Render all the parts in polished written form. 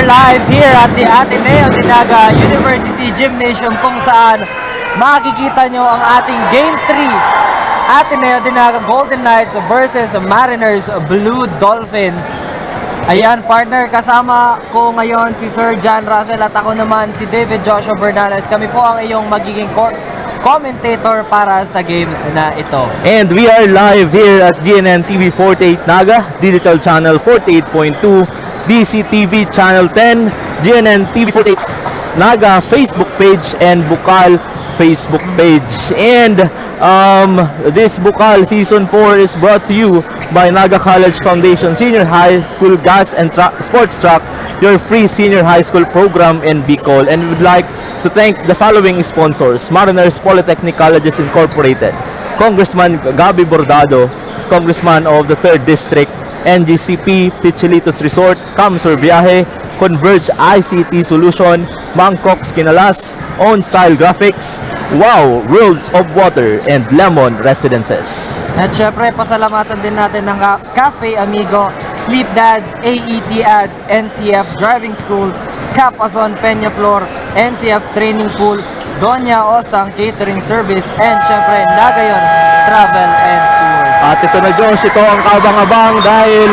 Live here at the ATENEO NAGA University Gymnasium kung saan makikita nyo ang ating Game 3 ATENEO NAGA Golden Knights versus Mariners Blue Dolphins. Ayan partner, kasama ko ngayon si Sir John Russell at ako naman si David Joshua Bernales. Kami po ang iyong magiging commentator para sa game na ito. And we are live here at GNN TV 48 NAGA, Digital Channel 48.2, DCTV Channel 10, GNN TV 48 NAGA Facebook page, and Bucal Facebook page. And this Bucal Season 4 is brought to you by NAGA College Foundation Senior High School Gas and Sports Track, your free senior high school program in Bucal. And we would like to thank the following sponsors: Mariners Polytechnic Colleges Incorporated, Congressman Gabi Bordado, Congressman of the 3rd District, NGCP, Pichilitos Resort, Kamsur Biyahe, Converge ICT Solution, Bangkok's Kinalas, Own Style Graphics, Wow, Worlds of Water, and Lemon Residences. At syempre, pasalamatan din natin ng Cafe Amigo, Sleep Dads, AET Ads, NCF Driving School, Capason Peñaflor, NCF Training Pool, Doña Osang Catering Service, and syempre Nagayon Travel and Tours. At ito na Josh, ito ang kabang-abang dahil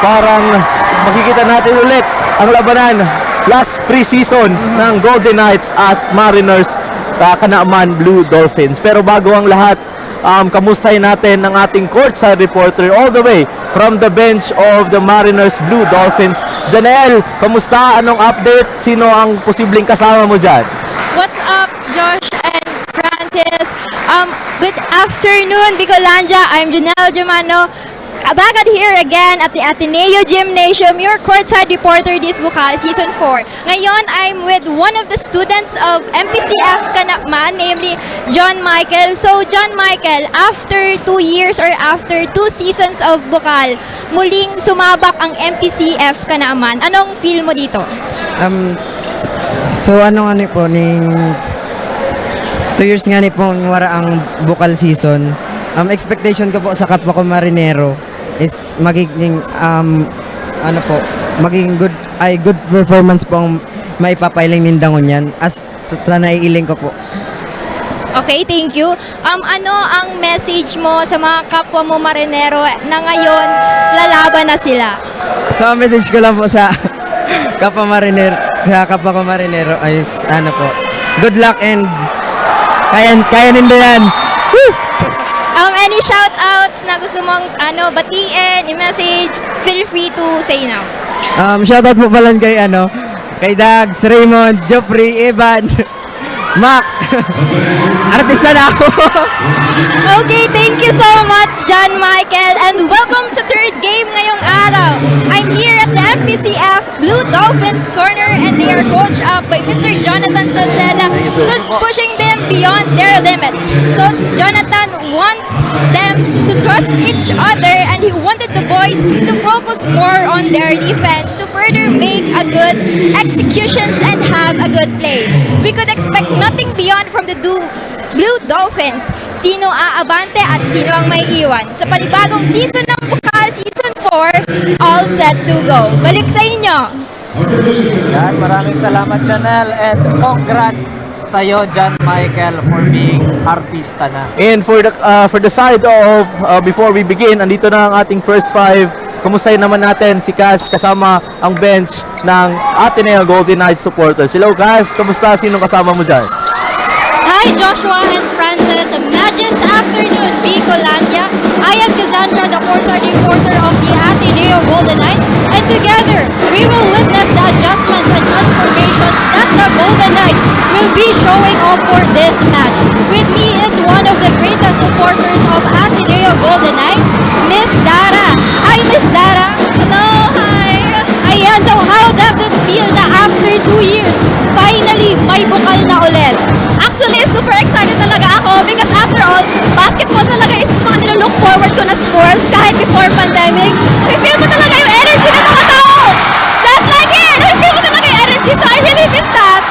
parang makikita natin ulit ang labanan last pre-season ng Golden Knights at Mariners Kanaman Blue Dolphins. Pero bago ang lahat, kamustahin natin ang ating courtside reporter all the way from the bench of the Mariners Blue Dolphins. Janelle, kamusta? Anong update? Sino ang posibleng kasama mo dyan? What's up, Josh and Francis? Good afternoon, Bicolandia. I'm Janelle Germano. Back at here again at the Ateneo Gymnasium, your courtside reporter this Bucal Season 4. Ngayon, I'm with one of the students of MPCF Kanakman, namely John Michael. So, John Michael, after 2 years or after 2 seasons of Bucal, muling sumabak ang MPCF Kanakman. Anong feel mo dito? So, po, 2 years nga ni po wara ang Bucal season. Expectation ko po sa kapwa ko Marinero is magiging magiging good performance po ang maipapailing nindangon yan as naiiling ko po. Okay, thank you. Ano ang message mo sa mga kapwa mo Marinero na ngayon lalaban na sila? So, ang message ko lang po sa kapwa ko Marinero ay good luck and kaya nila yan. Woo! Any shout-outs na gusto mong batiin, i-message, feel free to say now. Shoutout po pala kay kay Dags, Raymond, Joffrey, Evan, Mac. Artista na ako. Okay, thank you so much, John Michael, and welcome sa third game ngayong araw. I'm here at the MPCF Blue Dolphins corner, and they are coached up by Mr. Jonathan Salceda, who's pushing them beyond their limits. Coach Jonathan wants them to trust each other, and he wanted the boys to focus more on their defense to further make a good executions and have a good play. We could expect nothing beyond from the Blue Dolphins. Sino aabante at sino ang may iwan? Sa panibagong season ng Bucal, Season 4, all set to go. Balik sa inyo! Yan, maraming salamat, Janelle, and congrats sa'yo, John Michael, for being artista na. And for the side of before we begin, andito na ang ating first five. Kumustahin naman natin si Cass kasama ang bench ng Ateneo Golden Knights supporters. Hello Cass, kumusta? Sinong kasama mo dyan? Hi Joshua and Francis, Magis afternoon, Bicolandia. I am Cassandra, the courtside reporter of the Ateneo Golden Knights, and together we will witness the adjustments and transformations that the Golden Knights will be showing off for this match. With me is one of the greatest supporters of Ateneo Golden Knights, Miss Dara. Hi Miss Dara. Hello, hi! Ayan, so how does it feel na after 2 years, finally may bukal na ulit? Actually, super excited talaga ako because after all, basketball talaga is mga nilook forward ko na sports kahit before pandemic. Feel mo talaga yung energy ng mga tao! Just like here! Feel mo talaga yung energy, so I really miss that!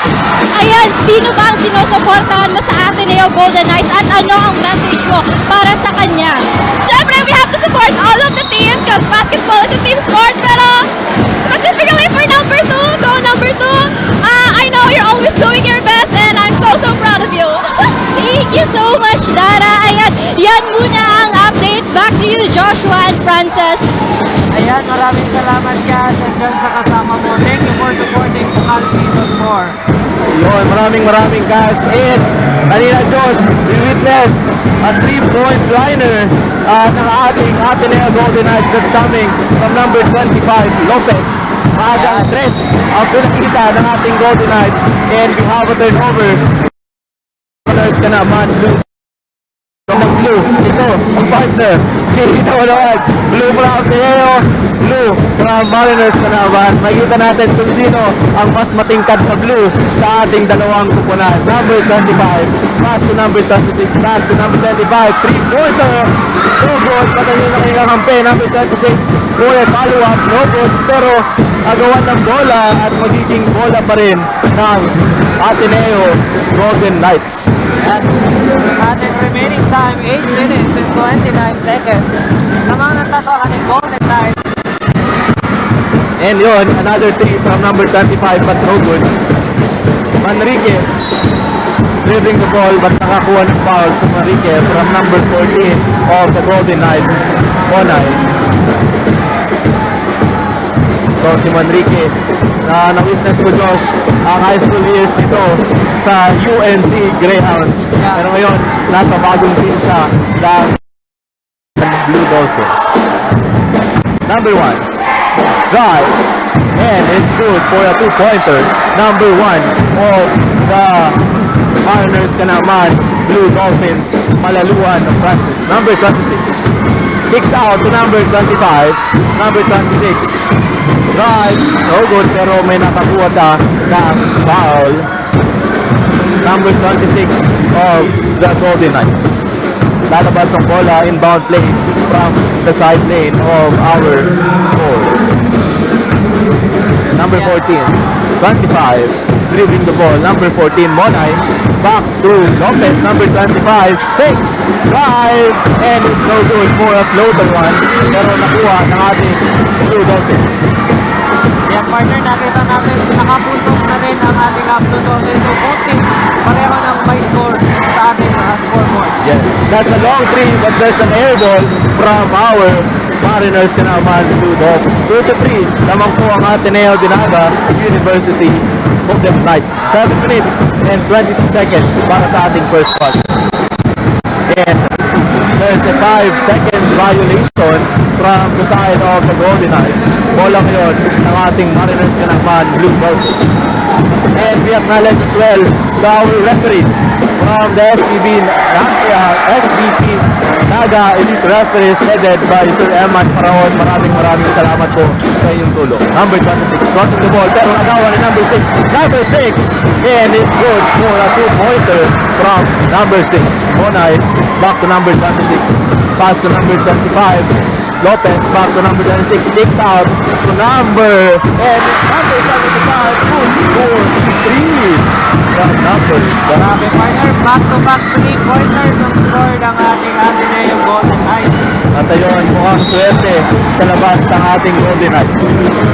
Ayan, sino ba ang sinusuportahan mo sa Ateneo Golden Knights at ano ang message mo para sa kanya? Siyempre, we have to support all of the team because basketball is a team sport, pero specifically for number 2, go number 2, I know you're always doing your best and I'm so proud of you. Thank you so much, Dara. Ayan, yan muna ang update. Back to you, Joshua and Francis. Ayan, maraming salamat, Cass, and dyan sa kasama mo. Thank you for supporting Bucal Season 4. Yun, maraming Cass. And kanina Josh, we witness a 3-point liner ng ating Ateneo Golden Knights that's coming from number 25, Lopez. Maagang tres ang pinakita ng ating Golden Knights, and we have a turnover. Colors ka naman, blue. Ng blue, ito, ang partner. Kita mo naman, blue from Ateneo, blue from Mariners ka naman. Makikita natin kung sino ang mas matingkad na blue sa ating dalawang kupunan. Number 25, pass to number 26, back to number 25, 3-pointer. No good, patayin na kanyang kampe. Number 26, Boy, follow up, no good. Pero agawan ng bola at magiging bola pa rin ng Ateneo Golden Knights. At ating remaining time, 8 minutes and 29 seconds. Lamang ng tato ang ating Golden Knights. And yun, another 3 from number 25 but no good. Manrique dribbling the ball but nakakuha ng foul sa Manrique from number 14 of the Golden Knights, Onay. So si Manrique, na na-witness ko Josh, ang high school years nito sa UNC Greyhounds. Pero ngayon, nasa bagong team siya ng Blue Dolphins. Number 1, drives, and it's good for a 2-pointer. Number 1 of the Mariners ka naman, Blue Dolphins, Malaluan of Francis. Number 26, kicks out to number 25, number 26. Drives, no good, pero may nakakuha na ng foul. Number 26 of the Golden Knights. Lalabas ang bola, inbound play from the side lane of our goal. Number 14, 25, dribbling the ball. Number 14, Monay, back to Lopez. Number 25, fakes, drive, and it's no good for a floater one. Pero nakuha ng ating Blue Dolphins. Yan, partner, nakita natin nakapuntos na rin ang ating Blue Dolphins. So, both teams pareho ng may score sa ating scoreboard. Yes, that's a long three, but there's an air ball from our Mariners ka naman, Blue Dolphins. 2-3, lamang po ang Ateneo de NAGA University Golden Knights. 7 minutes and 22 seconds para sa ating first quarter. And the there's a 5 seconds violation from the side of the Golden Knights. Bola ngayon ng ating Mariners ka naman, Blue Dolphins. And we acknowledge as well our referees from the SBP NAGA Elite Referees headed by Sir Eman Paraon. Maraming salamat po sa inyong tulong. Number 26 crossing the ball pero nagawa ni number 6. Number 6 and it's good for a 2-pointer from number 6. Monay back to number 26. Pass to number 25. Lopez back to number 26, takes out to number 75, good for 3 from numbers. Grabe partner, back-to-back 3-pointers ang score ng ating Ateneo Golden Knights. At ayun, mukhang swerte sa labas ng ating Golden Knights.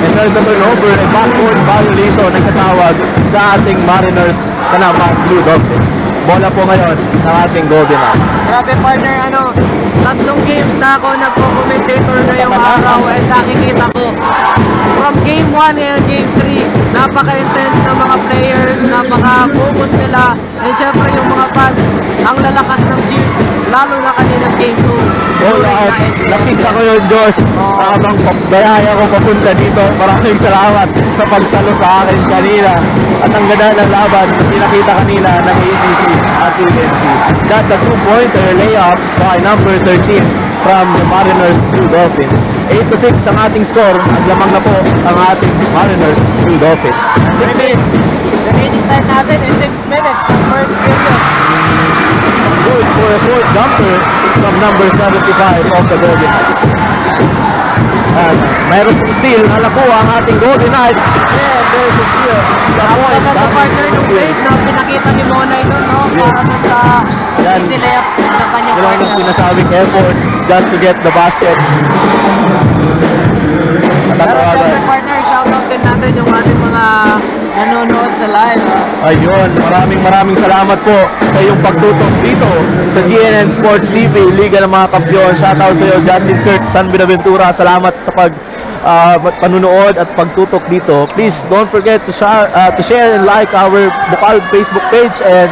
And there's a turnover, a backcourt violation na katawag sa ating Mariners kanaman Blue Dolphins. Bola po ngayon ng ating Golden Knights. Grabe partner, tatlong games na ako nagko-commentator ngayong araw and nakikita ko from game 1 and game 3, napaka-intense ng mga players, napaka-focus nila, and syempre yung mga fans, ang lalakas ng cheers, lalo na kanina game 2. Nakita ko yun, Josh. Habang bayaya ko papunta dito, maraming salamat sa pagsalo sa akin kanina. At ang ganda ng laban na pinakita kanina ng ACC at UNC. That's a 2-pointer layup by number 13 from the Mariners Blue Dolphins. 8-6 ang ating score. Naglamang na po ang ating Mariners Blue Dolphins. 6 minutes. Remaining time natin is 6 minutes ng first period. Good for a short jumper from number 75 of the Golden Knights. And mayroon pong steal na nakuha ang ating Golden Knights. And there's a steal. Napakaganda partner ng save na pinakita ni Monay doon, no? Para sa easy layup ng kanyang Yun ang partner. sinasabing effort just to get the basket. Pero syempre partner, shoutout din natin yung ating mga nanonood sa live. Ayun, maraming salamat po sa iyong pagtutok dito sa GNN Sports TV, Liga ng mga Kampiyon. Shoutout sa iyo, Justin Kirk, San Binaventura. Salamat sa panunood at pagtutok dito. Please don't forget to share and like our Bucal Facebook page and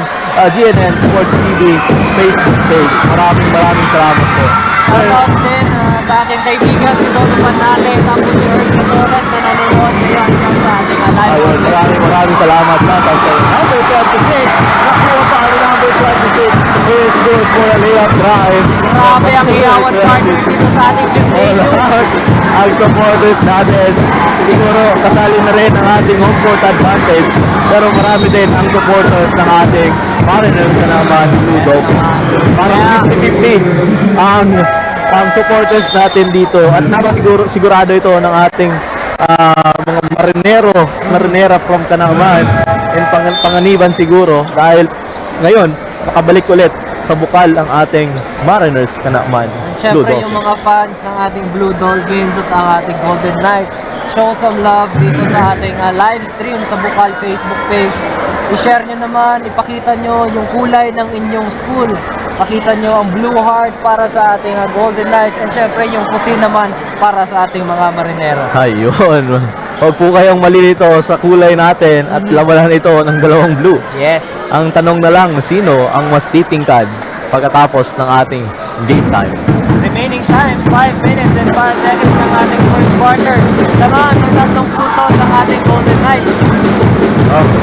GNN Sports TV Facebook page. Maraming salamat po. Shoutout din sa aking kaibigan si Donovan Nale, tapos si Ernie Torres na nanonood ngayon sa ating live. Ayun, maraming salamat. Shoutout sa iyo. Number 26, nakuha pa ang number 26 is good for a layup drive. Grabe ang iyawan partner dito sa ating gymnasium. Ang supporters natin, siguro kasali na rin ang ating home court advantage, pero marami din ang supporters ng ating Mariners na naman Blue Dolphins. Parang 50-50 ang supporters natin dito at sigurado ito ng ating mga marinera from Kanaman and Panganiban siguro dahil ngayon nakabalik ulit sa Bucal ang ating Mariners Kanaman Blue Siyempre yung Dolphins. mga fans ng ating Blue Dolphins at ang ating Golden Knights, show some love dito sa ating live stream sa Bucal Facebook page. I-share nyo naman, ipakita nyo yung kulay ng inyong school. Pakita nyo ang blue heart para sa ating Golden Knights and syempre yung puti naman para sa ating mga marinero. Ayun. Huwag po kayong malilito sa kulay natin at labanan ito ng dalawang blue. Yes. Ang tanong na lang, sino ang mas titingkad pagkatapos ng ating game time? Remaining time, 5 minutes and 5 seconds ng ating first quarter. Tamaan ng tatlong putos ng ating Golden Knights.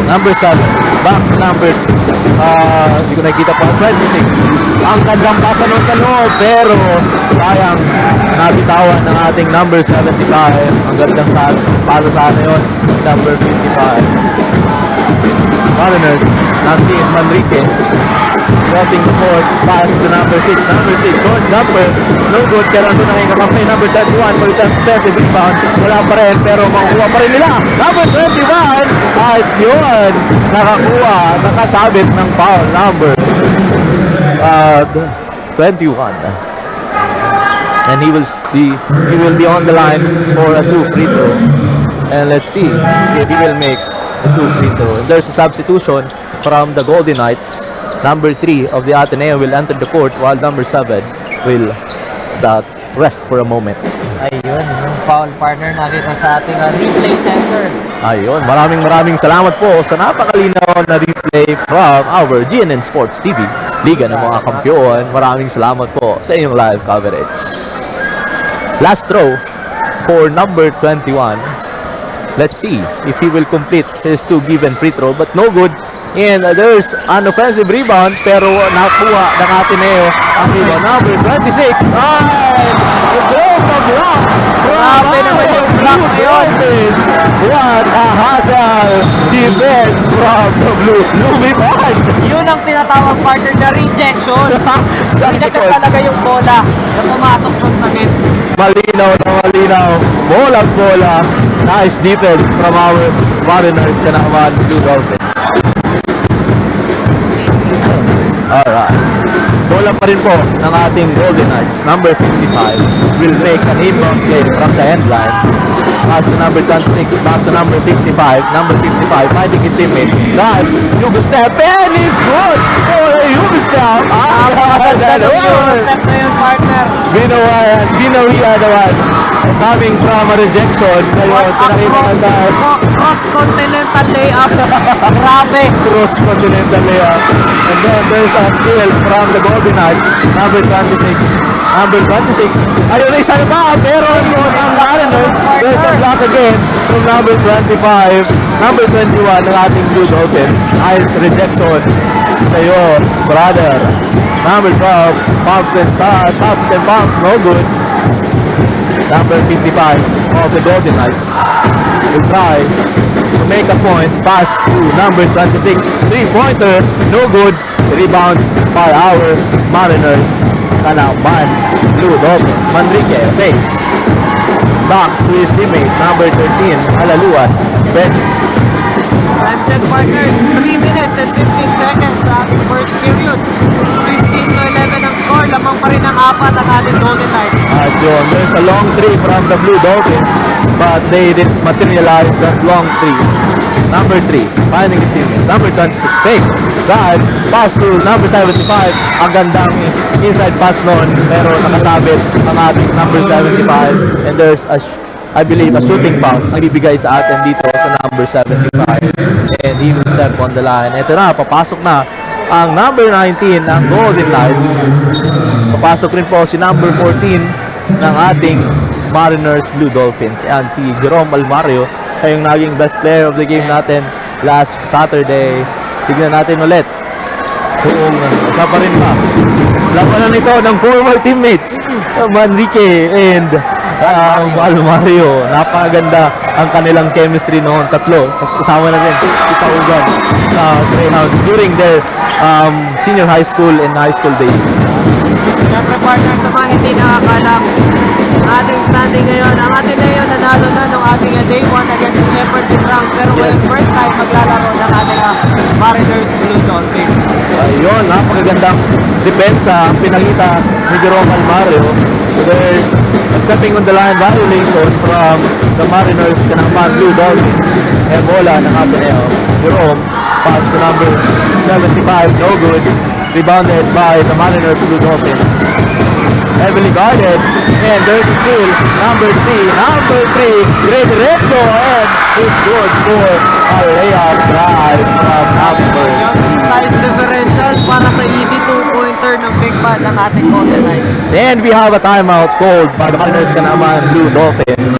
Number 7, back to number, hindi ko nakikita pa, 26. Ang kandang pasa nun sa loob, pero sayang nabitawan ng ating number 75. Ang gandang pasa sa atin yun, number 55. Mariners, Nanti Manrique, crossing the court, pass to number 6. Number 6, short jumper, no good, pero ando na ngayon kapampay, number 31 for isang defensive rebound. Wala pa rin, pero makukuha pa rin nila. Number 21, at yun, nakasabit ng foul, number 21. And he will be on the line for a 2 free throw. And let's see if he will make a 2 free throw. And there's a substitution from the Golden Knights. Number 3 of the Ateneo will enter the court while number 7 will rest for a moment. Ayun, yung foul partner nakita sa ating replay center. Ayun, maraming salamat po sa napakalinaw na replay from our GNN Sports TV, Liga ng mga Kampiyon. Maraming salamat po sa inyong live coverage. Last throw for number 21. Let's see if he will complete his 2 given free throw, but no good. And there's an offensive rebound, pero nakuha ng Ateneo ang rebound. Number 26. And it goes a block. Grabe naman yung block ngayon. What a hustle defense from the blue. Lumipad. Yun ang tinatawag partner na rejection. Rejection talaga yung bola na pumasok dun sa net. Malinaw na malinaw. Bola. Nice defense from our Mariners Kanaman Blue Dolphins. Alright. Bola pa rin po ng ating Golden Knights. Number 55 will make an inbound play from the end line. Pass to number 26, back to number 55. Number 55 fighting his teammate. Drives, Yugo step, and he's good for a Yugo step. Step na yun partner. Binawian naman. Coming from a rejection. Ngayon, pinakita sa Cross-continental layup. Grabe. cross-continental layup. And then there's a steal from the Golden Knights. Number 26. Number 26. Ayun, isa pa. Pero yun ang Mariners. There's a block again from number 25. Number 21 ng ating Blue Dolphins. Nice rejection sa'yo, brother. Number 12. Pumps and stars. Stops and pumps. No good. Number 55 of the Golden Knights will try to make a point. Pass to number 26. 3-pointer. No good. Rebound by our Mariners. Kanaman Blue Dolphins. Manrique fakes. Back to his teammate. Number 13. Alaluan. Ben. Time check partners. 3 minutes and 15 seconds sa ating first period. 15-11 ang score. Lamang pa rin ang 4 ang ating Golden Knights. At yun, there's a long three from the Blue Dolphins, but they didn't materialize that long three. Number 3, finding his teammates. Number 26, fakes, drives, pass to number 75. Ang gandang inside pass nun, pero nakasabit ang ating number 75. And there's I believe a shooting foul ang ibigay sa atin dito sa number 75. And he will step on the line. Ito na, papasok na ang number 19 ng Golden Knights. Papasok rin po si number 14 ng ating Mariners Blue Dolphins. Ayan, si Jerome Almario, siya yung naging best player of the game natin last Saturday. Tignan natin ulit kung isa pa rin ba. Labanan ito ng former teammates Manrique and Almario. Napakaganda ang kanilang chemistry noon. Tatlo. Kasama na rin si Taugan sa Greyhound during their senior high school and high school days. Siyempre partner, sa mga hindi nakakalam, ating standing ngayon, ang Ateneo nanalo na nung ating day 1 against the Shepherd Browns, pero yes, first time maglalaro ng ating Mariners Blue Dolphins. Ayun, napakagandang depensa ang pinakita ni Jerome Almario. So there's a stepping on the line violation from the Mariners Kanaman Blue Dolphins. E bola ng Ateneo. Jerome, pass to number 75, no good. Rebounded by the Mariners Blue Dolphins. Heavily guarded, and there's a steal. Number 3, great derecho, and it's good for a layup drive from number 3. Size differential para sa easy 2-pointer ng big bad ng ating Golden Knights. And we have a timeout called by the Mariners Kanaman Blue Dolphins.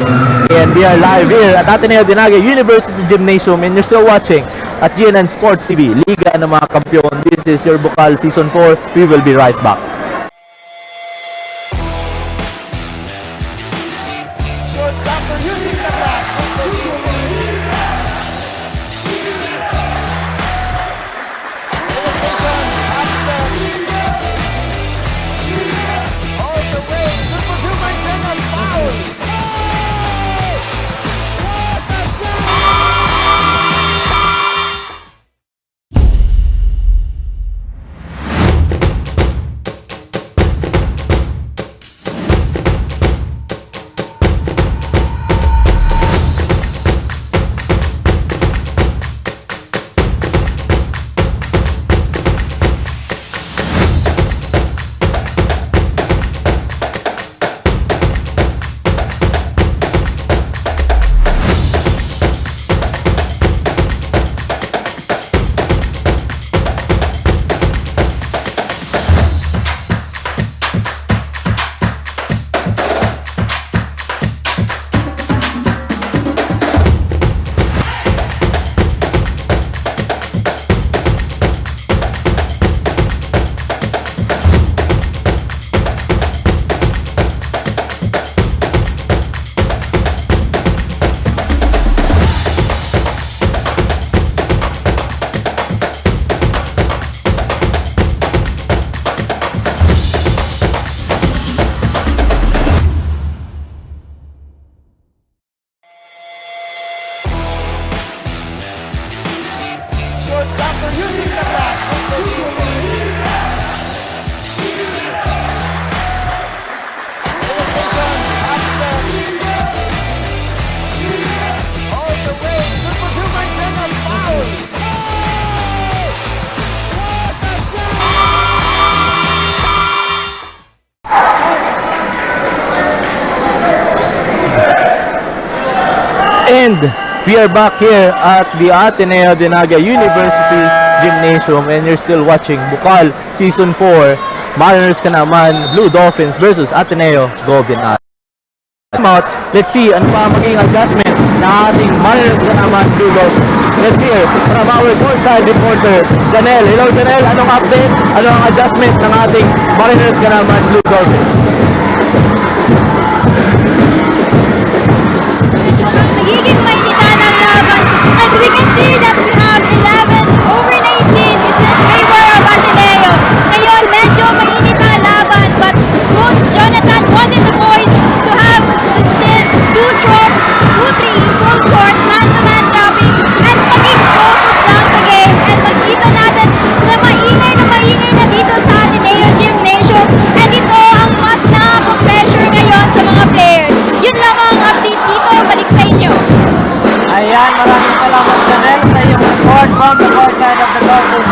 And we are live here at Ateneo de NAGA University Gymnasium, and you're still watching at GNN Sports TV, Liga ng mga Kampiyon. This is your Bucal Season 4. We will be right back. And we are back here at the Ateneo de Naga University Gymnasium, and you're still watching Bucal Season 4. Mariners ka naman, Blue Dolphins versus Ateneo Golden Knights. Let's see ano pa maging adjustment na ating Mariners ka naman, Blue Dolphins. Let's hear from our courtside reporter, Janelle. Hello Janelle, anong update? Ano ang adjustment ng ating Mariners ka naman, Blue Dolphins? Nagiging mainitan ang laban, and we can see that we have 11/19. It's in favor of Ateneo. Ngayon, medyo mainit ang laban, but Coach Jonathan wanted the boys to have the still 2-3 full court man-to-man dropping and maging focus lang sa game, and makita natin na maingay na dito sa Ateneo Gymnasium, and ito ang mas nakaka-pressure ngayon sa mga players. Yun lamang ang update dito, balik sa inyo. Ayan, maraming salamat Janelle sa iyong report from the court side of the Dolphins.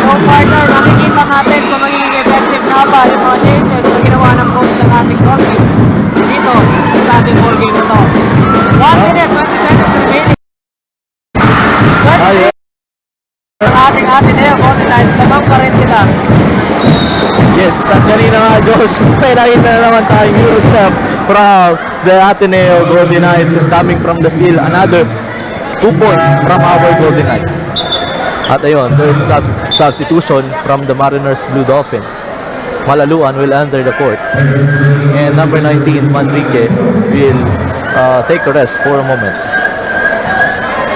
So partner, makikita natin kung magiging effective na ba yung mga changes na ginawa ng coach ng ating Dolphins dito sa ating ball game na to. 1 minute, 20 seconds remaining. Ang ating Ateneo Golden Knights, lamang pa rin sila. Yes, at kanina nga Josh, may nakita na naman tayong Eurostep from the Ateneo Golden Knights coming from the seal. Another 2 points from our Golden Knights. At ayun, there is a substitution from the Mariners Blue Dolphins. Malaluan will enter the court. And number 19, Manrique, will take a rest for a moment.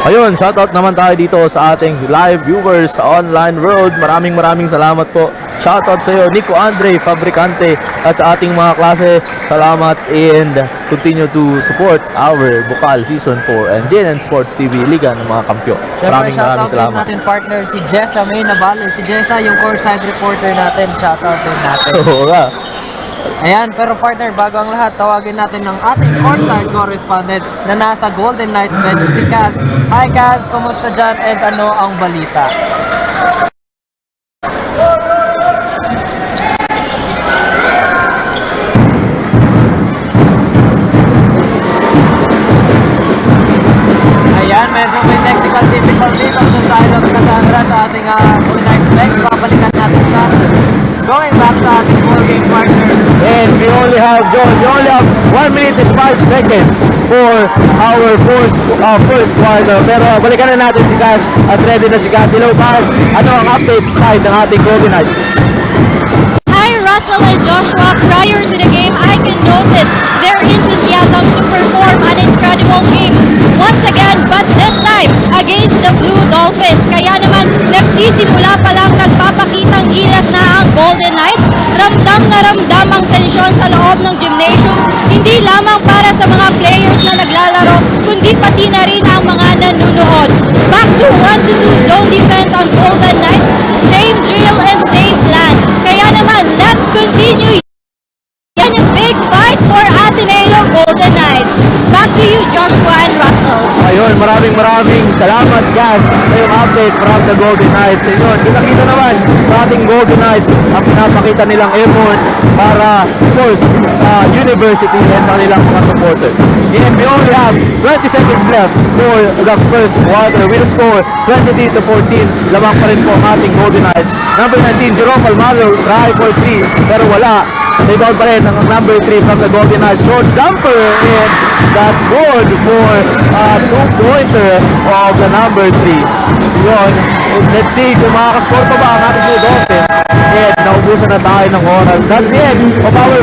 Ayun, shoutout naman tayo dito sa ating live viewers sa online world. Maraming salamat po. Shoutout sa iyo, Nico Andre Fabricante, at sa ating mga klase. Salamat, and continue to support our Bucal Season 4 and JNN Sports TV Liga ng mga kampyo. Maraming salamat. Natin partner si Jessa May Naballo. Si Jessa yung courtside reporter natin. Shoutout din natin. Oo nga. Ayan, pero partner, bago ang lahat, tawagin natin ng ating courtside correspondent na nasa Golden Knights bench, si Kaz. Hi Kaz, kumusta dyan, and ano ang balita? Ayan, medyo may technical difficulties on the side of Cassandra sa ating Golden Knights bench. Babalikan natin siya. Going back sa ating ball game partner. And we only have 1 minute and 5 seconds for our first quarter. Pero balikan na natin si Kaz, at ready na si Kaz. Hello Kaz, ano ang update side ng ating Golden Knights? Hi Russell and Joshua, prior to the game, I can notice their enthusiasm to perform an incredible game once again, but this time against the Blue Dolphins. Kaya naman, nagsisimula pa lang nagpapakitang gilas na ang Golden Knights. Ramdam na ramdam ang tensyon sa loob ng gymnasium, hindi lamang para sa mga players na naglalaro, kundi pati na rin ang mga nanunood. Back to 1-2 zone defense on Golden Knights, same drill and same plan. Kaya naman, let's continue. Yan yung big fight for Ateneo Golden Knights. Back to you, Joshua and Russell. Ayun, maraming salamat Kaz sa yung update from the Golden Knights. Ayun, kita naman sa ating Golden Knights ang pinapakita nilang effort para, of course, sa university and sa kanilang mga supporters. And we only have 20 seconds left for the first quarter. We'll score 23-14. Lamang pa rin po ang ating Golden Knights. Number 19, Jerome Almaro, try for 3, pero wala. Rebound pa rin ang number 3 from the Golden Knights. Short jumper, and that's good for a 2-pointer of the number 3. Yun, let's see kung makakascore pa ba ang ating Blue Dolphins. And naubusan na tayo ng oras. That's it of our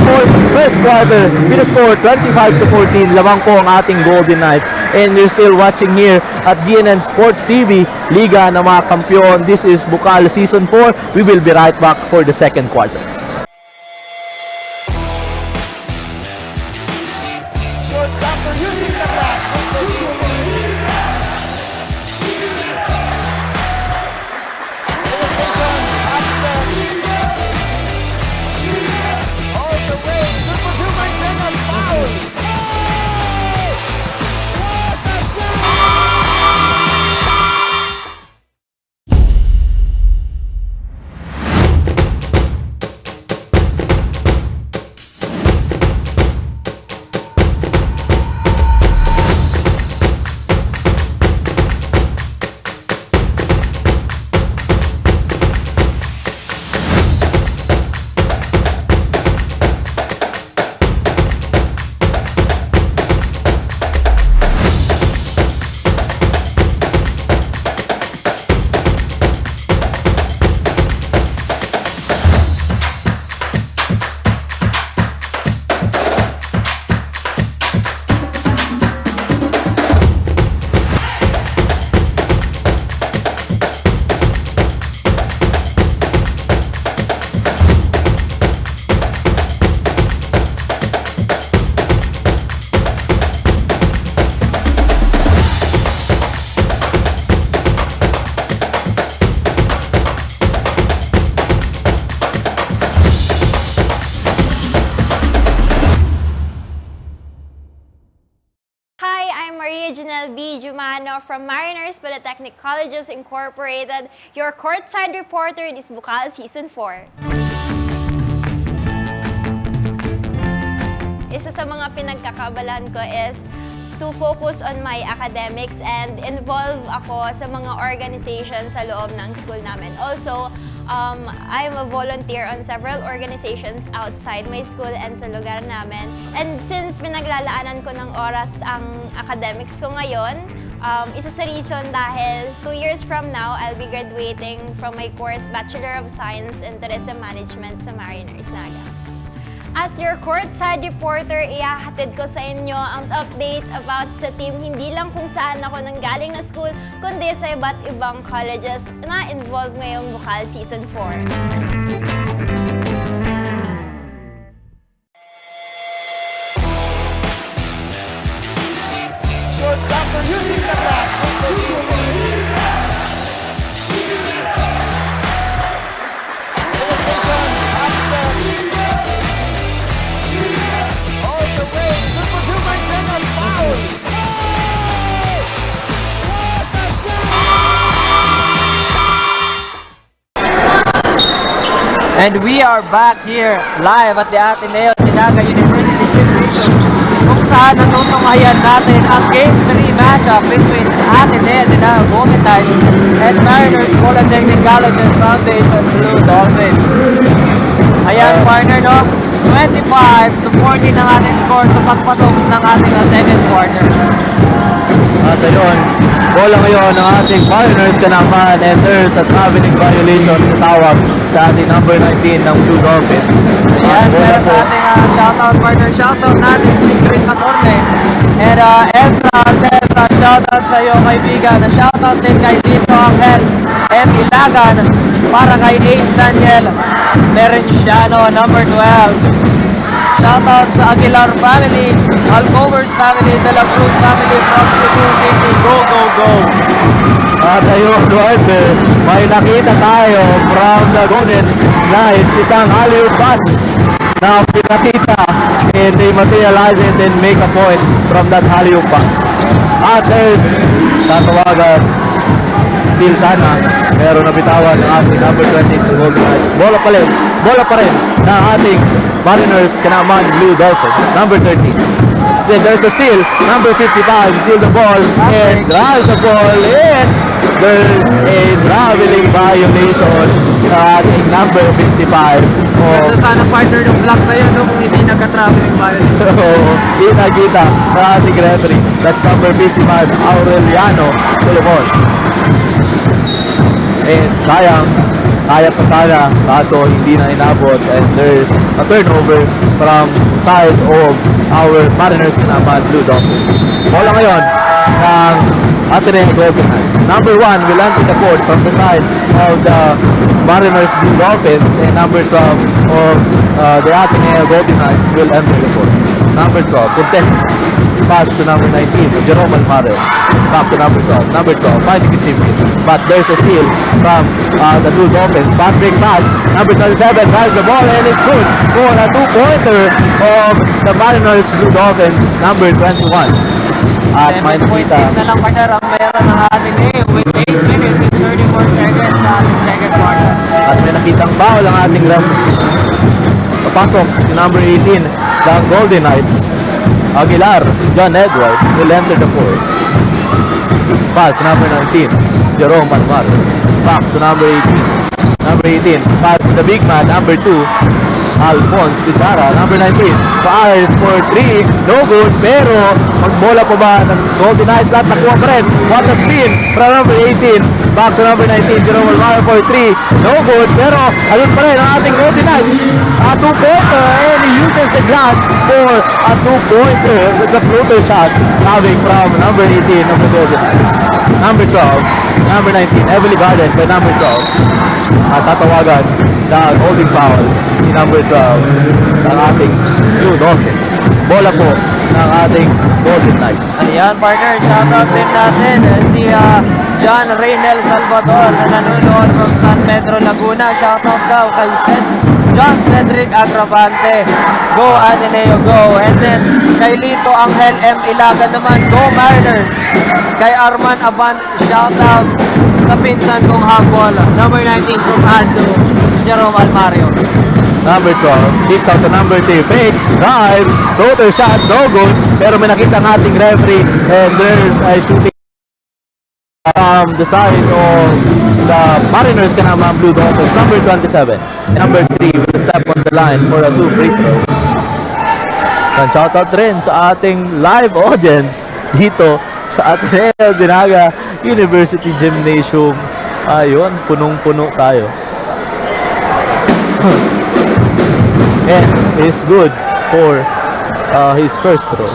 first quarter. We score 25-14. Lamang po ang ating Golden Knights. And you're still watching here at DNN Sports TV, Liga ng mga Kampyon. This is Bucal Season 4. We will be right back for the second quarter. Maria Janelle B. Jumano from Mariners Polytechnic Colleges Incorporated, your courtside reporter this Bucal Season 4. Isa sa mga pinagkakabalan ko is to focus on my academics and involve ako sa mga organizations sa loob ng school namin. Also, I'm a volunteer on several organizations outside my school and sa lugar namin. And since pinaglalaanan ko ng oras ang academics ko ngayon, isa sa reason dahil 2 years from now, I'll be graduating from my course Bachelor of Science in Tourism Management sa Mariners NAGA. As your courtside reporter, ihahatid ko sa inyo ang update about sa team, hindi lang kung saan ako nanggaling na school, kundi sa iba't ibang colleges na involved ngayong Bucal Season 4. And we are back here live at the Ateneo NAGA University Gymnasium kung saan natutunghayan natin ang Game 3 matchup between Ateneo NAGA Golden Knights and Mariners Polytechnic Colleges Foundation Blue Dolphins. Ayan, partner, no? 25-14 ang ating score sa pagpatok ng ating second quarter. At ayun, bola ngayon ng ating Mariners kanaman and there's a traveling violation sa tawag sa ating number 19 ng Blue Dolphins. Ayan, pero sa ating shoutout partner, shoutout natin si Chris Matorne. And Ezra Tessa, shoutout sa iyo kaibigan. Shoutout din kay Lito Angel and Ilagan para kay Ace Daniel Merenciano, number 12. Shoutout sa Aguilar family, Alcovers family, De La Cruz family from Cebu City. Go, go, go! At ayun, Duarte, may nakita tayo from the Golden Knights, isang alley-oop pass na pinakita and they materialize it and make a point from that alley-oop pass. At there's tatawagan still sana, pero nabitawan ng ating number 20 Golden Knights. Bola pa rin ng ating Mariners kanaman Blue Dolphins, number 13. So there's a steal, number 55, steal the ball, and drives the ball, and there's a traveling violation sa ating number 55. Ito sana partner ng block na yun, no? Kung hindi nagka-traveling violation. Kita sa ating referee. That's number 55, Aureliano Solomon. And sayang, kaya pa sana, kaso hindi na inabot, and there's a turnover from side of our Mariners kanaman Blue Dolphins. Bola ngayon ng Ateneo Golden Knights. Number 1 will enter the court from the side of the Mariners Blue Dolphins, and number 12 of the Ateneo Golden Knights will enter the court. Number 12, contends. Pass to number 19, Jerome Almare. Back to number 12. Number 12, finding his teammate. But there's a steal from the Blue Dolphins. Patrick pass. Number 37 drives the ball and it's good for a two-pointer of the Mariners Blue Dolphins. Number 21. At may nakita. Na lang partner ang meron ng Ateneo with 8 minutes and 34 seconds sa ating second quarter. At may nakitang foul ang ating referee. Papasok si number 18, the Golden Knights. Aguilar, John Edward will enter the court. Pass number 19, Jerome Almar. Back to number 18. Number 18, pass to the big man, number 2, Alphonse Pizarra. Number 19, fires for 3, no good, pero magbola pa ba ng Golden Knights? Lahat nakuha pa rin. What a spin from number 18, back to number 19, Jerome Almar for 3, no good, pero alun pa rin ang ating Golden Knights. A two-pointer, and he uses the glass for a two-pointer. It's a floater shot coming from number 18 of the Golden Knights. Number 12, number 19, heavily guarded by number 12. At tatawagan na holding foul si number 12 ng ating Blue Dolphins. Bola po ng ating Golden Knights. Ayan partner, shoutout din natin si John Reynel Salvador na nanonood from San Pedro, Laguna. Shoutout daw kay John Cedric Agravante. Go Ateneo, go. And then kay Lito Angel M. Ilaga naman, go Mariners. Kay Arman Abant, shoutout sa pinsan kong habol. Number 19 from Aldo, Jerome Almario. Number 12, kicks out to number 3, fakes, drive, floater shot, no good. Pero may nakita ang ating referee and there's a shooting the side of the Mariners kanama ang Blue Dolphins. Number 27, number 3 will step on the line for a 2 free throws. And shoutout rin sa ating live audience dito sa Ateneo de Naga University Gymnasium. Ayun, punong-puno tayo. And is good for his first throw.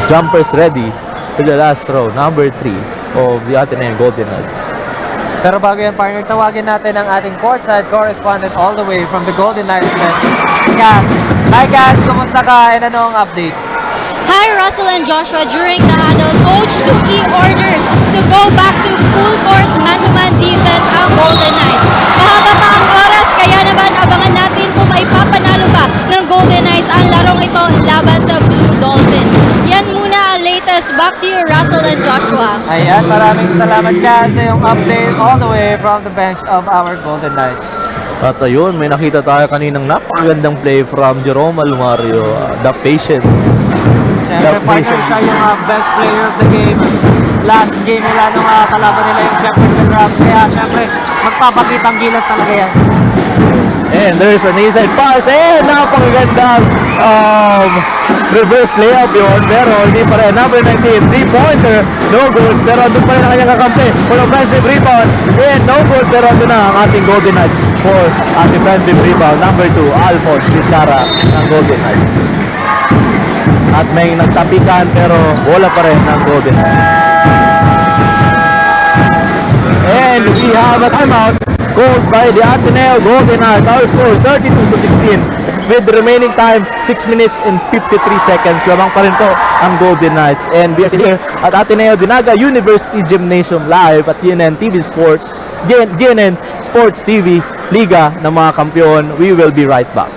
Jumpers ready for the last throw, number 3 of the Ateneo Golden Knights. Pero bago yan, partner, tawagin natin ang ating courtside correspondent all the way from the Golden Knights. Gas. Hi guys, kumusta ka? And ano ang updates? Hi, Russell and Joshua. During the huddle, Coach took key orders to go back to full court man-to-man defense ang Golden Knights. Mahaba pa ang oras, kaya naman abangan natin kung maipapanalo ba ng Golden Knights ang larong ito laban sa Blue Dolphins. Yan muna ang latest. Back to you, Russell and Joshua. Ayan, maraming salamat guys sa iyong update all the way from the bench of our Golden Knights. At ayun, may nakita tayo kaninang napakagandang play from Jerome Almario. The patience. Siyempre, partner, siya yung best player of the game. Last game nila nung kalaban nila yung Jefferson Rams. Kaya siyempre, magpapakitang gilas talaga yan. And there's an inside pass. And napakagandang reverse layup yun. Pero hindi pa rin. Number 19, 3-pointer. No good. Pero andun pa rin ang kanyang kakampi. For offensive rebound. And no good. Pero andun na ang ating Golden Knights for ang defensive rebound. Number 2, Alphonse Bichara ng Golden Knights. At may nagtapikan pero wala pa rin ng Golden Knights. And we have a timeout called by the Ateneo Golden Knights. Our score is 32-16 with the remaining time 6 minutes and 53 seconds. Lamang pa rin po ang Golden Knights. And we are here at Ateneo de Naga University Gymnasium live at GNN TV Sports, GNN Sports TV Liga ng mga kampiyon. We will be right back.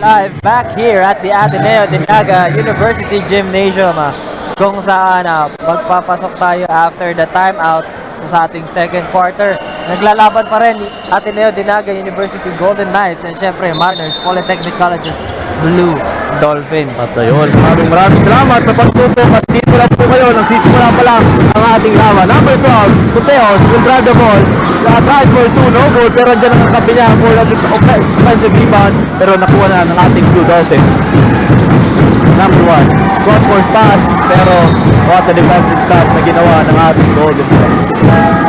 Live back here at the Ateneo de Naga University Gymnasium kung saan magpapasok tayo after the timeout sa ating second quarter. Naglalaban pa rin Ateneo de Naga University Golden Knights and syempre Mariners Polytechnic College's Blue Dolphins. At ayun, maraming salamat sa pagtutok at dito lang po kayo, nagsisimula pa lang ang ating laban. Number 12, Puteos, will drive the ball. Tries for 2, no good, pero andyan ang kapi niya for offensive rebound, pero nakuha na ng ating Blue Dolphins. Number 1, cross-court pass, pero what a defensive stop na ginawa ng ating Golden Knights.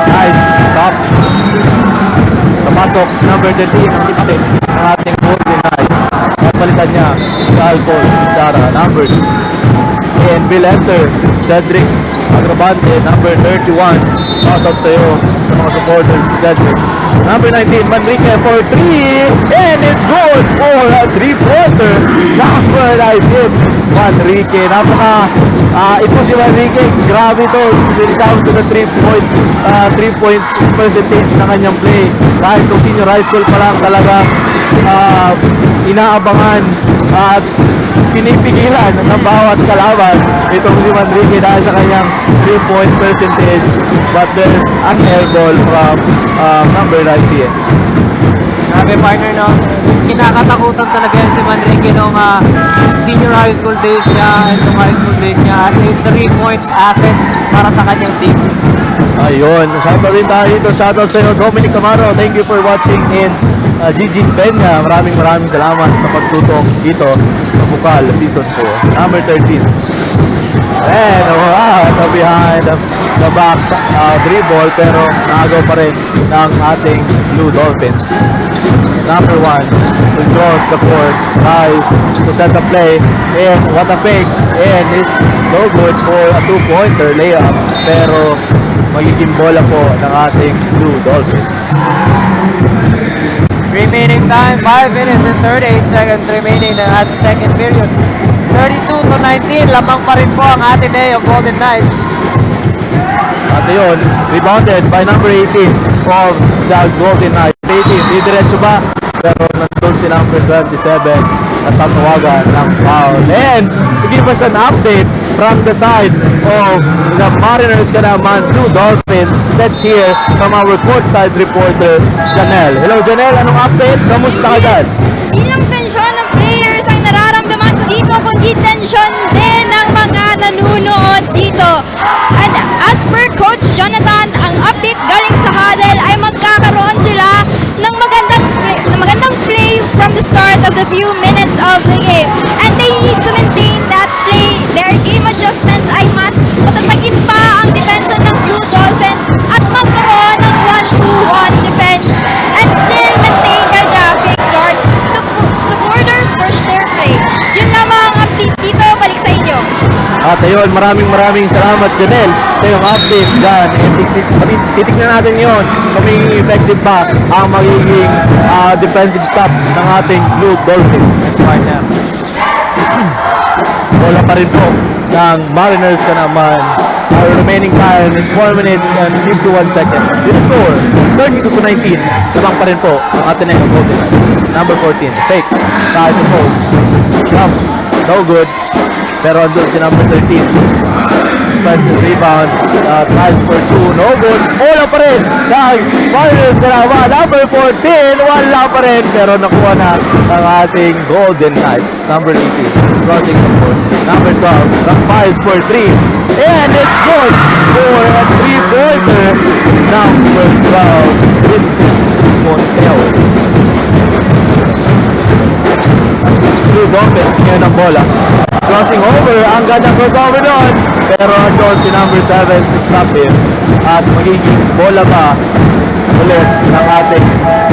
Nice stop. Napasok si number 13 ang tipate ng ating Golden Knights. Palitan niya si Alphonse Pichara, number 2. And will enter Cedric Agrabante, number 31. Shoutout sa iyo sa mga supporters si Cedric. Number 19, Manrique for 3. And it's good for a 3-pointer. Number 19, Manrique. Ito si Manrique. Grabe ito when it comes to the 3-point percentage ng kanyang play. Kahit kung senior high school pa lang talaga inaabangan at pinipigilan ng bawat kalaban itong si Manrique dahil sa kanyang 3-point percentage, but there's an air ball from number 19. Sabi partner, no, kinakatakutan talaga yan si Manrique nung senior high school days niya and nung high school days niya as a 3-point asset para sa kanyang team. Ayun, shoutout rin tayo dito. Shoutout sa iyo, Dominic Camaro. Thank you for watching in Gigi Peña. Maraming salamat sa pagtutok dito sa Bucal Season 4. Number 13. And behind the back dribble, pero naagaw pa rin ng ating Blue Dolphins. Number 1 will cross the court, tries to set the play, and what a fake, and it's no good for a 2-pointer layup, pero magiging bola po ng ating Blue Dolphins. Remaining time, 5 minutes and 38 seconds remaining ng ating second period. 32-19, lamang pa rin po ang Ateneo Golden Knights. At yun, rebounded by number 18 of the Golden Knights. 18, didiretso ba? Pero nandun si number 27 at tatawagan ng foul. And to give us an update from the side of the Mariners Kanaman Blue Dolphins, let's hear from our courtside reporter, Janelle. Hello Janelle, anong update? Kamusta ka dyan? Di lang tensyon ng players ang nararamdaman ko dito, kundi tensyon din ng mga nanunood dito. And as per Coach Jonathan, ang update galing sa huddle ay magkakaroon sila ng magandang play from the start of the few minutes of the game. And they need to maintain that play. Their game adjustments ay mas patatagin pa ang depensa ng Blue Dolphins at magkaroon ng 1-2-1 defense and still maintain their traffic guards to further push their play. Yun lamang ang update dito. Balik sa inyo. At ayun, maraming salamat Janelle sa iyong update dyan. Titignan natin yun kung magiging effective ba ang magiging defensive stop ng ating Blue Dolphins. Bola pa rin po ng Mariners ka naman. Our remaining time is 4 minutes and 51 seconds. With the score, 32-19. Lamang pa rin po ang Ateneo Golden Knights. Number 14, fake. Side to post. Jump. No good. Pero andun si number 13. Defensive rebound. Tries for 2. No good. Bola pa rin. Mariners ka naman. Number 14. Wala pa rin. Pero nakuha na ang ating Golden Knights. Number 18. Crossing the court. Number 12. Fires for 3. And it's good for a 3-pointer. Number 12. Vincent Monteos. Blue Dolphins ngayon ang bola. Crossing over, ang gandang crossover doon. Pero doon si number 7 to stop him. At magiging bola ba ulit ng ating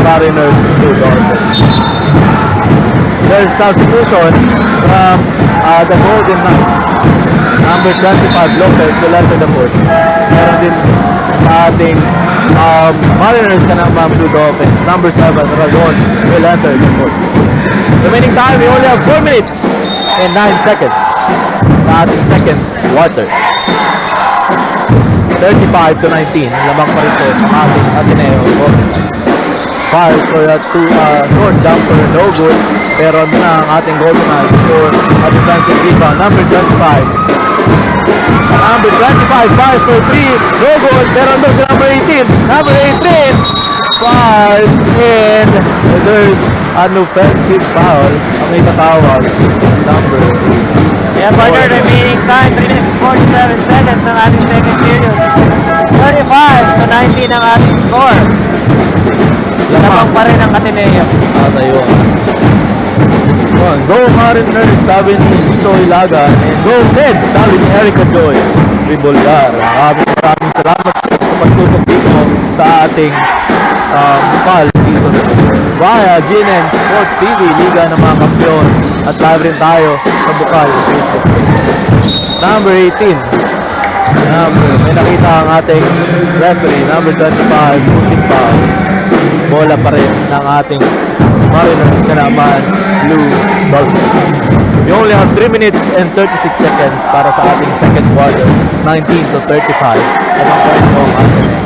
Mariners Blue Dolphins. There's substitution from the Golden Knights. Number 25, Lopez will enter the court. Meron din sa ating Mariners ka ng Blue Dolphins. Number 7, Razon will enter the court. Remaining time, we only have 4 minutes and 9 seconds sa ating second quarter. 35-19, lamang pa rin po ang ating Ateneo Golden Knights. Fires for a short jumper, no good. Pero na ang ating Golden Knights for a defensive rebound. Number 25. Number 25 fires for 3, no good. Pero doon si number 18. Number 18 fires and there's Unoffensive foul ang itatawag. Number 8. Yeah, partner, remaining time, 3 minutes 47 seconds ng ating second period. 35 to 19 ang ating score. Lamang pa rin ang Ateneo. At ayun. Go Mariners, sabi ni Tito Ilaga. And go Zed, sabi ni Erica Joy Ribulgar. Maraming salamat sa pagtutok dito sa ating Bucal season via GNN Sports TV, Liga ng mga Kampiyon. At live rin tayo sa Bucal Facebook. Number 18. May nakita ang ating referee, number 25, pushing foul. Bola pa rin ng ating Mariners kalaban, Blue Dolphins. We only have 3 minutes and 36 seconds para sa ating second quarter, 19 to 35. At ang point mo ang Ateneo.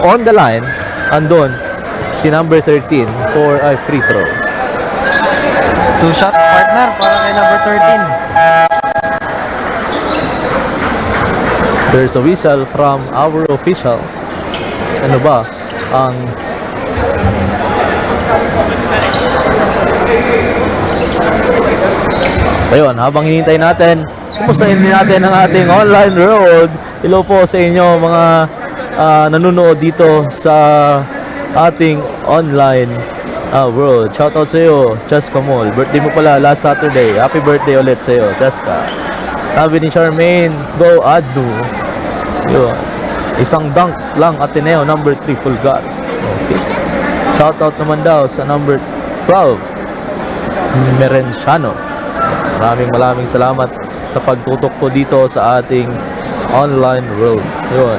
On the line, andun si number 13 for a free throw. 2 shots, partner, para kay number 13. There's a whistle from our official. Ano ba? Ang ayun, habang hinihintay natin, kumustahin din natin ang ating online road. Hello po sa inyo mga nanonood dito sa ating online world. Shoutout sa iyo, Cheska Mall. Birthday mo pala last Saturday. Happy birthday ulit sa iyo, Cheska. Sabi ni Charmaine, go Adu. Yun. Isang dunk lang Ateneo, number 3 full guard. Okay. Shoutout naman daw sa number 12, Merenciano. Maraming salamat sa pagtutok po dito sa ating online road. Yun.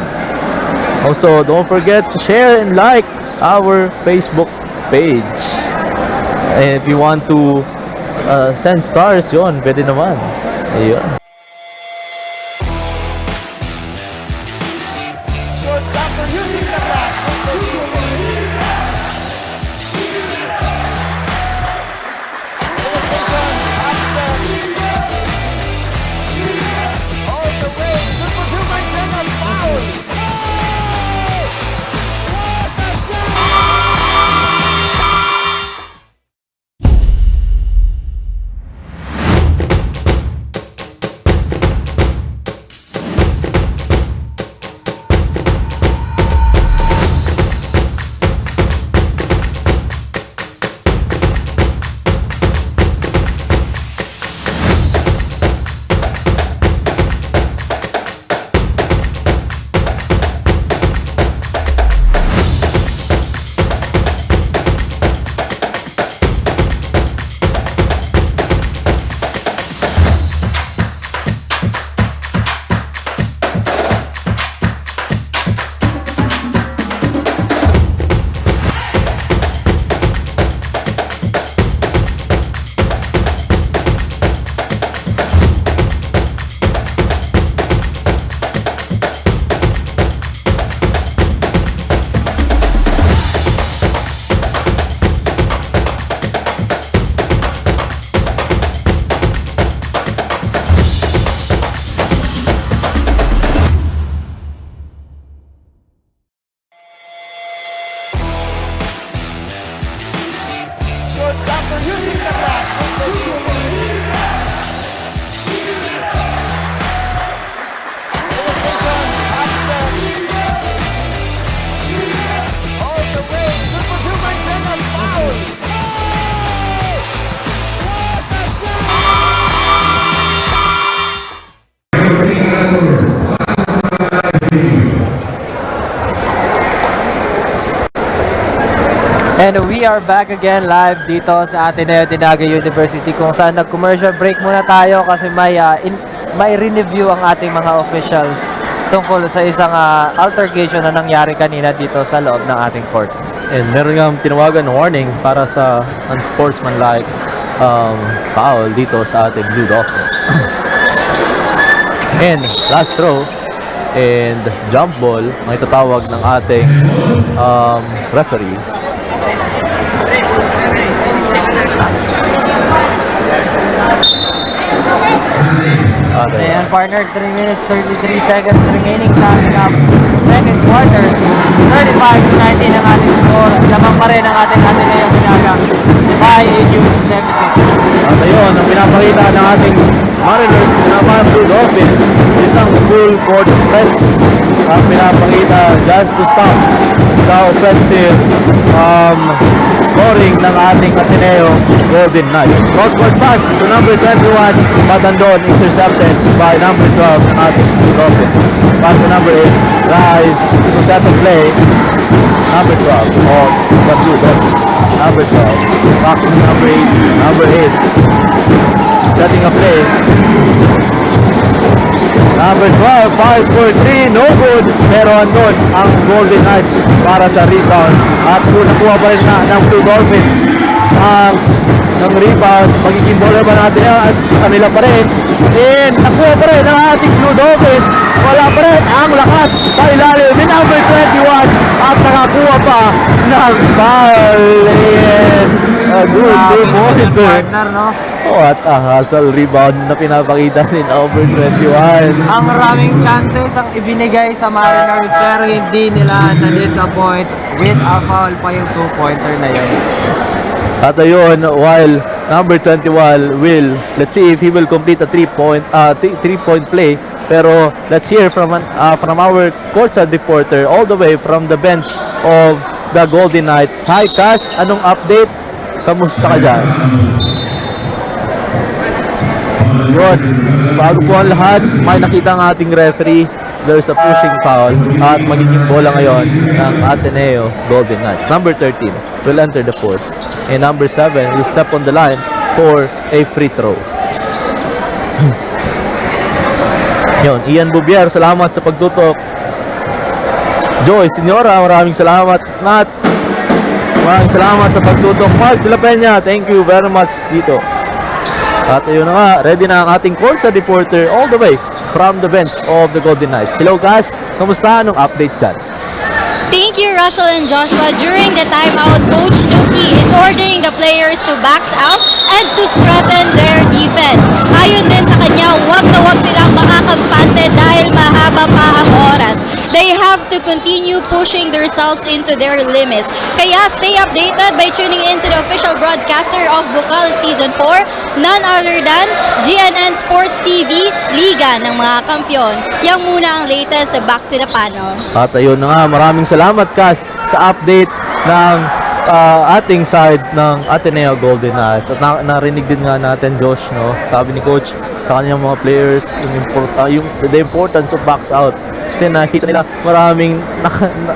Also, don't forget to share and like our Facebook page. And if you want to send stars, yun, pwede naman. Ayun. And we are back again live dito sa Ateneo de NAGA University, kung saan nag-commercial break muna tayo kasi may re-review ang ating mga officials tungkol sa isang altercation na nangyari kanina dito sa loob ng ating court. And meron nga tinawagan warning para sa unsportsmanlike foul dito sa ating Blue Dolphins. And last throw and jump ball ang itatawag ng ating referee. Okay. Ayan, partner, 3 minutes, 33 seconds remaining sa ating second quarter. 35-19 ang ating score. Lamang pa rin ang ating Ateneo Dinaga by a huge deficit. At ayun, ang pinapakita ng ating Mariners naman Blue Dolphins, isang full court press ang pinapakita just to stop the offensive scoring ng ating Ateneo Golden Knights. Crossword pass to number 21, Matandon, intercepted by number 12 ng ating Blue Dolphins. Pass to number 8, Rise to set the play. Number 12 of the Blue Dolphins. Number 12, back to number 8, number 8. Setting a play. Number 12, fires for 3, no good. Pero andun ang Golden Knights para sa rebound. At nakuha pa rin ng Blue Dolphins ng rebound. Magiging bola ba natin at kanila pa rin. And nakuha pa rin ang ating Blue Dolphins. Wala pa rin ang lakas sa ilalim ni number 21 at nakakuha pa ng foul. And a good game monitor. Partner, no? At a hustle rebound na pinapakita ni number 21. Ang maraming chances ang ibinigay sa Mariners pero hindi nila na-disappoint with a foul pa yung 2-pointer na yun. At ayun, while number 21 will, let's see if he will complete a 3-point play. Pero let's hear from our courtside reporter all the way from the bench of the Golden Knights. Hi Cass, anong update? Kamusta ka dyan? Yun, bago po ang lahat, may nakita ang ating referee. There's a pushing foul at magiging bola ngayon ng Ateneo Golden Knights. Number 13 will enter the fourth. And number 7 will step on the line for a free throw. Yun, Ian Bubier, salamat sa pagtutok. Joy Senyora, maraming salamat. Nat, maraming salamat sa pagtutok. Mark de la Peña, thank you very much dito. At ayun na nga, ready na ang ating courtside reporter all the way from the bench of the Golden Knights. Hello guys, kamusta? Anong update dyan? Thank you, Russell and Joshua. During the timeout, Coach Nuki is ordering the players to backs out and to strengthen their defense. Ayon din sa kanya, wag na wag silang makakampante dahil mahaba pa ang oras. They have to continue pushing themselves into their limits. Kaya stay updated by tuning in to the official broadcaster of Bucal Season 4, none other than GNN Sports TV, Liga ng mga Kampyon. Yang muna ang latest sa Back to the Panel. At ayun na nga, maraming salamat Cass sa update ng ating side ng Ateneo Golden Knights. At narinig din nga natin Josh, no? Sabi ni Coach sa kanyang mga players the importance of backs out. Kasi nakita nila maraming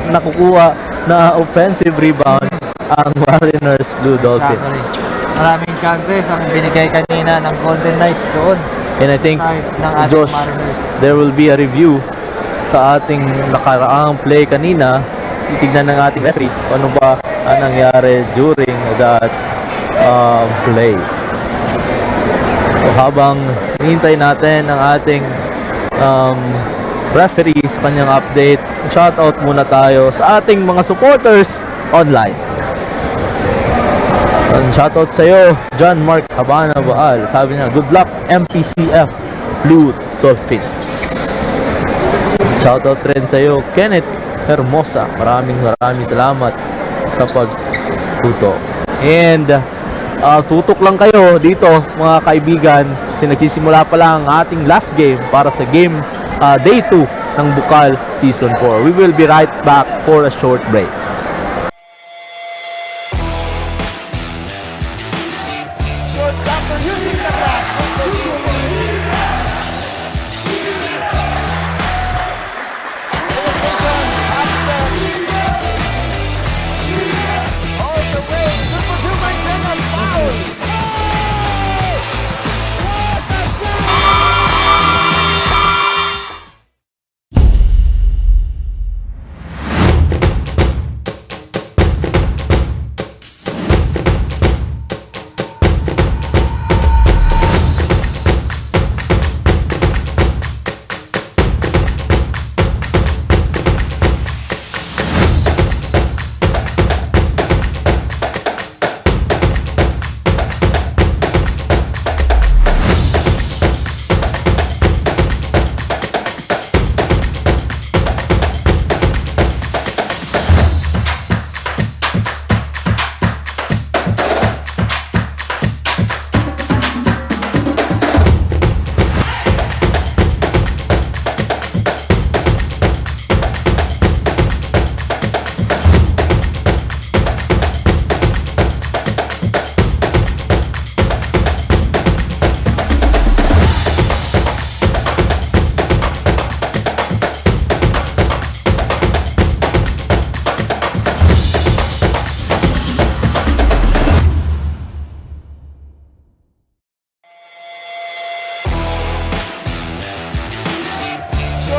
nakukuha na offensive rebound ang Mariners Blue Dolphins. Maraming chances ang binigay kanina ng Golden Knights doon. And I think, ng ating Josh, Mariners. there will be a review sa ating nakaraang play kanina. Titignan ng ating referee kung ano ba ang nangyari during that play. So habang hinihintay natin ang ating referee sa kanyang update, shoutout muna tayo sa ating mga supporters online. Shoutout sa iyo, John Mark Habana Baal. Sabi niya, good luck MPCF Blue Dolphins. Shoutout rin sa iyo, Kenneth Hermosa. Maraming salamat sa pagtutok. And tutok lang kayo dito mga kaibigan kasi nagsisimula pa lang ang ating last game para sa game Day 2 ng Bucal Season 4. We will be right back for a short break.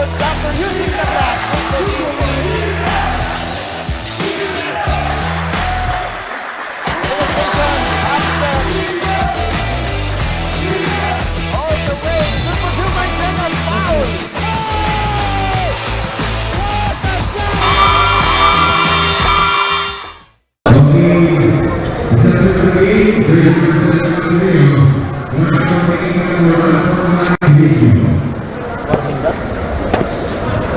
seconds after using the clock. All the way, Superhumans and a foul.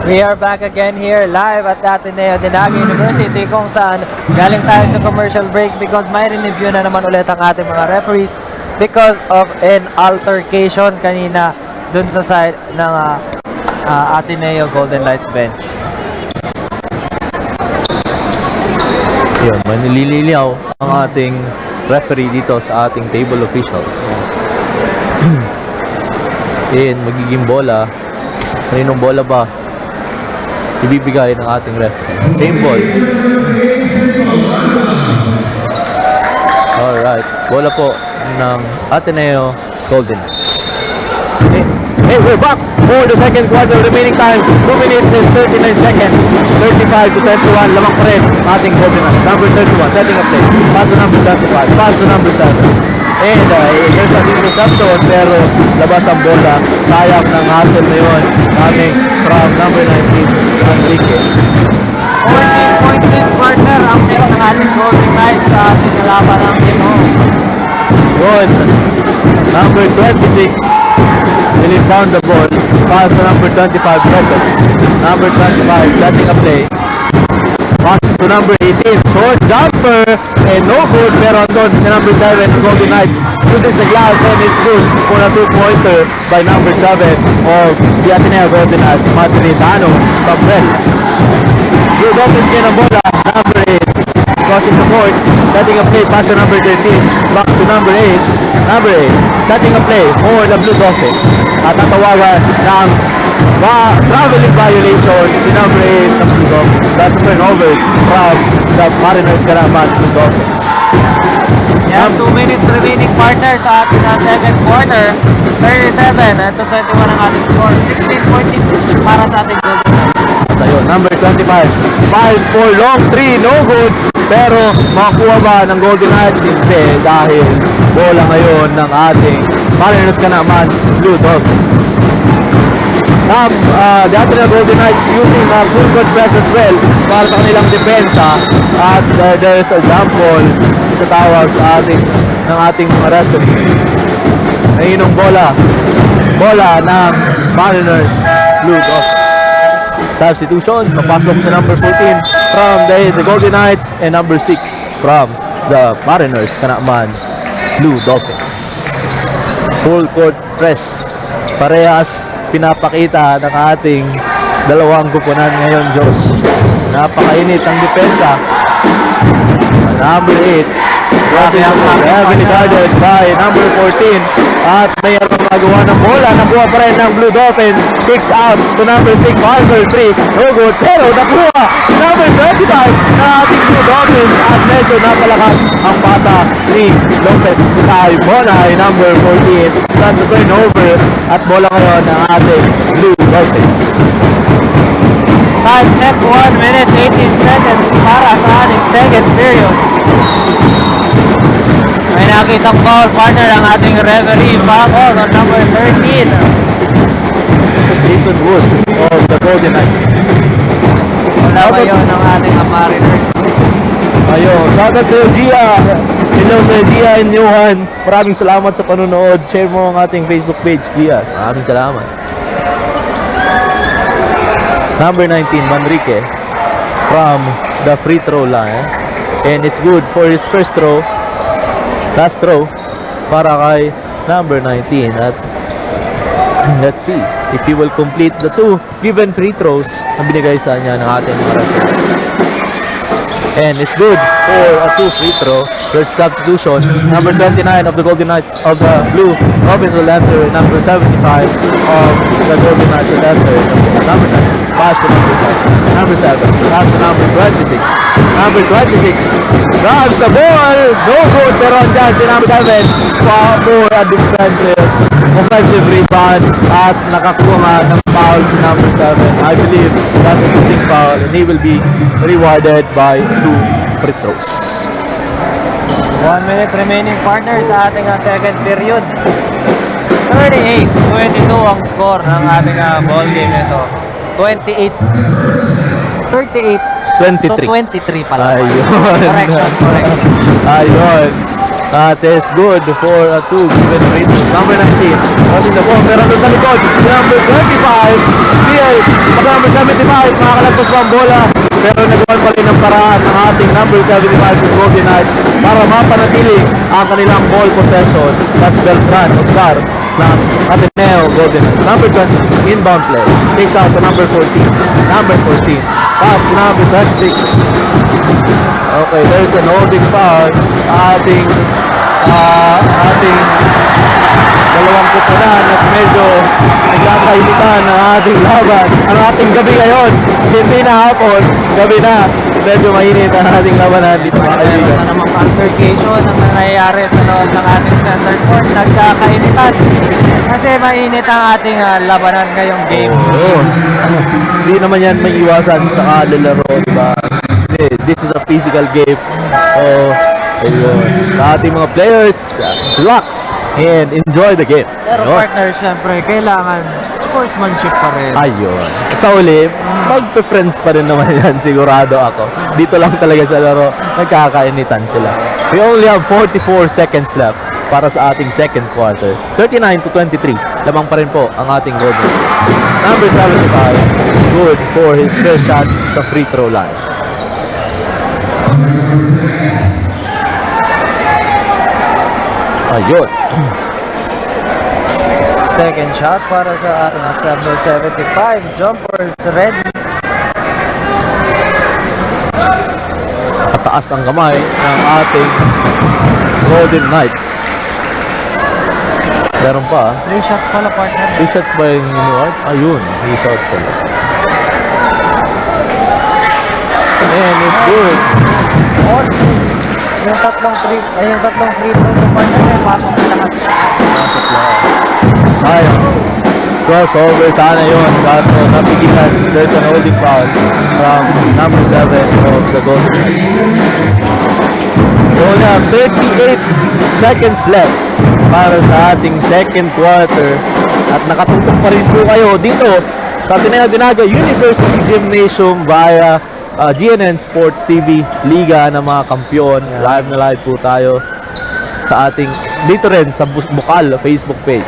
We are back again here live at Ateneo de NAGA University kung saan galing tayo sa commercial break because may review na naman ulit ang ating mga referees because of an altercation kanina dun sa side ng Ateneo Golden Knights bench. Yun, manilililaw ang ating referee dito sa ating table officials. Magiging bola. Kaninong bola ba ibibigay ng ating referee? Same ball. Alright, bola po ng Ateneo Golden Knights. Hey, we're back for the second quarter. Remaining time, 2 minutes and 39 seconds. 35 to 21. Lamang pa rin ating Golden Knights. Number 31, setting up play. Pass to number 75. Pass to number 7. And here's an interception, pero labas ang bola. Sayang ng hustle na yun. Coming from number 19, Enrique. 14.6 partner ang meron ng ating Golden Knights sa ating laban ng team home. Good. Number 26. Really found the ball. Pass to number 25, Records. Number 25, setting a play. Pass to number 18, short jumper. And no good, pero andun si number 7, Golden Knights. Uses the glass and it's good for a 2-pointer by number 7 of the Ateneo Golden Knights, Madridano Pabrel. Blue Dolphins ngayon ang bola. Number 8. Crossing the court, setting a play, pass to number 13, back to number 8, number 8, setting a play for the Blue Dolphins. At tatawagan ng traveling violation si number 8 ng Blue Dolphins. That's a turnover from the Mariners Karaman Blue Dolphins. Yeah, 2 minutes remaining partner sa ating second quarter. 37 to 21 ang ating score. 16.8 para sa ating Golden Knights. Ayun, number 25, fires for long 3, no good. Pero makakuha ba ng Golden Knights? Hindi, dahil bola ngayon ng ating Mariners ka naman, Blue Dolphins. The Ateneo Golden Knights using full court press as well para sa kanilang depensa. At there's a jump ball sa tawag sa ating mga referee. Ayun ang bola ng Mariners, Blue Dolphins. Substitution, papasok sa number 14 from the Golden Knights and number 6 from the Mariners, Kanaman Blue Dolphins. Full court press. Parehas pinapakita ng ating dalawang kupunan ngayon, Josh. Napakainit ang depensa. Number 8. Heavily guarded by number 14. At mayroon magawa ng bola. Nakuha pa rin ng Blue Dolphins. Kicks out to number 6, Marvel 3. No good. Pero nakuha number 25 na ating Blue Dolphins. At medyo napalakas ang pasa ni Lopez kay Bonay, number 14. That's a turnover. At bola ngayon ng ating Blue Dolphins. Time check, 1 minute 18 seconds para sa ating second period. May nakitang foul partner ang ating referee, foul on number 13. Jason Wood of the Golden Knights. Wala ba yun ang ating Mariners? Ayun, shoutout sa Gia. Hello sa Gia and Johan. Maraming salamat sa panonood. Share mo ang ating Facebook page, Gia. Maraming salamat. Number 19, Manrique from the free throw line. And it's good for his first throw. Last throw para kay number 19. At let's see if he will complete the 2 given free throws na binigay sa niya ng ating mga referee. And it's good for a 2 free throw. First substitution, number 29 of the Golden Knights of the Blue Dolphins will enter, number 75 of the Golden Knights will enter, number 96, pass to number 7, pass to number 26, Number 26 grabs the ball. No good, pero andyan si number 7 for a defensive offensive rebound at nakakuha nga ng foul si number 7. I believe that's a shooting foul and he will be rewarded by 2 free throws. 1 minute remaining, partner, sa ating second period. 38-22 ang score ng ating ball game ito. 38 to 23 pala. Ayun. Correction. Ayun. That is good for a 2 given free throw. Number 19. Crossing the ball. Pero doon sa likod. Number 25. Still. Sa number 75. Makakalagpas pa ang bola. Pero nagawan pa rin ng paraan ng ating number 75 ng Golden Knights para mapanatili ang kanilang ball possession. That's Beltran Oscar ng Ateneo Golden Knights. Number 20. Inbound play. Takes out to number 14. Number 14. Pass to number 26. Okay, there's an holding foul. Ating dalawang kupunan at medyo nagkakainitan ng ating laban. Ang ating gabi ngayon, hindi na hapon, gabi na. Medyo mainit ang ating labanan dito mga kaibigan. Meron na namang altercation ang nangyayari sa loob ng ating center court. Nagkakainitan kasi mainit ang ating labanan ngayong game. Oo. Hindi naman yan may iwasan sa kalalaro, diba? This is a physical game. So, ayun. Sa ating mga players, relax and enjoy the game. Pero Ayun. partner, syempre, kailangan sportsmanship pa rin. Ayun. At sa uli, magpe-friends pa rin naman yan, sigurado ako. Dito lang talaga sa laro, nagkakainitan sila. We only have 44 seconds left para sa ating second quarter. 39-23. Lamang pa rin po ang ating Golden. Number 75, good for his first shot sa free throw line. Ayun. Second shot para sa ating number 75. Jumpers ready. Pataas ang kamay ng ating Golden Knights. Meron pa. 3 shots pala, partner. 3 shots ba yung inuward? Ayun, 3 shots sila. And it's good. Yung tatlong free throw ng partner ay pasok na lahat. Pasok lang. Sayang. Crossover sana yun. Kaso napigilan. There's an holding foul from number 7 of the Golden Knights. We only have 38 seconds left para sa ating second quarter. At nakatutok pa rin po kayo dito sa Ateneo Naga University Gymnasium via GNN Sports TV, Liga ng mga Kampiyon. Live na live po tayo sa ating, dito rin sa Bucal Facebook page.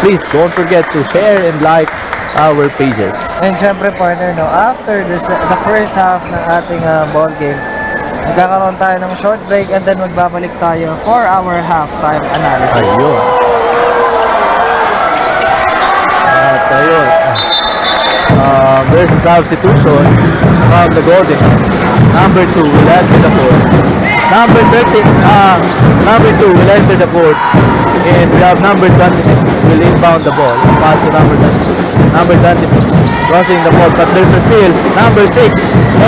Please don't forget to share and like our pages. And syempre, partner, no, after the first half ng ating ball game, magkakaroon tayo ng short break and then magbabalik tayo for our halftime analysis. Ayun. At ayun. There's a substitution from the Golden Knights. Number 2 will enter the court. Number 2 will enter the court. And we have number 26 will inbound the ball. Pass to number 26. Number 26 crossing the ball, but there's a steal. Number 6,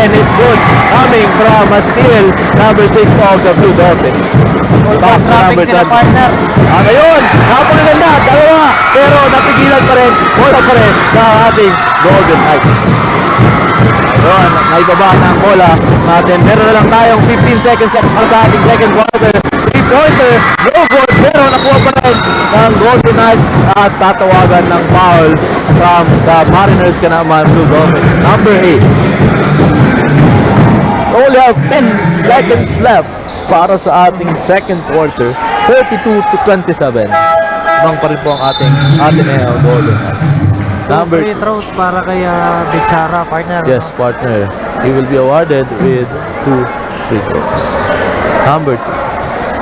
and it's good. Coming from a steal. Number 6 of the Blue Dolphins. Back to number 20. Ngayon, napakaganda. Dalawa. Pero napigilan pa rin. Bola pa rin na ating Golden Knights. Ayun, naibaba na ang bola natin. Meron na lang tayong 15 seconds para sa ating second quarter. 3-pointer, no good, pero nakuha pa rin ng Golden Knights at tatawagan ng foul from the Mariners ka naman, Blue Dolphins. Number 8. Only have 10 seconds left para sa ating second quarter. 32-27. Lamang pa rin po ang ating Ateneo Golden Knights. Number free throws para kay Bichara, partner. Yes, partner. He will be awarded with 2 free throws. Number 2.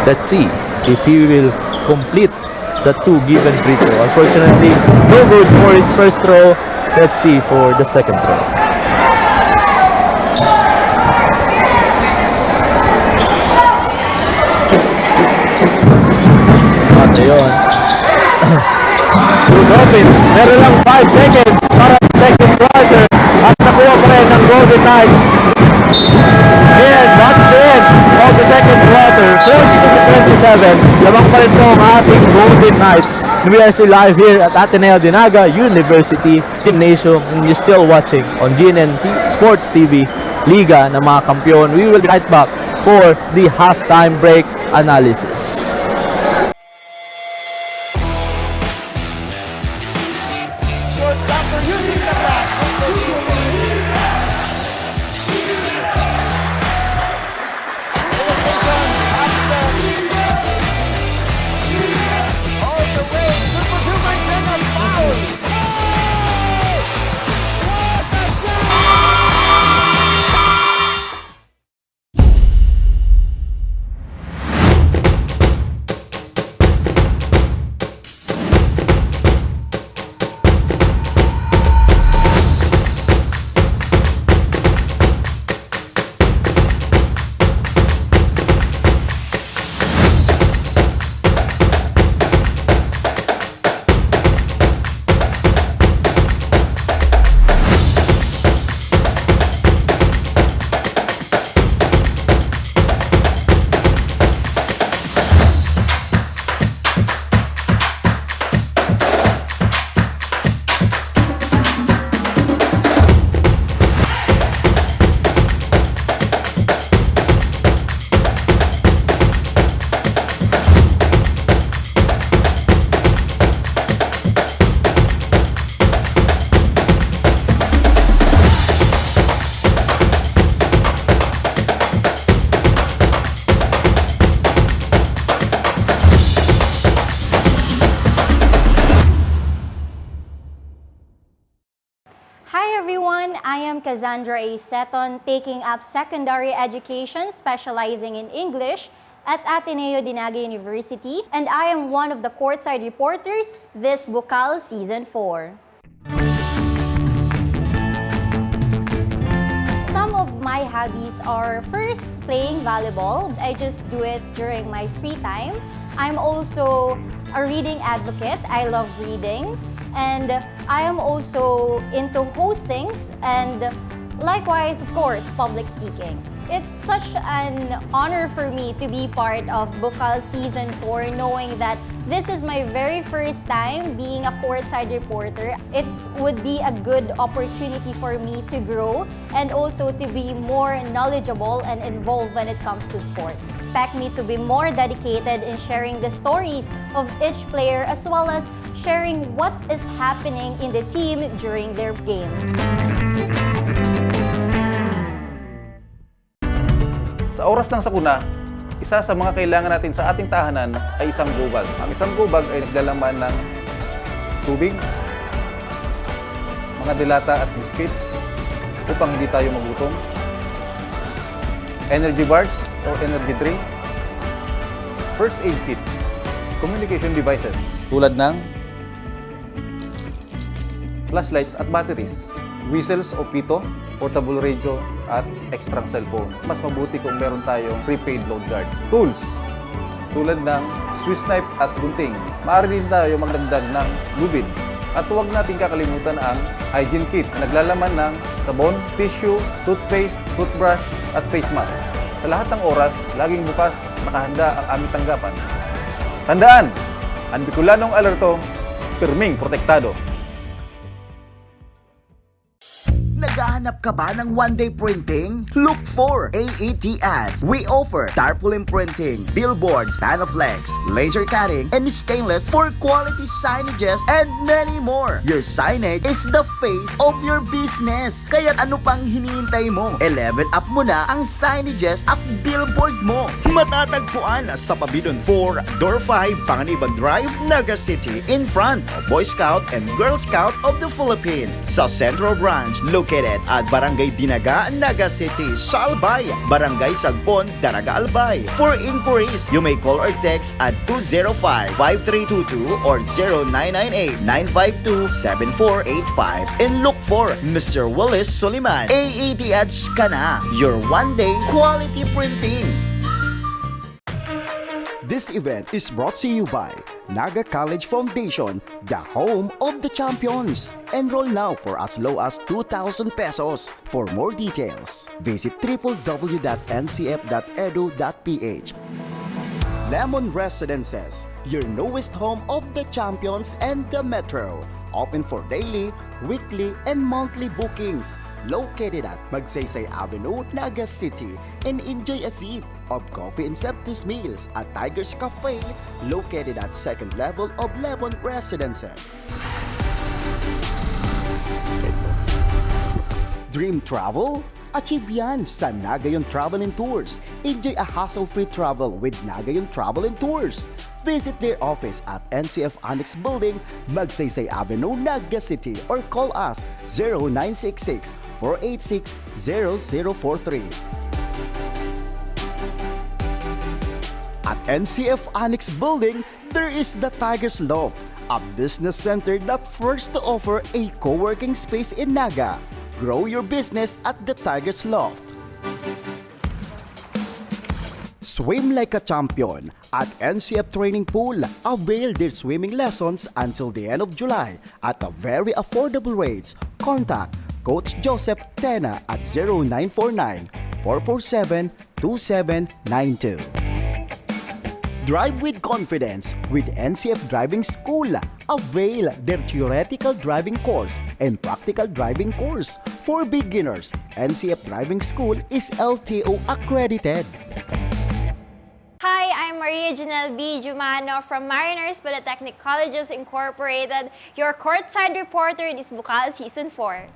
Let's see if he will complete the 2 given free throw. Unfortunately, no good for his first throw. Let's see for the second throw. At ayun. Blue Dolphins, meron lang 5 seconds para sa second quarter at nakuha pa rin ng Golden Knights. And lamang pa rin po ang ating Golden Knights. We are still live here at Ateneo de Naga University Gymnasium, and you're still watching on GNN Sports TV, Liga ng mga Kampiyon. We will be right back for the halftime break analysis. I am Cassandra A. Seton, taking up secondary education, specializing in English at Ateneo de Naga University, and I am one of the courtside reporters this Bucal Season 4. Some of my hobbies are first playing volleyball. I just do it during my free time. I'm also a reading advocate. I love reading. And I am also into hostings and likewise, of course, public speaking. It's such an honor for me to be part of Bucal Season 4, knowing that this is my very first time being a courtside reporter. It would be a good opportunity for me to grow and also to be more knowledgeable and involved when it comes to sports. Expect me to be more dedicated in sharing the stories of each player as well as sharing what is happening in the team during their game. Sa oras ng sakuna, isa sa mga kailangan natin sa ating tahanan ay isang go bag. Ang isang go bag ay naglalaman ng tubig, mga dilata at biscuits upang hindi tayo magutom, energy bars or energy drink, first aid kit, communication devices tulad ng flashlights at batteries, whistles o pito, portable radio, at extra cellphone. Mas mabuti kung meron tayong prepaid load guard. Tools, tulad ng Swiss knife at gunting. Maaari din tayo magdagdag ng lubid. At huwag natin kakalimutan ang hygiene kit na naglalaman ng sabon, tissue, toothpaste, toothbrush, at face mask. Sa lahat ng oras, laging bukas, nakahanda ang aming tanggapan. Tandaan, ang Bicolanong alerto, pirming protektado. Naghahanap ka ba ng one-day printing? Look for AET Ads. We offer tarpaulin printing, billboards, panoflex, laser cutting, and stainless for quality signages and many more. Your signage is the face of your business. Kaya ano pang hinihintay mo? I-level up mo na ang signages at billboard mo. Matatagpuan sa Pabidon 4, Door 5, Panganiban Drive, Naga City, in front of Boy Scout and Girl Scout of the Philippines. Sa Central Branch, located at Barangay Dinaga, Naga City, Salbay, Barangay Sagpon, Daraga Albay. For inquiries, you may call or text at 205-5322 or 0998-952-7485 and look for Mr. Willis Soliman. AET Ads ka na, your one-day quality printing. This event is brought to you by NAGA College Foundation, the home of the champions. Enroll now for as low as 2,000 pesos. For more details, visit www.ncf.edu.ph. Lemon Residences, your newest home of the champions and the metro. Open for daily, weekly, and monthly bookings. Located at Magsaysay Avenue, Naga City. And enjoy a sip of coffee and Septus meals at Tiger's Cafe, located at second level of Lemon Residences. Dream travel? Achieve yan sa Nagayon Travel and Tours. Enjoy a hassle-free travel with Nagayon Travel and Tours. Visit their office at NCF Annex Building, Magsaysay Avenue, Naga City, or call us 0966-486-0043. At NCF Annex Building, there is the Tiger's Loft, a business center that first to offer a co-working space in Naga. Grow your business at the Tiger's Loft. Swim like a champion at NCF Training Pool. Avail their swimming lessons until the end of July at a very affordable rates. Contact Coach Joseph Tena at 0949-447-2792. Drive with confidence with NCF Driving School. Avail their theoretical driving course and practical driving course. For beginners, NCF Driving School is LTO accredited. Hi, I'm Maria Janelle B. Jumano from Mariners Polytechnic Colleges Incorporated, your courtside reporter this Bucal Season 4.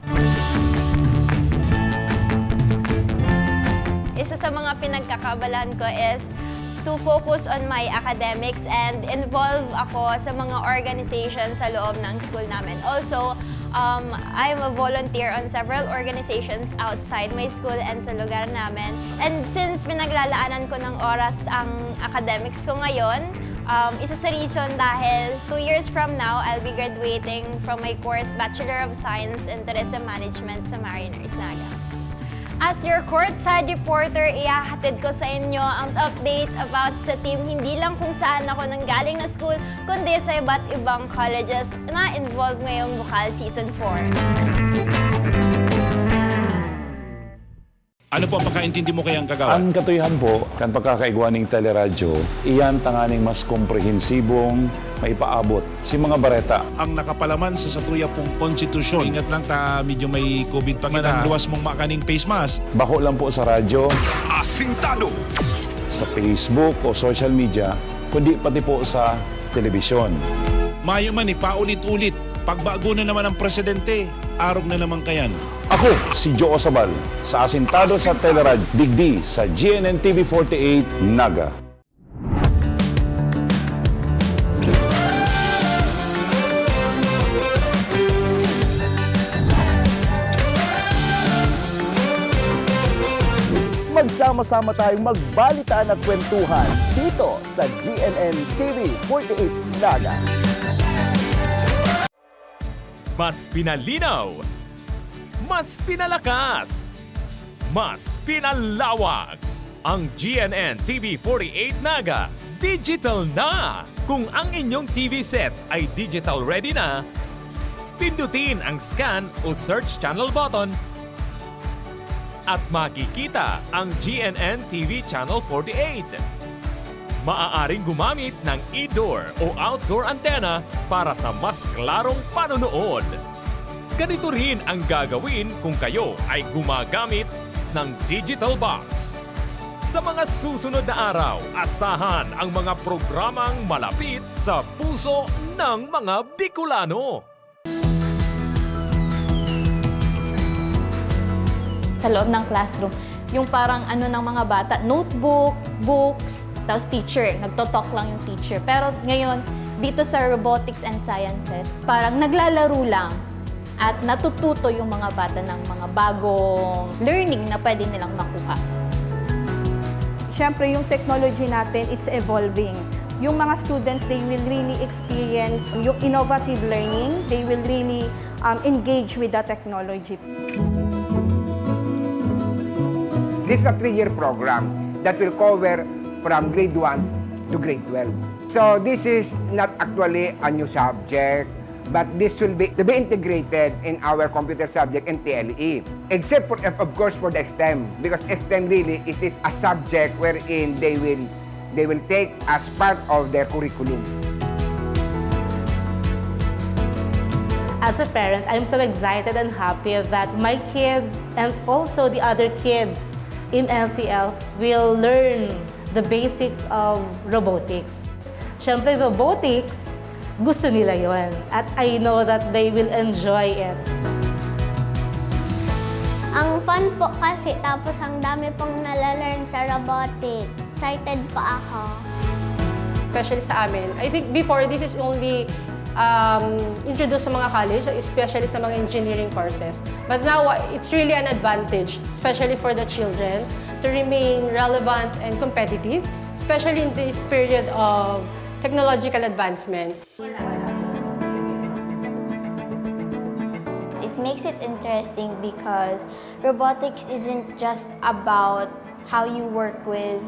Isa sa mga pinagkakabalan ko is to focus on my academics and involve ako sa mga organizations sa loob ng school namin. Also, I'm a volunteer on several organizations outside my school and sa lugar namin. And since pinaglalaanan ko ng oras ang academics ko ngayon, isa sa reason dahil 2 years from now, I'll be graduating from my course Bachelor of Science in Tourism Management sa Mariners NAGA. As your courtside reporter, ihahatid ko sa inyo ang update about sa team hindi lang kung saan ako nanggaling na school, kundi sa iba't ibang colleges na involved ngayong Bucal Season 4. Ano po ang pagkaintindi mo kayang kagawa? Ang katuyahan po, kan pagkakaigwa ng teleradyo, iyan tanganing mas komprehensibong maipaabot si mga bareta. Ang nakapalaman sa satuya pong konstitusyon. Ingat lang ta, medyo may COVID pa kita. Luwas mong makaning face mask. Bako lang po sa radyo, Asintado! sa Facebook o social media, kundi pati po sa telebisyon. Mayo man paulit-ulit. Pagbago na naman ang presidente, arog na naman kayan. Ako, si Joe Osabal, sa Asintado sa Teleradyo, digdi sa GNN TV 48 Naga. Magsama-sama tayong magbalitaan at kwentuhan dito sa GNN TV 48 Naga. Mas pinalinaw, mas pinalakas, mas pinalawak. Ang GNN TV 48 Naga, digital na! Kung ang inyong TV sets ay digital ready na, pindutin ang scan o search channel button at makikita ang GNN TV Channel 48. Maaaring gumamit ng indoor o outdoor antenna para sa mas klarong panonood. Ganito rin ang gagawin kung kayo ay gumagamit ng digital box. Sa mga susunod na araw, asahan ang mga programang malapit sa puso ng mga Bicolano. Sa loob ng classroom, yung parang ano ng mga bata, notebook, books, tapos teacher, nagtotalk lang yung teacher. Pero ngayon, dito sa robotics and sciences, parang naglalaro lang at natututo yung mga bata ng mga bagong learning na pwede nilang makuha. Siyempre, yung technology natin, it's evolving. Yung mga students, they will really experience yung innovative learning. They will really engage with the technology. This is a 3-year program that will cover from grade 1 to grade 12. So this is not actually a new subject, but this will be to be integrated in our computer subject and TLE. Except for, of course, for the STEM, because STEM really is a subject wherein they will they will take as part of their curriculum. As a parent, I'm so excited and happy that my kid and also the other kids in LCL will learn the basics of robotics. Siyempre, robotics, gusto nila yon. At I know that they will enjoy it. Ang fun po kasi, tapos ang dami pong nalalearn sa robotics. Excited po ako. Especially sa amin. I think before, this is only introduced sa mga college, especially sa mga engineering courses. But now, it's really an advantage, especially for the children, to remain relevant and competitive, especially in this period of technological advancement. It makes it interesting because robotics isn't just about how you work with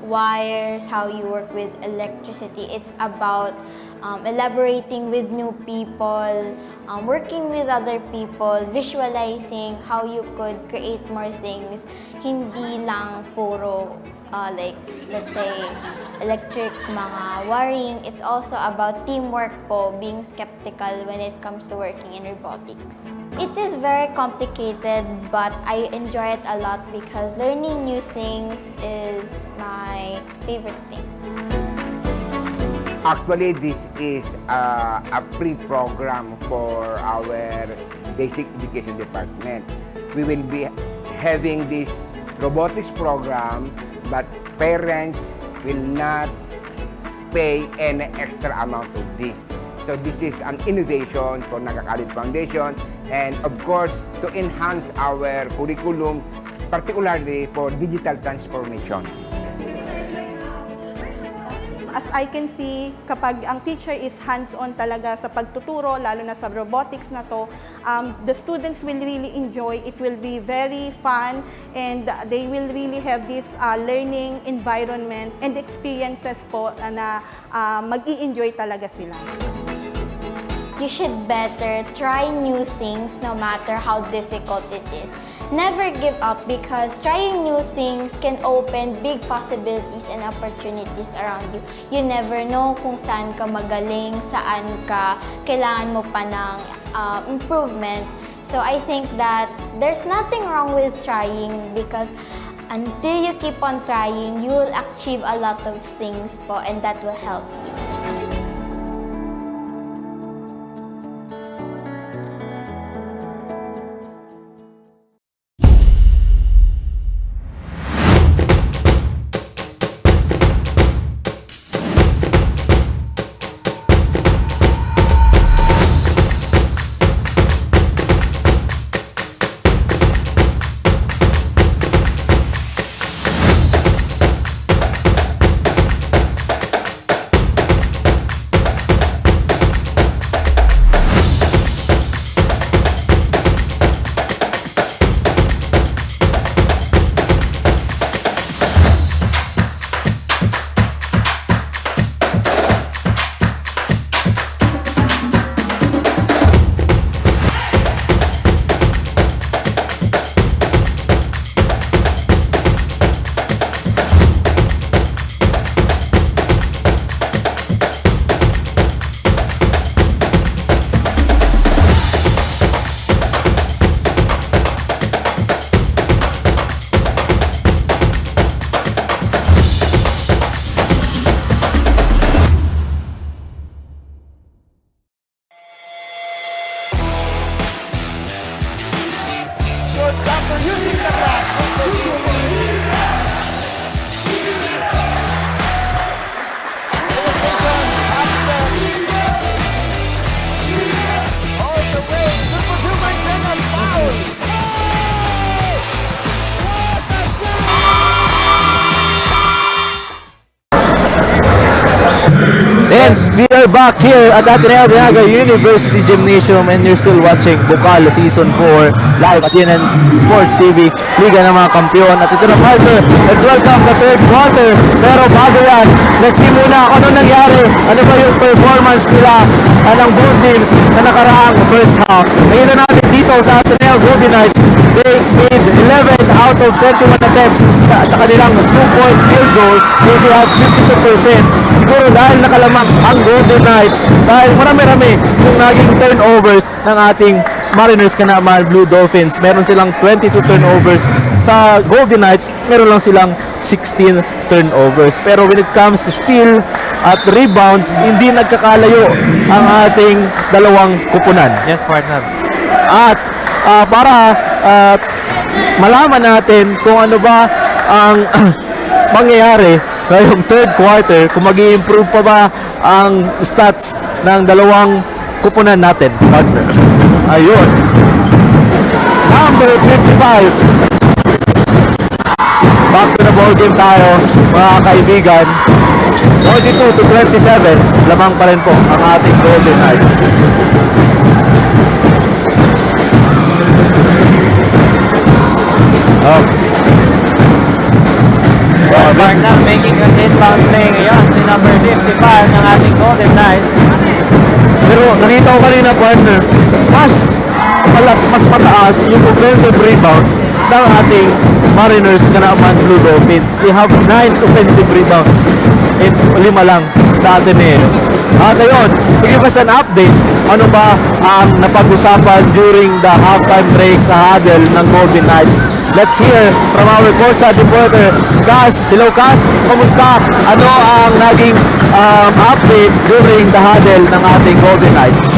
wires, how you work with electricity. It's about elaborating with new people, working with other people, visualizing how you could create more things. Hindi lang puro like, let's say, electric, mga wiring. It's also about teamwork po, being skeptical when it comes to working in robotics. It is very complicated, but I enjoy it a lot because learning new things is my favorite thing. Actually, this is a pre-program for our basic education department. We will be having this robotics program, but parents will not pay any extra amount of this. So this is an innovation for NAGA College Foundation, and of course, to enhance our curriculum, particularly for digital transformation. As I can see, kapag ang teacher is hands-on talaga sa pagtuturo, lalo na sa robotics na to, the students will really enjoy. It will be very fun and they will really have this learning environment and experiences po na mag-i-enjoy talaga sila. You should better try new things no matter how difficult it is. Never give up because trying new things can open big possibilities and opportunities around you. You never know kung saan ka magaling, saan ka kailangan mo pa ng improvement. So I think that there's nothing wrong with trying because until you keep on trying, you will achieve a lot of things po, and that will help you. And we are back here at ATENEO NAGA University Gymnasium, and you're still watching Bucal Season 4 live at CNN Sports TV, Liga ng mga Kampiyon. At ito na, Martha, let's welcome the third quarter. Pero bago yan, let's see muna kung ano nangyari, ano ba yung performance nila ng both teams na nakaraang first half. Ngayon na natin dito sa ATENEO Golden Knights, they made 11 out of 21 attempts sa kanilang 2-point field goal. They have 52%. Siguro dahil nakalamang ang Golden Knights, dahil marami-rami yung naging turnovers ng ating Mariners ka naman, Blue Dolphins. Meron silang 22 turnovers. Sa Golden Knights, meron lang silang 16 turnovers. Pero when it comes to steal at rebounds, hindi nagkakalayo ang ating dalawang kupunan. Yes, partner. At para malaman natin kung ano ba ang mangyayari ngayong third quarter, kung mag-i-improve pa ba ang stats ng dalawang kupunan natin, partner. Ayun. Number 55. Back to the ball game tayo, mga kaibigan. 42 to 27. Lamang pa rin po ang ating Golden Knights. Okay. Partner making a inbound play ngayon si number 55 ng ating Golden Knights. Pero nakita ko kanina, partner, mas mataas yung offensive rebound ng ating Mariners ka naman Blue Dolphins. They have 9 offensive rebounds and 5 lang sa ATENEO. At ayun, to give us an update, ano ba ang napag-usapan during the halftime break sa huddle ng Golden Knights? Let's hear from our courtside reporter, Cass. Hello, Cass. Kumusta? Ano ang naging update during the huddle ng ating Golden Knights?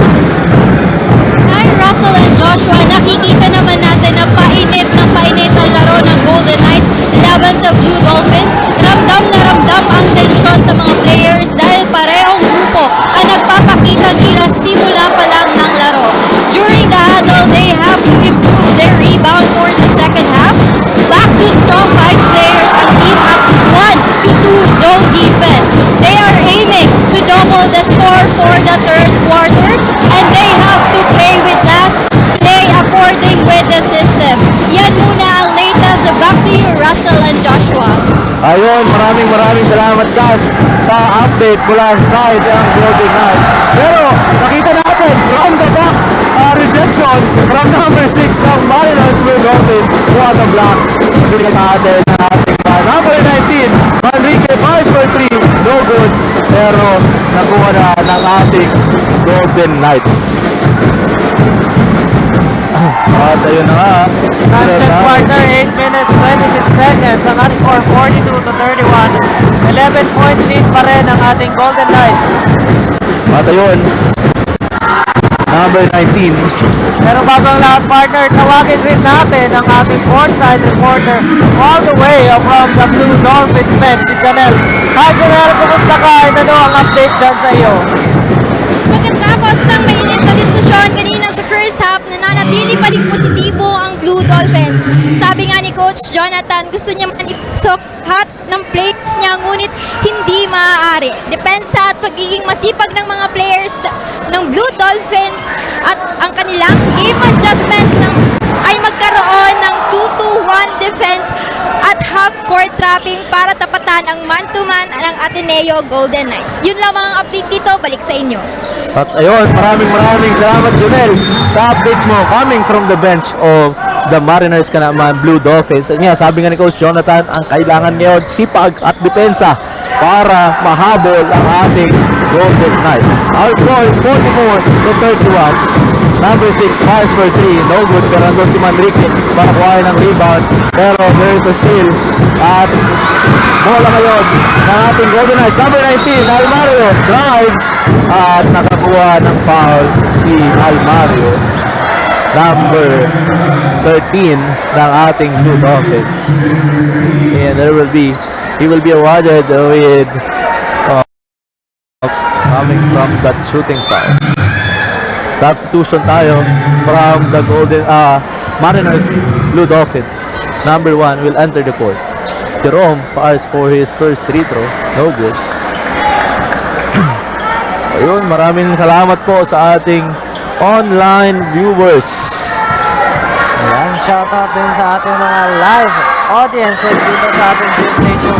Hi, Russell and Joshua. Nakikita naman natin na painit ang laro ng Golden Knights laban sa Blue Dolphins. Ramdam na ramdam ang tensyon sa mga players dahil parehong grupo ang nagpapakita nila simula pa lang ng laro. During the huddle, they have to improve their rebound for the second half. Back to strong 5 players and team up 1-2 zone defense. They are aiming to double the score for the third quarter and they have to play according with the system. Yan muna ang latest. Back to you, Russell and Joshua. Ayun, maraming salamat, Cass, sa update mula sa side ng Golden Knights. Pero nakita natin from the back rejection from number 6 ng Mariners Blue Dolphins. What a block. Bigay sa atin ng ating number 19, Enrique, 5 for 3. No good. Pero nakuha na ng ating Golden Knights. At ayun na nga. Uncheck quarter, 8 minutes, 26 seconds. Ang ating score, 42 to 31. 11 points lead pa rin ang ating Golden Knights. At ayun, number 19. Pero bago ang lahat, partner, tawagin rin natin ang ating courtside reporter all the way from the Blue Dolphins bench, si Janelle. Hi Janelle, kumusta ka? Ano ang update dyan sa iyo? Pagkatapos ng mainit na diskusyon kanina sa first half, nananatili pa rin positibo ang Blue Dolphins. Sabi nga ni Coach Jonathan, gusto niya man ipasok lahat ng players niya, ngunit hindi maaari. Depensa at pagiging masipag ng mga players ng Blue Dolphins at ang kanilang game adjustments ay magkaroon ng 2-1 defense at half-court trapping para tapatan ang man-to-man ng ATENEO Golden Knights. Yun lang mga update dito, balik sa inyo. At ayun, maraming salamat, Junel, sa update mo coming from the bench of the Mariners ka naman Blue Dolphins. At nga, sabi nga ni Coach Jonathan, ang kailangan ngayon sipag at depensa para mahabol ang ating Golden Knights. Our score is 44 to 31. Number 6, 5 for 3. No good. Pero nandun si Manrique para kuhain ng rebound. Pero there is a steal. At bola ngayon ng ating Golden Knights. Number 19, Almario drives. At nakakuha ng foul si Almario. Number 13 ng ating Blue Dolphins. And he will be awarded with coming from that shooting foul. Substitution tayo from the Mariners Blue Dolphins. Number 1 will enter the court. Jerome fires for his first free throw. No good. Ayun, maraming salamat po sa ating online viewers. Ayan, shoutout din sa ating mga live audiences dito sa ating Gymnasium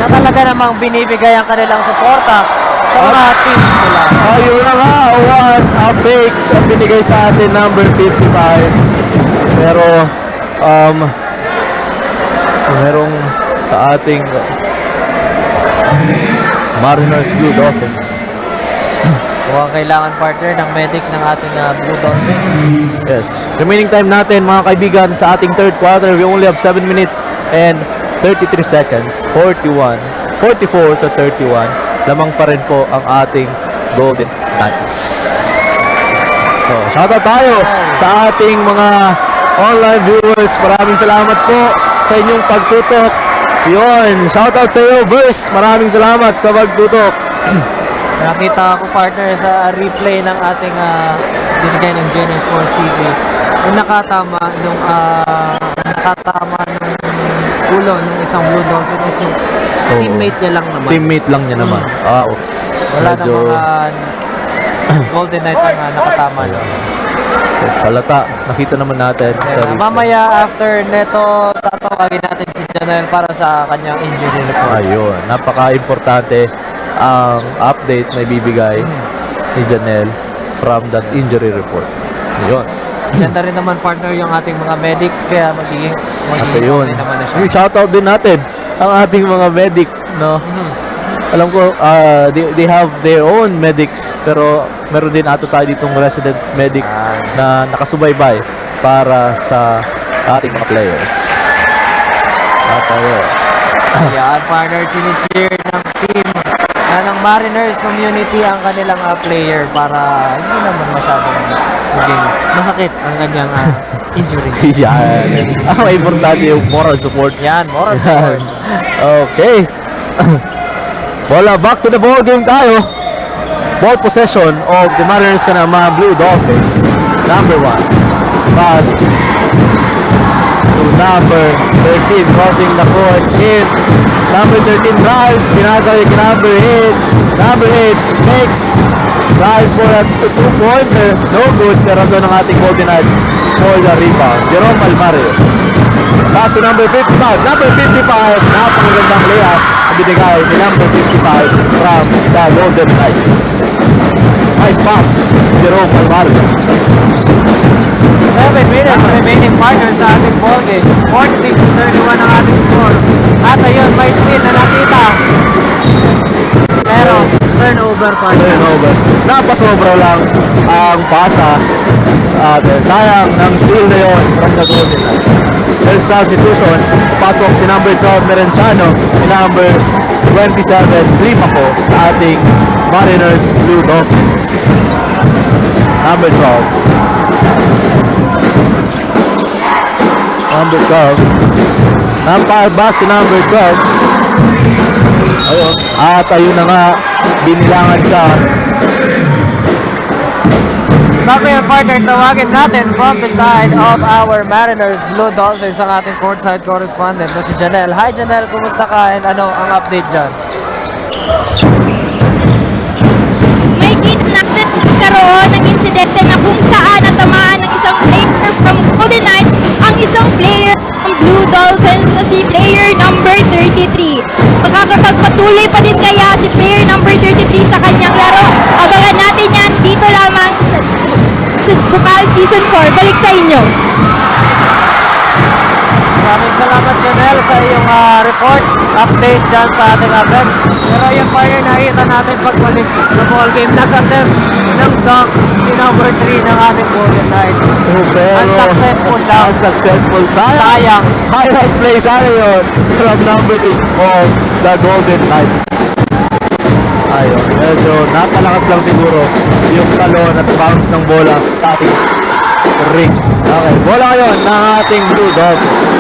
na talaga namang binibigay ang kanilang suporta sa mga teams nila. Ayun na nga, one fake ang binigay sa atin, number 55. Pero merong sa ating Mariners Blue Dolphins. Mukhang kailangan partner ng medic ng ating Blue Dolphins. Yes. Remaining time natin mga kaibigan sa ating third quarter, we only have 7 minutes and 33 seconds. 44 to 31. Lamang pa rin po ang ating Golden Knights. So, shoutout tayo sa ating mga online viewers. Maraming salamat po sa inyong pagtutok. Yun, shoutout sa iyo, Verse. Maraming salamat sa pagtutok. Nakita ko partner sa replay ng ating binigay ng Genius Sports TV. Yung nakatama nung ulo ng isang Blue Dolphin is yung teammate niya lang naman. Teammate lang niya naman. Wala namang Golden Knight ang nakatama lang. Palata, nakita naman natin sa replay. Mamaya after neto, tatawagin natin si Janelle para sa kanyang injury report. Ayun, napaka-importante ang update na ibibigay ni Janelle from that injury report. Ayun. Ganda rin naman partner yung ating mga medics, kaya magiging ayun. okay naman na siya. Shoutout din natin ang ating mga medic, no? Alam ko, they have their own medics, pero meron din ato tayo ditong resident medic na nakasubaybay para sa ating mga players. At ayun. Yan, partner, chini-cheer ng team ng Mariners community ang kanilang player para hindi naman masyadong maging masakit ang kanyang injury. Yan. Ang importante yung moral support. Yan, moral support. Okay. Wala, back to the ball game tayo. Ball possession of the Mariners mga Blue Dolphins. Number 1. Pass to number 13. Crossing the court in. Number 13 drives. Pinasa kay number 8. Number 8 makes. Drives for a 2-pointer. No good. Pero doon ang ating Golden Knights for the rebound. Jerome Almario. Pass to number 55. Number 55. Napakagandang layup. Binigay ni number 55 from the Golden Knights. Nice pass, Jerome Almario. 7 minutes remaining partner sa ating ball game. 46-31 ang ating score. At ayun, may steal na nakita. Pero turnover partner. Turnover. Napasobra lang ang pasa. Sayang ng steal na yun from the Golden Knights. There's substitution. Pasok si number 12 Merenciano, si number 27 Lima po sa ating Mariners Blue Dolphins. Number 12. Number 12. Back to number 12. Ayun. At ayun na nga, binilangan siya. Mamaya partner, tawagin natin from the side of our Mariners Blue Dolphins ang ating courtside correspondent na si Janelle. Hi Janelle, kumusta ka and ano ang update dyan? May natin karoon ng insidente na kung saan natamaan ng isang player from Golden Knights ang isang player ng Blue Dolphins na si player number 33. Makakapagpatuloy pa din kaya si player number 33 sa kanyang laro? Abangan natin yan dito lamang sa Bucal Season 4. Balik sa inyo. Maraming salamat Janelle sa iyong report, update dyan sa ating bench. Pero yung partner nakita natin pagbalik sa ball game, nag-attempt ng dunk si number 3 ng ating Golden Knights. Unsuccessful lang. Unsuccessful. Sayang. Highlight play sana yun from number 8 of the Golden Knights. Ayun, medyo napalakas lang siguro yung talon at bounce ng bola sa ating ring. Okay, bola ngayon ng ating Blue Dolphins.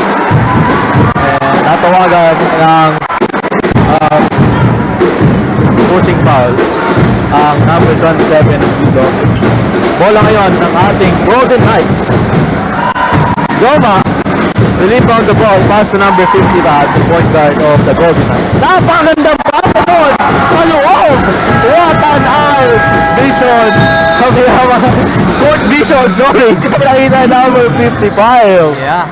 Natawagan ng pushing foul ang number 27 ng Blue Dolphins. Bola ngayon ng ating Golden Knights. Joma, relief on the ball, pass to number 50 the point guard of the Golden Knights. Napakagandang pass doon! Maluog! What an eye! Vision! Court vision, sorry! Nakita number 55. Yeah.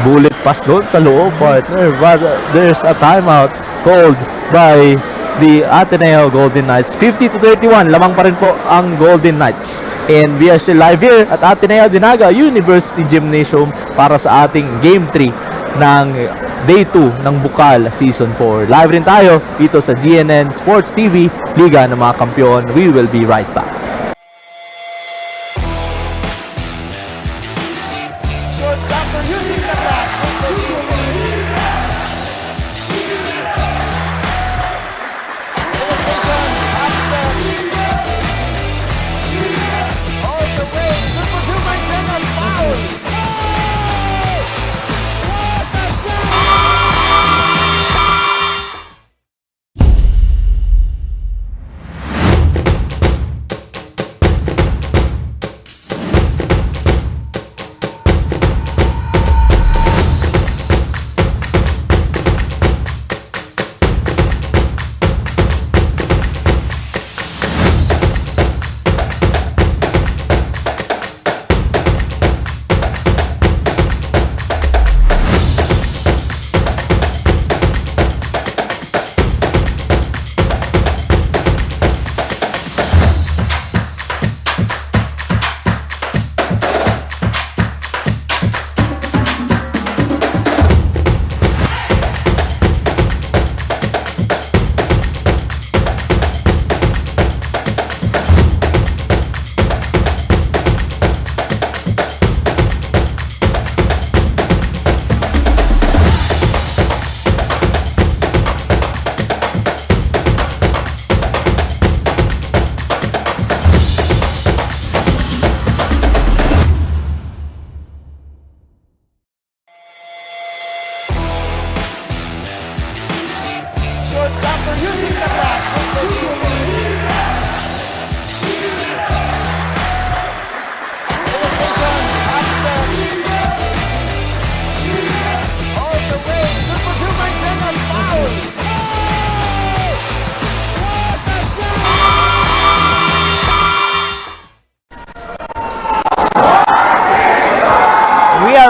Bullet pass doon sa loob, partner. But there's a timeout called by the Ateneo Golden Knights. 50-31, lamang pa rin po ang Golden Knights. And we are still live here at Ateneo de Naga University Gymnasium para sa ating Game 3 ng Day 2 ng Bucal Season 4. Live rin tayo dito sa GNN Sports TV, Liga ng mga Kampiyon. We will be right back.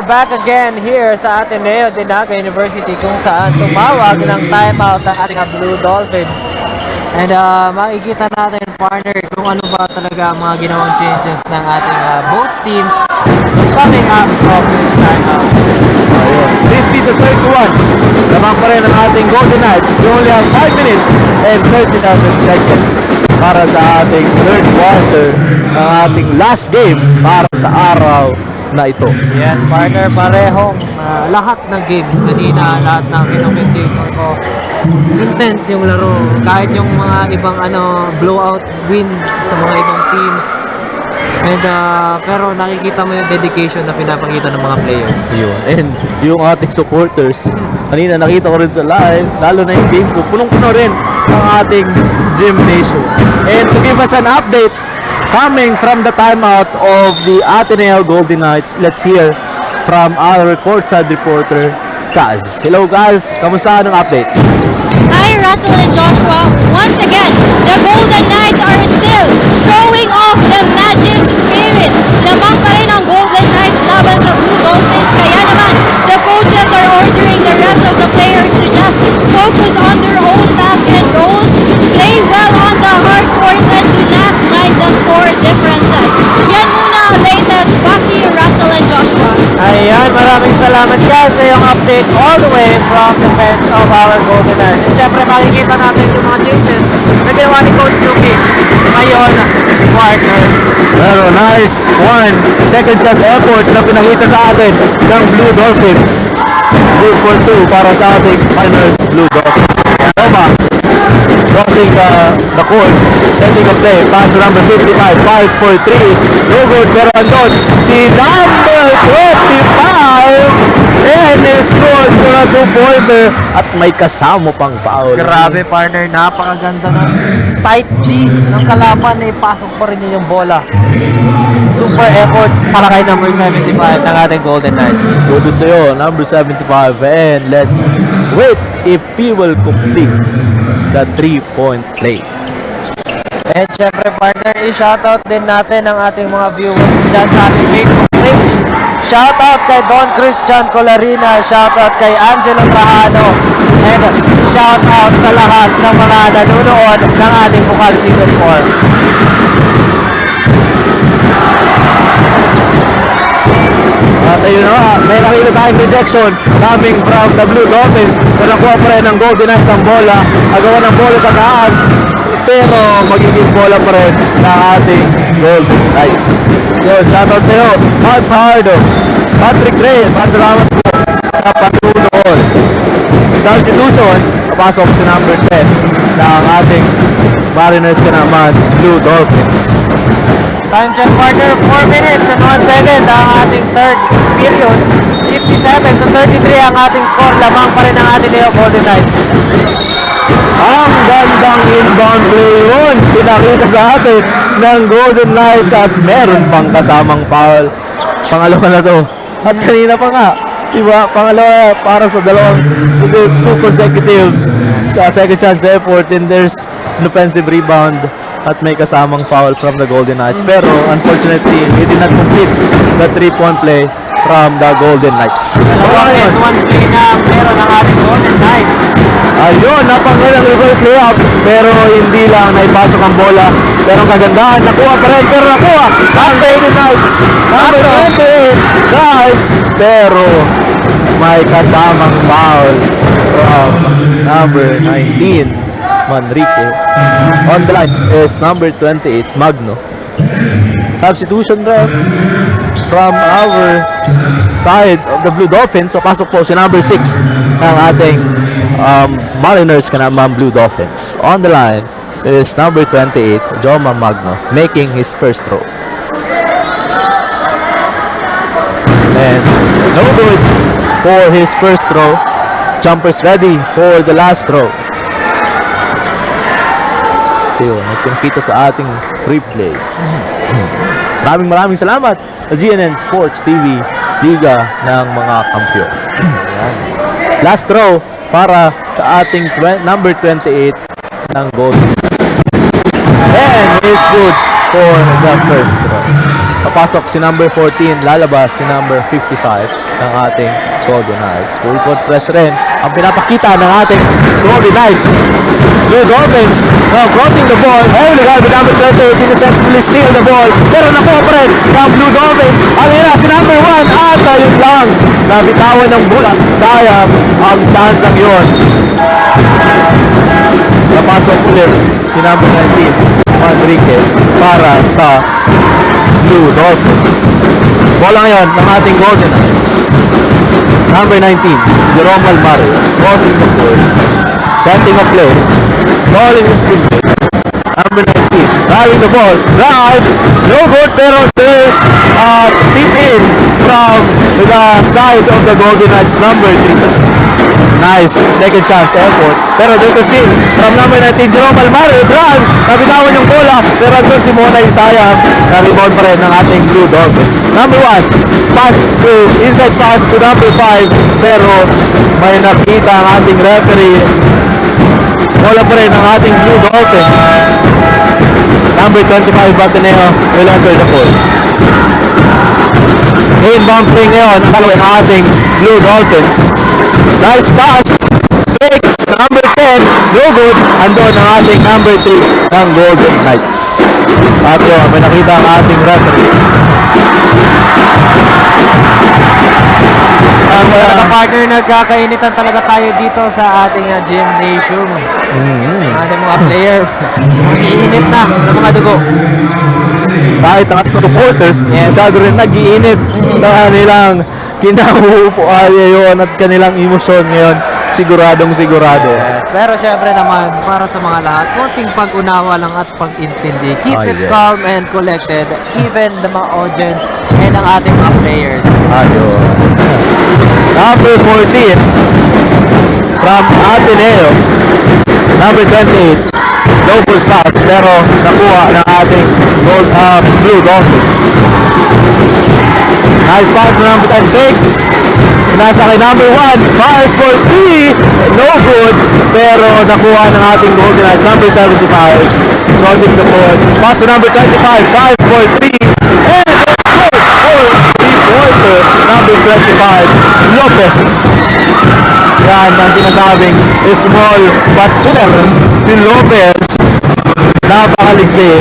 Back again here sa Ateneo de Naga University kung saan tumawag ng timeout ang ating Blue Dolphins. And makikita natin, partner, kung ano ba talaga ang mga ginawang changes ng ating both teams coming up from this timeout. 50-31, lamang pa rin ang ating Golden Knights. We only have 5 minutes and 37 seconds para sa ating third quarter, ang ating last game para sa araw na ito. Yes, partner, parehong lahat ng games kanina, lahat ng kinommentator ko, intense yung laro. Kahit yung mga ibang blowout win sa mga ibang teams. And pero nakikita mo yung dedication na pinapakita ng mga players. Yun. And yung ating supporters, kanina nakita ko rin sa live, lalo na yung game ko, punong-puno rin ang ating gymnasium. And to give us an update, coming from the timeout of the Ateneo Golden Knights, let's hear from our courtside reporter, Kaz. Hello, Kaz. Kamusta? Anong update? Hi, Russell and Joshua. Once again, the Golden Knights are still showing off the Magic's spirit. Lamang pa rin ang Golden Knights laban sa Blue Dolphins. Kaya naman, the coaches are ordering the rest of the players to just focus on their own task and roles, play well on the hard court, and do not mind the score differences. Yan muna ang latest. Back to you, Russell and Joshua. Ayan, maraming salamat guys sa yung update all the way from the bench of our Golden Knights. And syempre makikita natin yung mga changes na ginawa ni Coach Luki ngayon, partner. Pero nice one, second chance effort na pinakita sa atin ng Blue Dolphins. Good for 2 para sa ating finals Blue Dolphins. Toma, crossing the court, setting a play, pass to number 55, fires for 3, no good, pero andon si number 25, and is good for a 2-pointer, at may kasama pang foul. Grabe, partner, napakaganda ng tight D ng kalaban na ipasok pa rin yung bola. Super effort para kay number 75 ng ating Golden Knights. Good sa'yo, number 75, and let's wait if he will complete the 3-point play. And syempre, partner, i-shoutout din natin ang ating mga viewers dyan sa ating Facebook page. Shoutout kay Don Christian Colarina, shoutout kay Angelo Trajano, And shout out sa lahat ng mga nanonood ng ating Bucal Season 4. At ayun na nga, may nakita tayong rejection coming from the Blue Dolphins na nakuha pa rin ng Golden Knights ang bola. Agawa ng bola sa taas, pero magiging bola pa rin ng ating Golden Knights. Yun, shoutout sa'yo, Mark Pardo, Patrick Reyes, salamat po sa patunood. Substitution, papasok si number 10 ng ating Mariners ka naman, Blue Dolphins. Time check partner, 4 minutes and 1 second ang ating third period. 57-33 ang ating score. Lamang pa rin ang ATENEO Golden Knights. Ang gandang inbound play yun. Pinakita sa atin ng Golden Knights at meron pang kasamang foul. Pangalawa na to. At kanina pa nga. Diba? Pangalawa para sa dalawang two consecutives. Sa second chance effort and there's an offensive rebound. At may kasamang foul from the Golden Knights. Pero unfortunately, he did not complete the 3-point play from the Golden Knights. One play na meron ang ating Golden Knights. Ayun, napanggalang reverse layup. Pero hindi lang naipasok ang bola. Pero ang kagandahan, nakuha pa rin. Pero nakuha ang Golden Knights. Number 28 Knights. Pero may kasamang foul from number 19. Manrique. On the line is number 28, Magno. Substitution ref from our side of the Blue Dolphins. So pasok po si number 6 ng ating Mariners ka naman Blue Dolphins. On the line is number 28, Joma Magno, making his first throw. And no good for his first throw. Jumpers ready for the last throw. Nagpinakita sa ating replay. Maraming salamat sa GNN Sports TV, Liga ng mga Kampiyon. Last throw para sa ating number 28 ng Golden Knights. And is good for the first throw. Papasok si number 14, lalabas si number 55 ng ating Golden Knights. Full court press rin ang pinapakita ng ating Golden Knights. Blue Dolphins now crossing the ball. Oh, the guy with number 38 innocently steal the ball. Pero nakuha pa rin ng Blue Dolphins. Alina si number 1 at ayun lang. Nabitawan ng bulat. Sayang ang chance ang yun. Napasok ulit si number 19 Manrique para sa Blue Dolphins. Bola ngayon ng ating Golden Knights. Number 19, Jerome Almaro, crossing the court, setting a play, calling his teammate. Number 19, driving the ball, drives, no good, pero there's a tip in from the side of the Golden Knights, number 3. Nice, second chance effort. Pero there's a steal from number 19, Jerome Almaro, drive, nabitawan yung bola, pero doon si Mona sayang, na-rebound pa rin ng ating Blue Dolphins. Number 1, pass to, inside pass to number 5, pero may nakita ang ating referee. Bola pa rin ang ating Blue Dolphins. Number 25, ATENEO will enter the court. Inbound play ngayon, ang kalawin ng ating Blue Dolphins. Nice pass, takes number 10, no good. Andun ang ating number 3 ng Golden Knights. At yun, may nakita ang ating referee. Mga partner, nagkakainitan talaga tayo dito sa ating gymnasium. Ating mga players, iinit na ng mga dugo. Kahit ang ating supporters, masyado rin nag-iinit sa kanilang kinahupuan yun at kanilang emosyon ngayon. Siguradong sigurado. Pero syempre naman, para sa mga lahat, konting pag-unawa lang at pag-intindi. Keep it calm and collected, even the mga audience and ang ating mga players. Ayun. Number 14 from ATENEO. Number 28. Low full pass, pero nakuha ng ating Blue Dolphins. Nice pass to number 10, fakes. Nasa kay number 1, fires for 3. No good, pero nakuha ng ating Golden Knights. Number 75, crossing the court. Pass to number 25, fires for 3. And it's good for 3-pointer. Number 25, Lopez. Yan ang sinasabing small but sure. Si Lopez, napakaligsi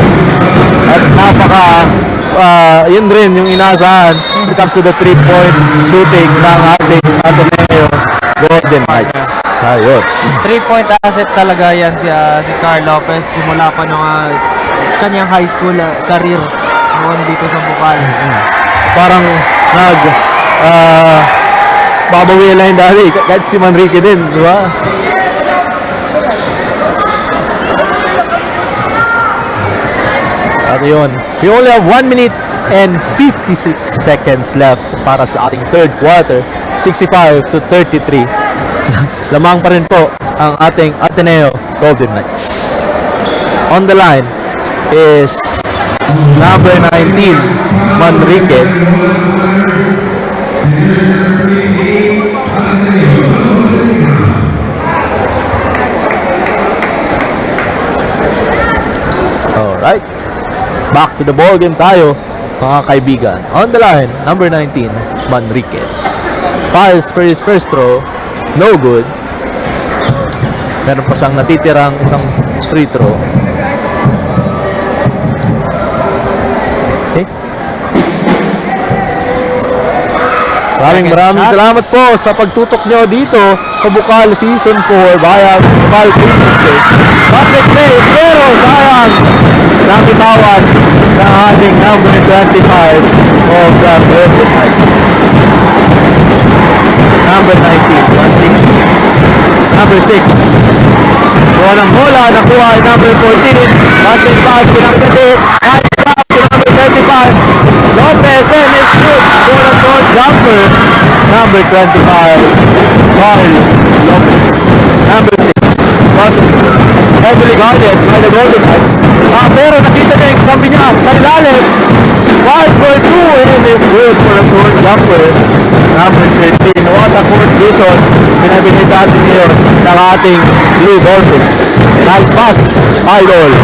at yun rin yung inaasahan when it comes to the 3-point shooting ng ating Ateneo Golden Knights. Ayun. 3-point asset talaga yan si Carl Lopez simula pa nung kanyang high school career noon dito sa Bucal. Parang babawi lang yung dali kahit si Manrique din, di ba? At yun, we only have 1 minute and 56 seconds left para sa ating third quarter. 65-33. Lamang pa rin po ang ating Ateneo Golden Knights. On the line is number 19, Manrique. Alright. Back to the ball game tayo, mga kaibigan. On the line, number 19, Manrique. Fires for his first throw. No good. Meron pa siyang natitirang isang free throw. Okay. Maraming salamat po sa pagtutok nyo dito sa Bucal Season 4 via Bucal Facebook page. Basket play, pero sayang nakitawan ng ating number 25 of the Golden Knights. Number 19, number 6. Buwan ng bola, nakuha ay number 14. Basket pass, pinakiti. Nice drop to number 35. Lopez and his good. Quote-unquote jumper. Number 25. Carl Lopez. Number 6. Was heavily guarded by the Golden Knights. Pero nakita niya yung kambi niya sa ilalim. Pass for 2 and is good for a short jumper. Number 13. What a court vision. Pinabili sa atin ngayon ng ating Blue Dolphins. Nice pass. Idol.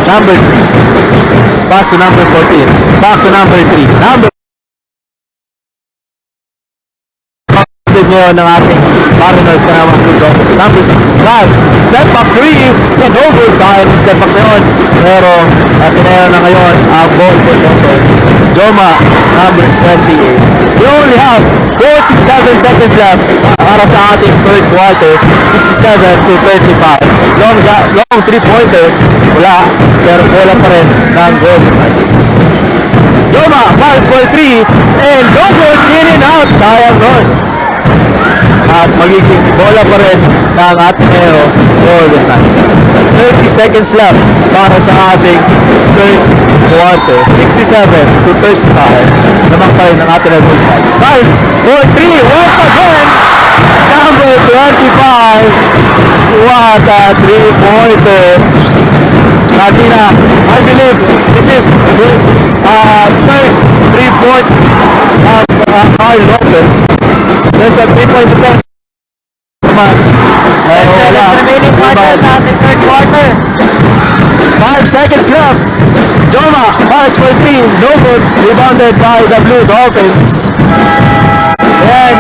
Number 3. Pass to number 14. Back to number 3. Number ngayon ng ating Mariners ka naman Blue Dolphins. Number 6, Krabs. Step back 3. And over side. Step back na yun. Pero Ateneo na ngayon ang ball possession. Joma, number 28. We only have 47 seconds left para sa ating third quarter. 67-35. Long 3-pointer. Wala. Pero bola pa rin ng Golden Knights. Joma, fires for 3. And no good. In and out. Sayang nun. At magiging bola pa rin ng Ateneo Golden Knights. 30 seconds left para sa ating third quarter. 67-35. Lamang pa rin ng Ateneo Golden Knights. 5, 4, 3. Once again, number 25. What a 3-pointer. Natina, I believe this is his third 3-point of Carl Lopez. There's a 3-point defense. Remaining quarter sa ating third quarter. 5 seconds left. Joma pass for 3. No good. Rebounded by the Blue Dolphins. And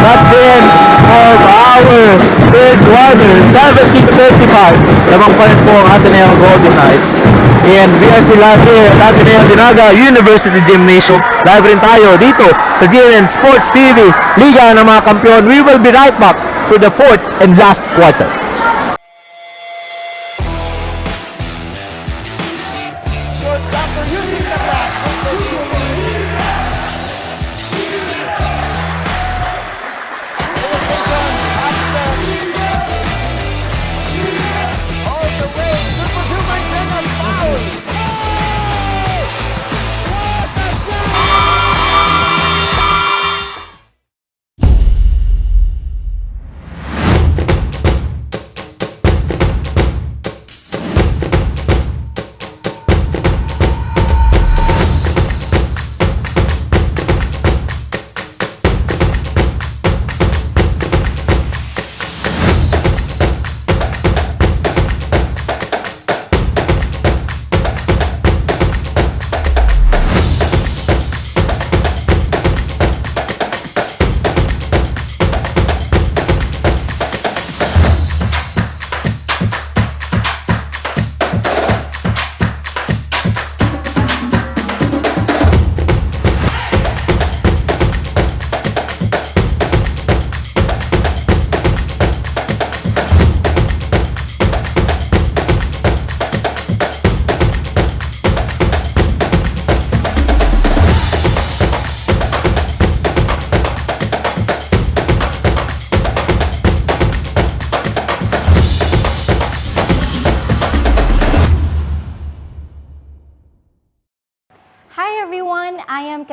that's the end of our third quarter. 70-35. Lamang pa rin po ang Ateneo Golden Knights. And we are still live here at Ateneo NAGA University Gymnasium. Live rin tayo dito sa GNN Sports TV, Liga ng mga Kampiyon. We will be right back for the fourth and last quarter.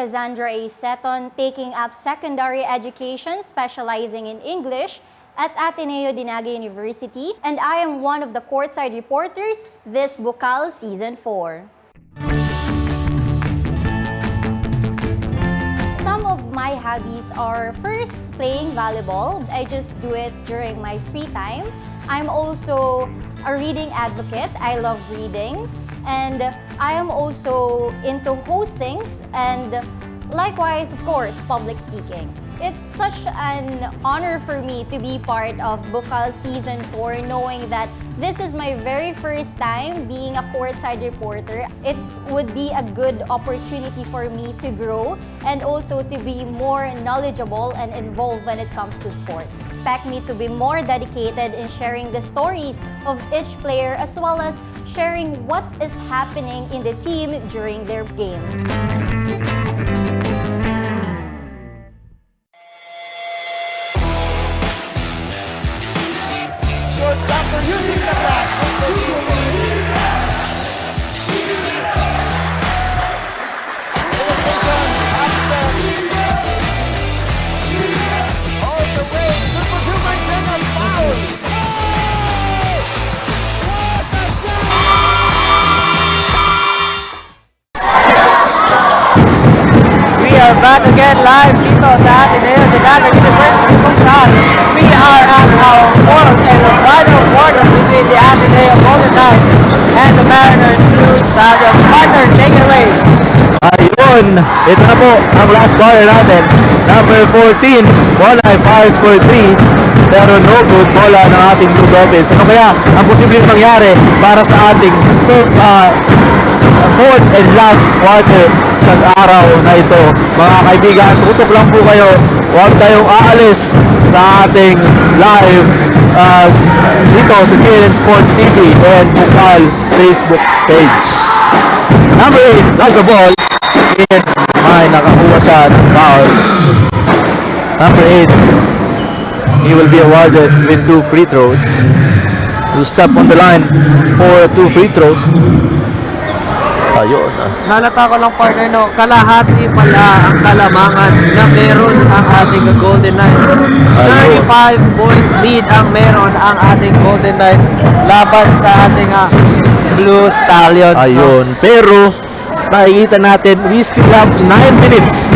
Cassandra A. Seton, taking up secondary education, specializing in English at Ateneo de NAGA University, and I am one of the courtside reporters this Bucal Season 4. Some of my hobbies are first playing volleyball. I just do it during my free time. I'm also a reading advocate. I love reading. And I am also into hostings and likewise, of course, public speaking. It's such an honor for me to be part of Bucal Season 4, knowing that this is my very first time being a courtside reporter. It would be a good opportunity for me to grow and also to be more knowledgeable and involved when it comes to sports. Expect me to be more dedicated in sharing the stories of each player as well as sharing what is happening in the team during their game. Shortstopper using the clock. All the way, Triple Dumers and a foul. We are back again live dito sa Ateneo de NAGA University kung saan we are at our fourth and final quarter between the Ateneo Golden Knights and the Mariners Blue Stadium. Partner, take it away. Ayun, ito na po ang last quarter natin. Number 14, bola ay fires for 3, pero no good bola ng ating Blue Dolphins. Ano kaya ang posibleng mangyari para sa ating fourth and last quarter sa araw na ito? Mga kaibigan, tutok lang po kayo. Huwag tayong aalis sa ating live dito sa GNN Sports TV and Bucal Facebook page. Number 8, that's the ball. And may nakakuha siya ng foul. Number 8, he will be awarded with 2 free throws. He'll step on the line for 2 free throws. Ayun. Halata ko lang, partner, no, kalahati pala ang kalamangan na meron ang ating Golden Knights. 35-point lead ang meron ang ating Golden Knights laban sa ating Blue Stallions. Ayun. No? Pero nakikita natin, we still have 9 minutes.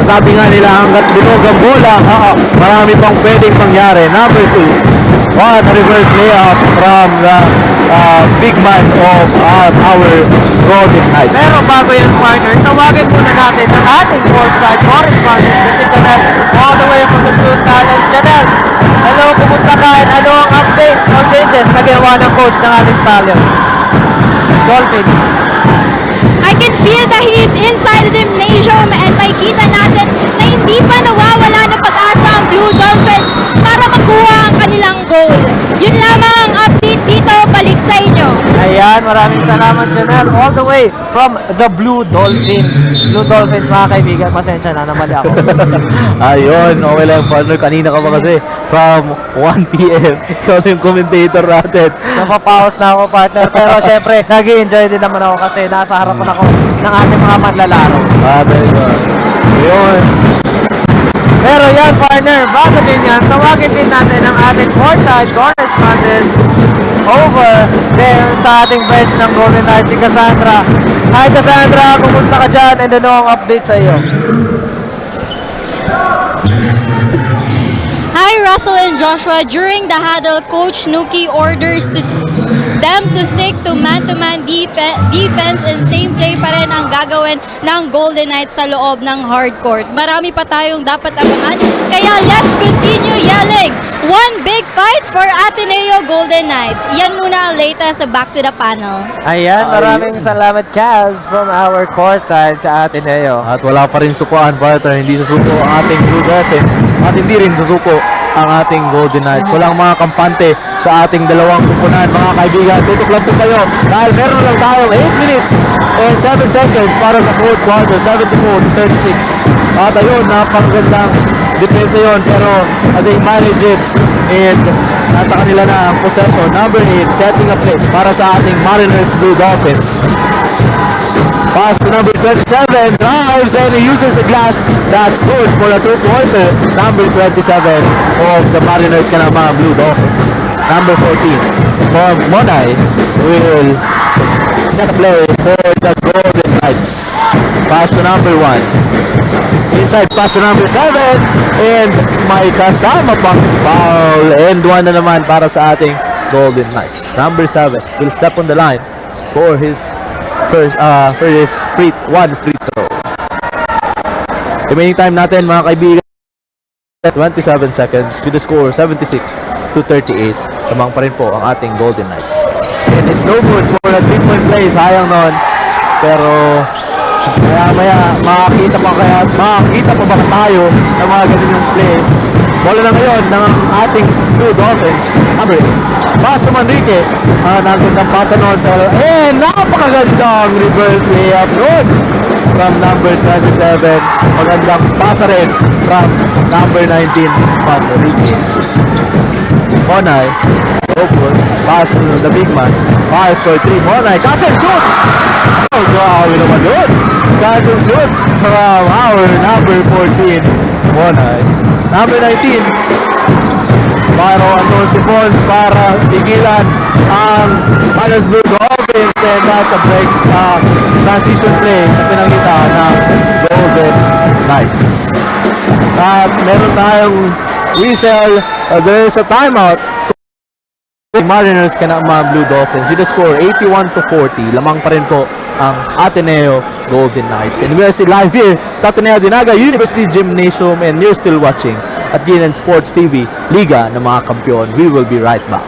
Sabi nga nila, hanggat binog ang bola, marami pang pwedeng mangyari. Number 2, a reverse layup from the big man of our Golden Knights. Pero bago yung partner, tawagin muna natin ang ating courtside correspondent, si Janelle, all the way from the Blue Stallions. Janelle, hello, kumusta ka? Ano ang updates, no changes na ginawa ng coach ng ating Stallions? Dolphins. I can feel the heat inside the gymnasium and makikita natin na hindi pa nawawala ng pag-asa ang Blue Dolphins para makuha ang kanilang goal. Yun lamang ang update dito, balik sa inyo. Ayan, maraming salamat, Janelle, all the way from the Blue Dolphins. Blue Dolphins, mga kaibigan, pasensya na, namali ako. Ayun, okay lang, partner, kanina ka pa kasi from 1 p.m. ikaw na yung commentator natin. Napapause na ako, partner, pero syempre, nag-i-enjoy din naman ako kasi nasa harapan ako ng ating mga manlalaro. Very good. Ayun. Pero yan, partner, bago din yan, tawagin din natin ang ating courtside correspondent over there sa ating bench ng Golden Knights, si Cassandra. Hi, Cassandra, kumusta ka dyan? And ano ang update sa iyo? Hi, Russell and Joshua. During the huddle, Coach Nuki orders them to stick to man-to-man defense and same play pa rin ang gagawin ng Golden Knights sa loob ng hard court. Marami pa tayong dapat abangan, kaya let's continue yelling. One big fight for Ateneo Golden Knights. Yan muna ang latest sa Back to the Panel. Ayan, maraming salamat, Kaz, from our courtside sa Ateneo. At wala pa rin sukuan, partner. Hindi susuko ang ating Blue Dolphins at hindi rin susuko ang ating Golden Knights. Walang mga kampante sa ating dalawang kupunan, mga kaibigan. Tutok lang po kayo dahil meron lang tayong 8 minutes and 7 seconds para sa fourth quarter, 74-36. At ayun, napakagandang depensa yun, pero they manage it and nasa kanila na ang possession. Number 8, setting a play para sa ating Mariners Blue Dolphins. Pass to number 27, drives and he uses the glass. That's good for a two-pointer. Number 27 of the Mariners Canama Blue Dolphins. Number 14 from Monay will set a play for the Golden Knights. Pass to number 1. Inside pass to number 7 and may kasama pang foul. And 1 na naman para sa ating Golden Knights. Number 7 will step on the line for his first free throw. Remaining time natin mga kaibigan, 27 seconds with the score 76-38. Lamang pa rin po ang ating Golden Knights. And it's no good for a 3-point play. Sayang nun. Pero maya makakita pa ba tayo ng mga ganun yung play. Bola na ngayon ng ating Blue Dolphins. Number 8. Pass to Manrique. Nagandang pasa noon sa napakagandang reverse layup noon from number 27. Magandang pasa rin from number 19, Manrique. Monay, open, pass to the big man. Pass for 3. Monay, catch and shoot! Oh, grabe naman yun! Catch and shoot from our number 14, Monay. Number 19, para andun si Pons para tigilan ang Mariners Blue Dolphins, and that's a break transition play na pinakita ng Golden Knights. At meron tayong whistle. There is a timeout. Mariners Canama Blue Dolphins with the score 81-40. Lamang pa rin po ang Ateneo Golden Knights. And we are still live here at Ateneo de NAGA University Gymnasium, and you're still watching at GNN Sports TV, Liga ng mga Kampiyon. We will be right back.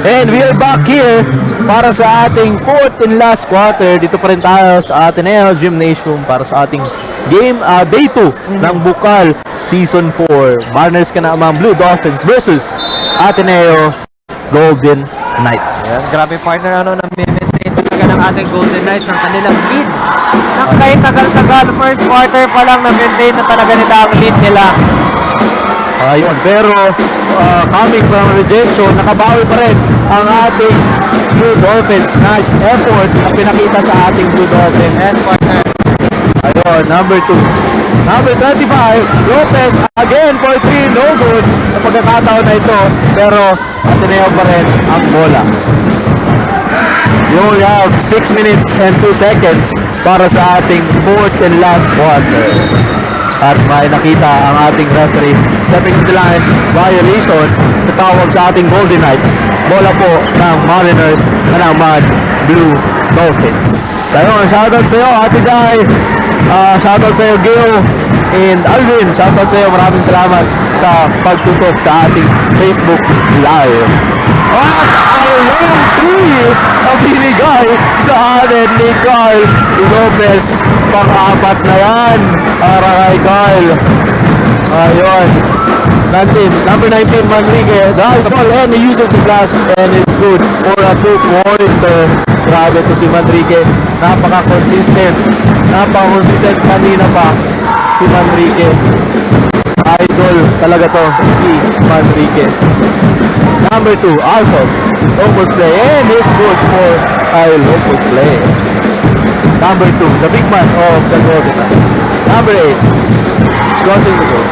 And we are back here para sa ating fourth and last quarter. Dito pa rin tayo sa Ateneo Gymnasium para sa ating game day 2 ng Bucal Season 4. Mariners Canama Blue Dolphins versus Ateneo Golden Knights. Ayan, grabe partner, na-maintain talaga ng ating Golden Knights ang kanilang lead. Kahit tagal-tagal, first quarter pa lang na-maintain na talaga nila ang lead nila. Ayun, pero coming from rejection, nakabawi pa rin ang ating Blue Dolphins. Nice effort na pinakita sa ating Blue Dolphins. Yes, partner. Ayun, number 2. Number 25, Lopez again for 3, no good sa pagkakataon na ito. Pero Ateneo pa rin ang bola. We only have 6 minutes and 2 seconds para sa ating fourth and last quarter. At may nakita ang ating referee stepping to the line, violation, tatawag sa ating Golden Knights. Bola po ng Mariners na naman Blue Dolphins. Ayun, shoutout sa'yo, Ate Guy. Shoutout sa'yo, Gil. And Alvin, shoutout sa'yo. Maraming salamat sa pagtutok sa ating Facebook Live. At ang long 3 ang binigay sa atin ni Carl Lopez. Pang-apat na yan para kay Carl. Ayun. Number 19, Manrique. Drives the ball and he uses the glass and it's good for a 2-pointer. Grabe to si Manrique. Napaka-consistent. Napaka-consistent kanina pa si Manrique. Idol talaga to si Manrique. Number 2, Alphonse. Almost play and it's good for Kyle Almost play. Number 2, the big man of the Golden Knights. Number 8, crossing the goal.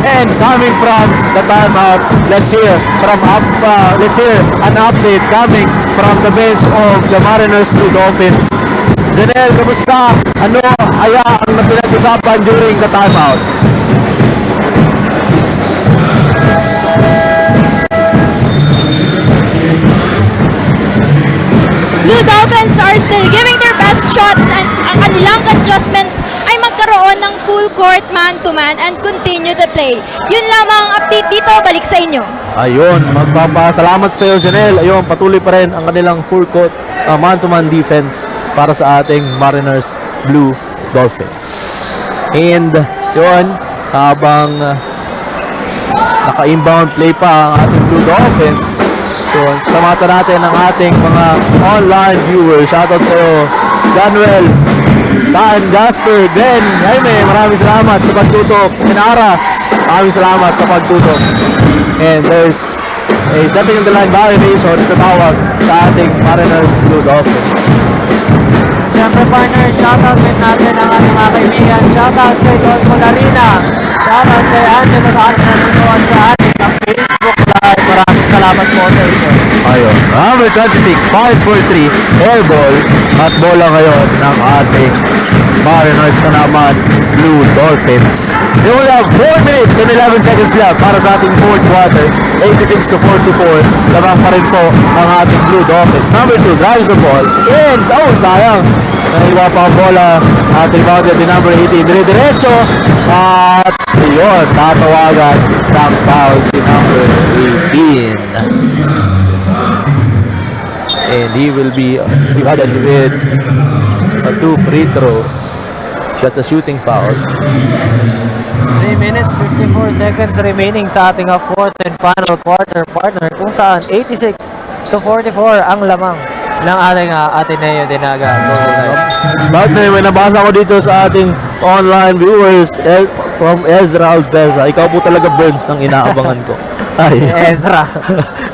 And coming from the timeout, let's hear an update coming from the bench of the Mariners Blue Dolphins. Janelle, kamusta? Ano kaya ang napinag-usapan during the timeout? Blue Dolphins are still giving their best shots and ang kanilang adjustments ay magkaroon ng full court man-to-man and continue to play. Yun lamang ang update dito, balik sa inyo. Ayun, magpapasalamat sa iyo, Janelle. Ayun, patuloy pa rin ang kanilang full court man-to-man defense para sa ating Mariners Blue Dolphins. And yun, habang naka-inbound play pa ang ating Blue Dolphins, yun, samata natin ang ating mga online viewers. Shoutout sa iyo, Januel, Dan, Jasper, Ben, Jaime, maraming salamat sa pagtutok. Inara, maraming salamat sa pagtutok. And there's a stepping in the line violation na tawag sa ating Mariners Blue Dolphins. Siyempre partner, shoutout din natin ang ating mga kaibigan. Shoutout kay Don Molarina. Shoutout kay Angelo sa ating nanonood sa ating Facebook Live. Maraming salamat po sa inyo. Ayun, number 26, fires for 3, air ball, at bola ngayon ng ating Mariners ka naman, Blue Dolphins. They will have 4 minutes and 11 seconds left para sa ating fourth quarter, 86-44. Lamang pa rin po ang ating Blue Dolphins. Number 2, drives the ball, and, sayang, naiwa pa ang bola, ating boundary at number 18, dire-diretso, at yun, tatawagan ng foul si number 18. And he will be rewarded with a 2 free throw. That's a shooting foul. 3 minutes, 54 seconds remaining sa ating fourth and final quarter, partner, kung saan 86-44 ang lamang ng ating Ateneo de NAGA Golden Knights. Partner, may nabasa ko dito sa ating online viewers from Ezra Alteza. Ikaw po talaga, Burns, ang inaabangan ko. Ay, Ezra.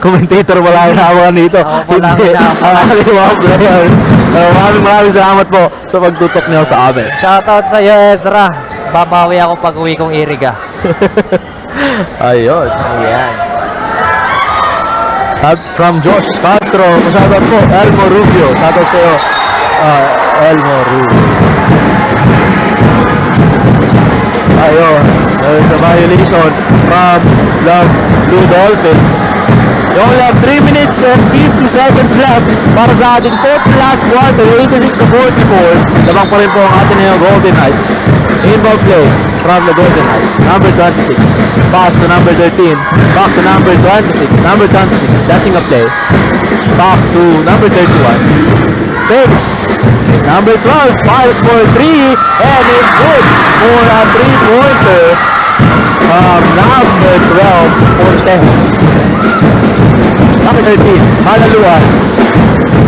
Commentator wala inaabangan dito. Hindi, ang ating mga player. Maraming salamat po sa pagtutok niyo sa amin. Shoutout sa iyo, Ezra. Babawi ako pag uwi kong Iriga. Ayun. Ayan. From Josh Castro, shoutout po, Elmo Rubio. Shoutout sa iyo, Elmo Rubio. Ayun, there's a violation from the Blue Dolphins. We only have 3 minutes and 50 seconds left para sa ating fourth last quarter, 86-44. Lamang pa rin po ang ating Golden Knights. Inbound play from the Golden Knights. Number 26, pass to number 13, back to number 26, number 26, setting a play, back to number 31, fakes, number 12, fires for 3, and it's good for a 3-pointer from number 12, Cortez. Number 13, Malaluan,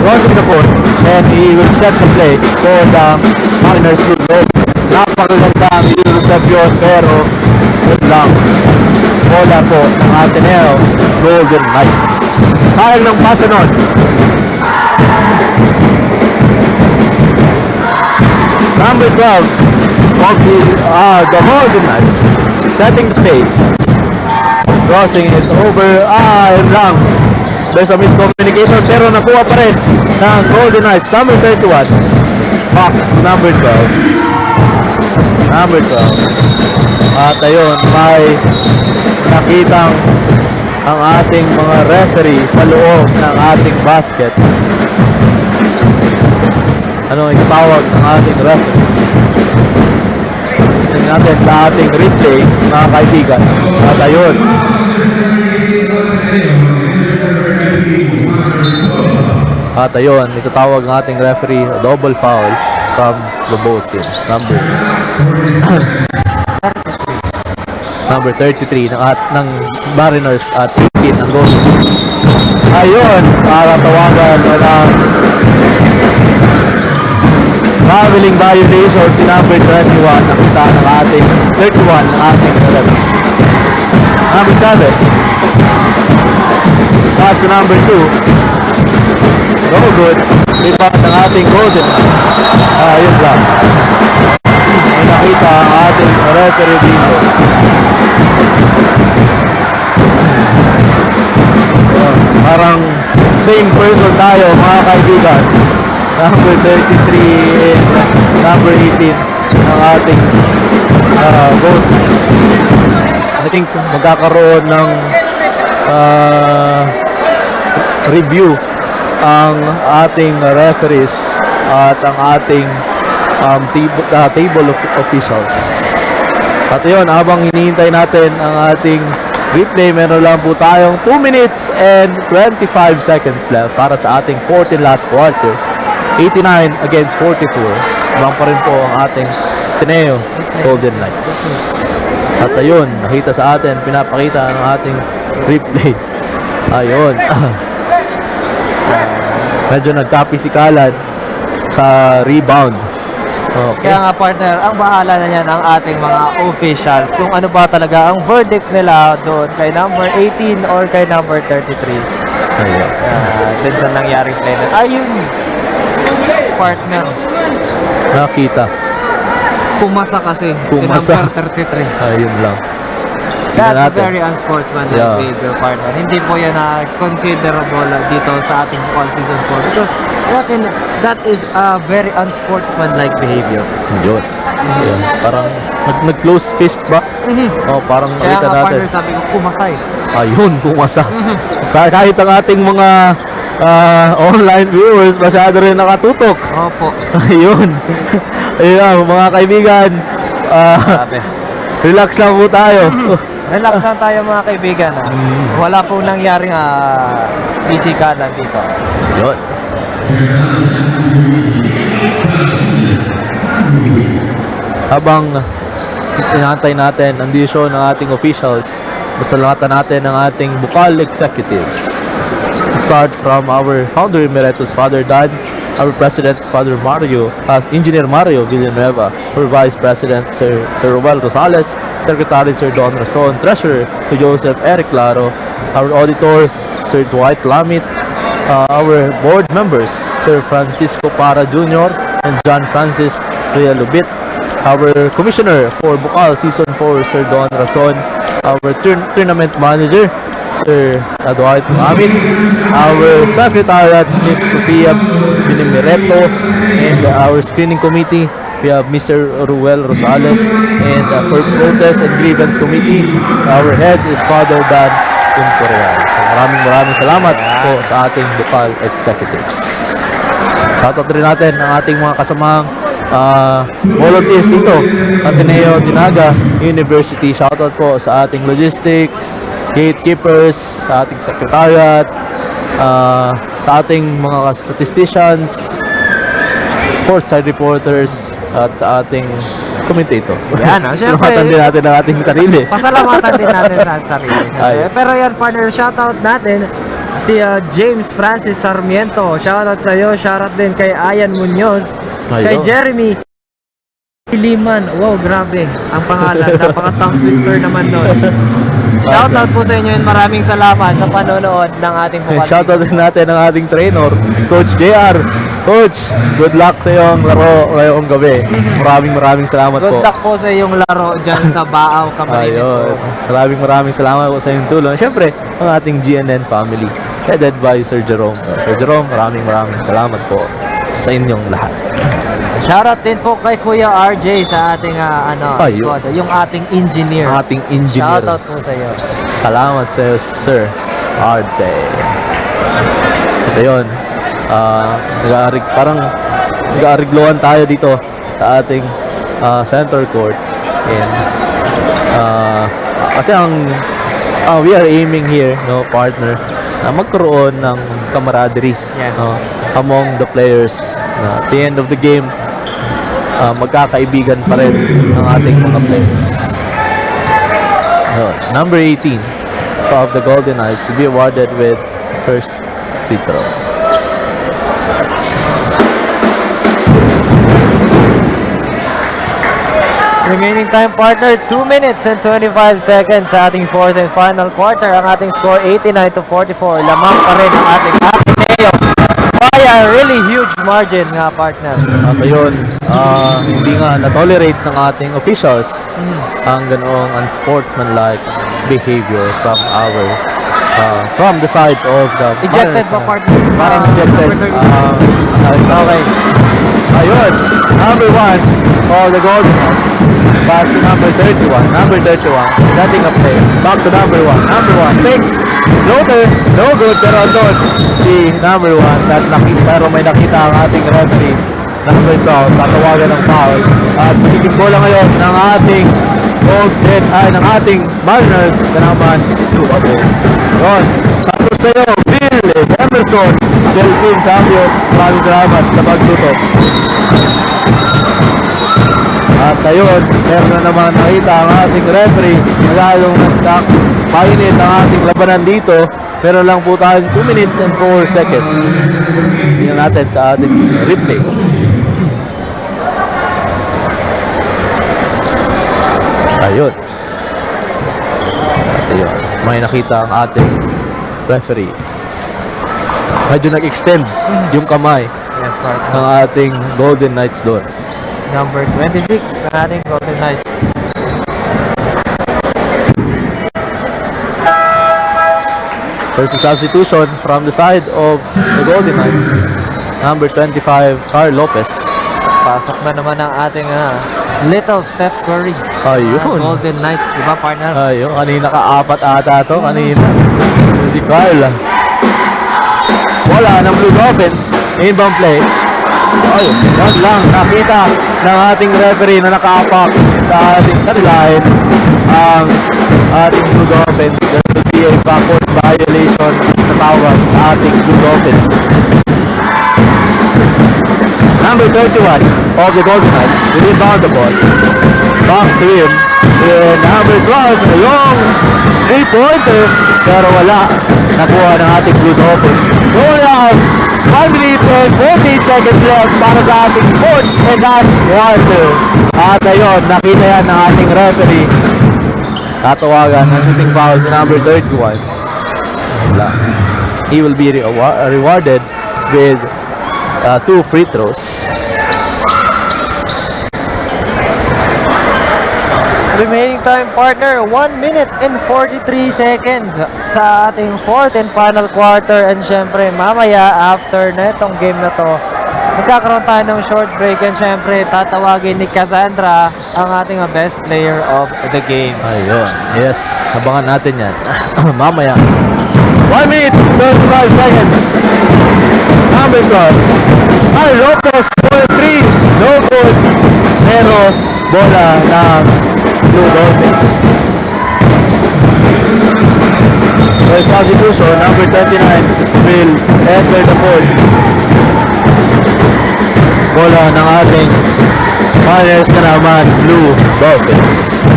crossing the court, and he will set the play for the Mariners Blue Dolphins. Napakaganda ang step yun, pero good lang. Bola po ng Ateneo Golden Knights. Kaya ng pasa nun. Number 12 of the Golden Knights setting the play. Crossing it over. Yun lang. There's a miscommunication, pero nakuha pa rin ng Golden Knights. Number 31. Back to number 12. Number 12. At ayun, may nakitang ang ating mga referee sa loob ng ating basket. itawag ng ating referee. Tingnan natin sa ating replay, mga kaibigan. At ayun. At ayun, itatawag ng ating referee a double foul from the both teams. Number 33 ng Mariners at 18 ng Dolphins. Ayun, tawagan ng traveling violation si number 21. Nakita ng ating 31 ng ating referee. Number 7. Pass to number 2. No good. Lipat ng ating golden. Ayun lang. May nakita ang ating referee dito. Parang same person tayo, mga kaibigan. Number 33 and number 18 ang ating golden. I think magkakaroon ng review ang ating referees at ang ating table of officials. At yun, habang hinihintay natin ang ating replay, meron lang po tayong 2 minutes and 25 seconds left para sa ating 14 last quarter. 89 against 44. Lang pa rin po ang ating ATENEO Golden Knights. At ayun, nakita sa atin, pinapakita ang ating replay. Ayun. Medyo nagkapisikalan sa rebound. Okay. Kaya nga partner, ang bahala na yan ang ating mga officials kung ano ba talaga ang verdict nila doon kay number 18 or kay number 33. Ayun. Since ang nangyaring play na. Ayun, partner. Nakita. Pumasa kasi. Pumasa. Si number 33. Ayun lang. That's very unsportsmanlike behavior, partner. Hindi po yan considerable dito sa ating all season 4 because that is a very unsportsmanlike behavior. Yun. Yun. Parang nag-close fist ba? Oh, parang kaya nakita nga, natin. partner, sabi ko, pumasay. Ayun, pumasa. Kahit ang ating mga online viewers, masyado rin nakatutok. Opo. Ayun. Ayun, mga kaibigan. Relax lang po tayo. Relax lang tayo, mga kaibigan. Wala po nangyaring pisikalan dito. Yun. Habang tinantay natin ang desisyon ng ating officials, masalamatan natin ang ating Bucal executives. Start from our founder emeritus, Father Dan, our President, Father Mario, Engineer Mario Villanueva, our Vice President, Sir Ruel Rosales, Secretary, Sir Don Rason, Treasurer, Sir Joseph Eric Claro, our Auditor, Sir Dwight Lamit, our Board Members, Sir Francisco Para Jr. and John Francis Realubit, our Commissioner for Bucal Season 4, Sir Don Rason, our Tournament Manager, Sir Dwight Lamit, our Secretariat, Ms. Sofia Binimireto, and our Screening Committee, we have Mr. Ruel Rosales, and for Protest and Grievance Committee, our head is Father Dan Imperial. So, maraming salamat po sa ating Bucal executives. Shoutout rin natin ang ating mga kasamang volunteers dito, ATENEO NAGA University. Shoutout po sa ating logistics, gatekeepers, sa ating secretariat, sa ating mga statisticians, courtside reporters, at sa ating commentator. Yan, Pasalamatan din natin ang ating sarili. Pasalamatan din natin sa sarili. Pero yan, partner, shoutout natin si James Francis Sarmiento. Shoutout sa iyo. Shoutout din kay Ayan Munoz. Kay Jeremy Liman. Wow, grabe ang pangalan. Napaka-tongue twister naman nun. Shoutout po sa inyo and maraming salamat sa panonood ng ating Bucal. Shoutout din natin ang ating trainer, Coach JR. Coach, good luck sa iyong laro ngayong gabi. Maraming salamat po. Good luck po sa iyong laro dyan sa Baaw, Camarines. Ayun. Maraming salamat po sa iyong tulong. Siyempre, ang ating GNN family, headed by Sir Jerome. Sir Jerome, maraming salamat po sa inyong lahat. Shoutout din po kay Kuya RJ sa ating yung ating engineer. Ating engineer. Shoutout po sa iyo. Salamat sa iyo, Sir RJ. Ito yun. Parang Nag-aarigluhan tayo dito sa ating center court. And kasi we are aiming here, no, partner, na magkaroon ng camaraderie, no, among the players. At the end of the game, magkakaibigan pa rin ang ating mga players. Number 18 of the Golden Knights will be awarded with first free throw. Remaining time, partner, 2 minutes and 25 seconds sa ating fourth and final quarter. Ang ating score 89-44. Lamang pa rin ang ating Ateneo by a really huge margin nga, partner. At ayun, hindi nga na-tolerate ng ating officials ang ganoong unsportsmanlike behavior from the side of the Ejected ba, partner? Parang ejected. Okay. Ayun, number 1 for the Golden Knights. Pass to number 31. Number 31, setting up play. Back to number 1. Number 1, fakes. Floater, no good. Pero doon, si number 1, pero may nakita ang ating referee. Number 12, tatawagan ng foul. At magiging bola ngayon ng ating ng ating Mariners na naman Blue Devils. Yun, sabi sa iyo, Bill Emerson, Delphins Sabio, maraming salamat sa pagtutok. At ayun, meron na naman nakita ang ating referee, lalong mainit ang ating labanan dito. Pero lang po tayo 2 minutes and 4 seconds. Tingnan natin sa ating replay. Ayun. Ayun. May nakita ang ating referee. Medyo nag-extend yung kamay ng ating Golden Knights doon. Number 26 ng ating Golden Knights. First substitution from the side of the Golden Knights. Number 25, Carl Lopez. Pasok na naman ang ating Little Steph Curry. Ayun. Golden Knights, di ba, partner? Ayun, kanina ka-4 ata to. Kanina. Si Carl. Wala ng Blue Dolphins. Inbound play. Ayun, yan lang. Nakita ng ating referee na naka-apak sa ating sideline ang ating Blue Dolphins. There will be a backward violation na tawag sa ating Blue Dolphins. Number 31 of the Golden Knights will rebound the ball. Back to him. And number 12, a long 3-pointer. Pero wala. Nakuha ng ating Blue Dolphins. We have 1 minute and 14 seconds left para sa ating fourth and last quarter. At ayun, nakita yan ng ating referee. Tatawagan ng shooting foul sa number 31. Wala. He will be rewarded with 2 free throws. Remaining time, partner, 1 minute and 43 seconds sa ating fourth and final quarter. And syempre, mamaya, after netong game na to, magkakaroon tayo ng short break. And syempre, tatawagin ni Cassandra ang ating best player of the game. Ayun. Yes, abangan natin yan. Mamaya. 1 minute, 35 seconds. Number 12. Ay, Lopez for 3. No good. Pero, bola ng Blue Dolphins. For substitution, number 29 will enter the fold. Bola ng ating Mariners na naman, Blue Dolphins.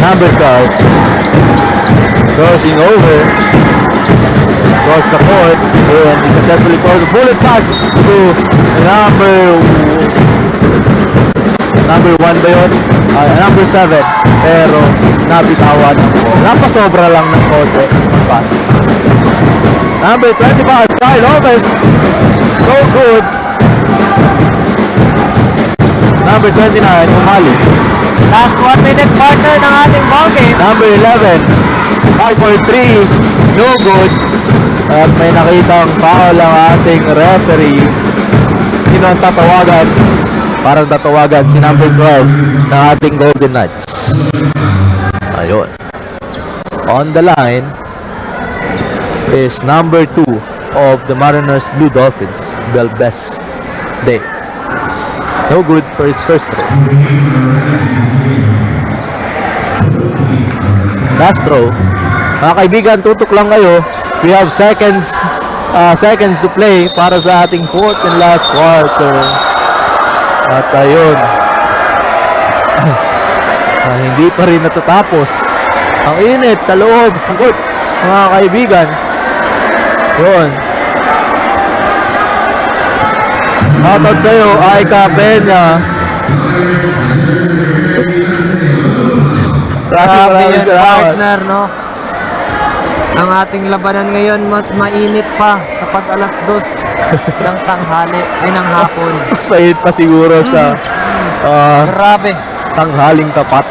Number 12 crossing over across the court and he successfully throws a bullet pass to number 1 ba yun? Number 7, pero nabitawan ng ball. Napasobra lang ng konti ang pass. Number 25, Kyle Lopez. So good. Number 29, Umali. Last 1 minute, partner, ng ating ball game. Number 11, pass for 3. No good. At may nakitang foul ang ating referee. Sino ang tatawagan? Parang tatawagan si number 12 ng ating Golden Knights. Ayun. On the line is number 2 of the Mariners Blue Dolphins, Belbes Day. No good for his first throw. Last throw. Mga kaibigan, tutok lang kayo. We have seconds to play para sa ating fourth and last quarter. At ayun. Hindi pa rin natatapos. Ang init sa loob ng court, mga kaibigan. Yun. Shoutout sa'yo, Aika Peña. Grabe yun, partner, no? Ang ating labanan ngayon mas mainit pa kapag alas 2 ng tanghali, ay ng hapon. Mas mainit pa siguro sa grabe. Tanghaling tapat.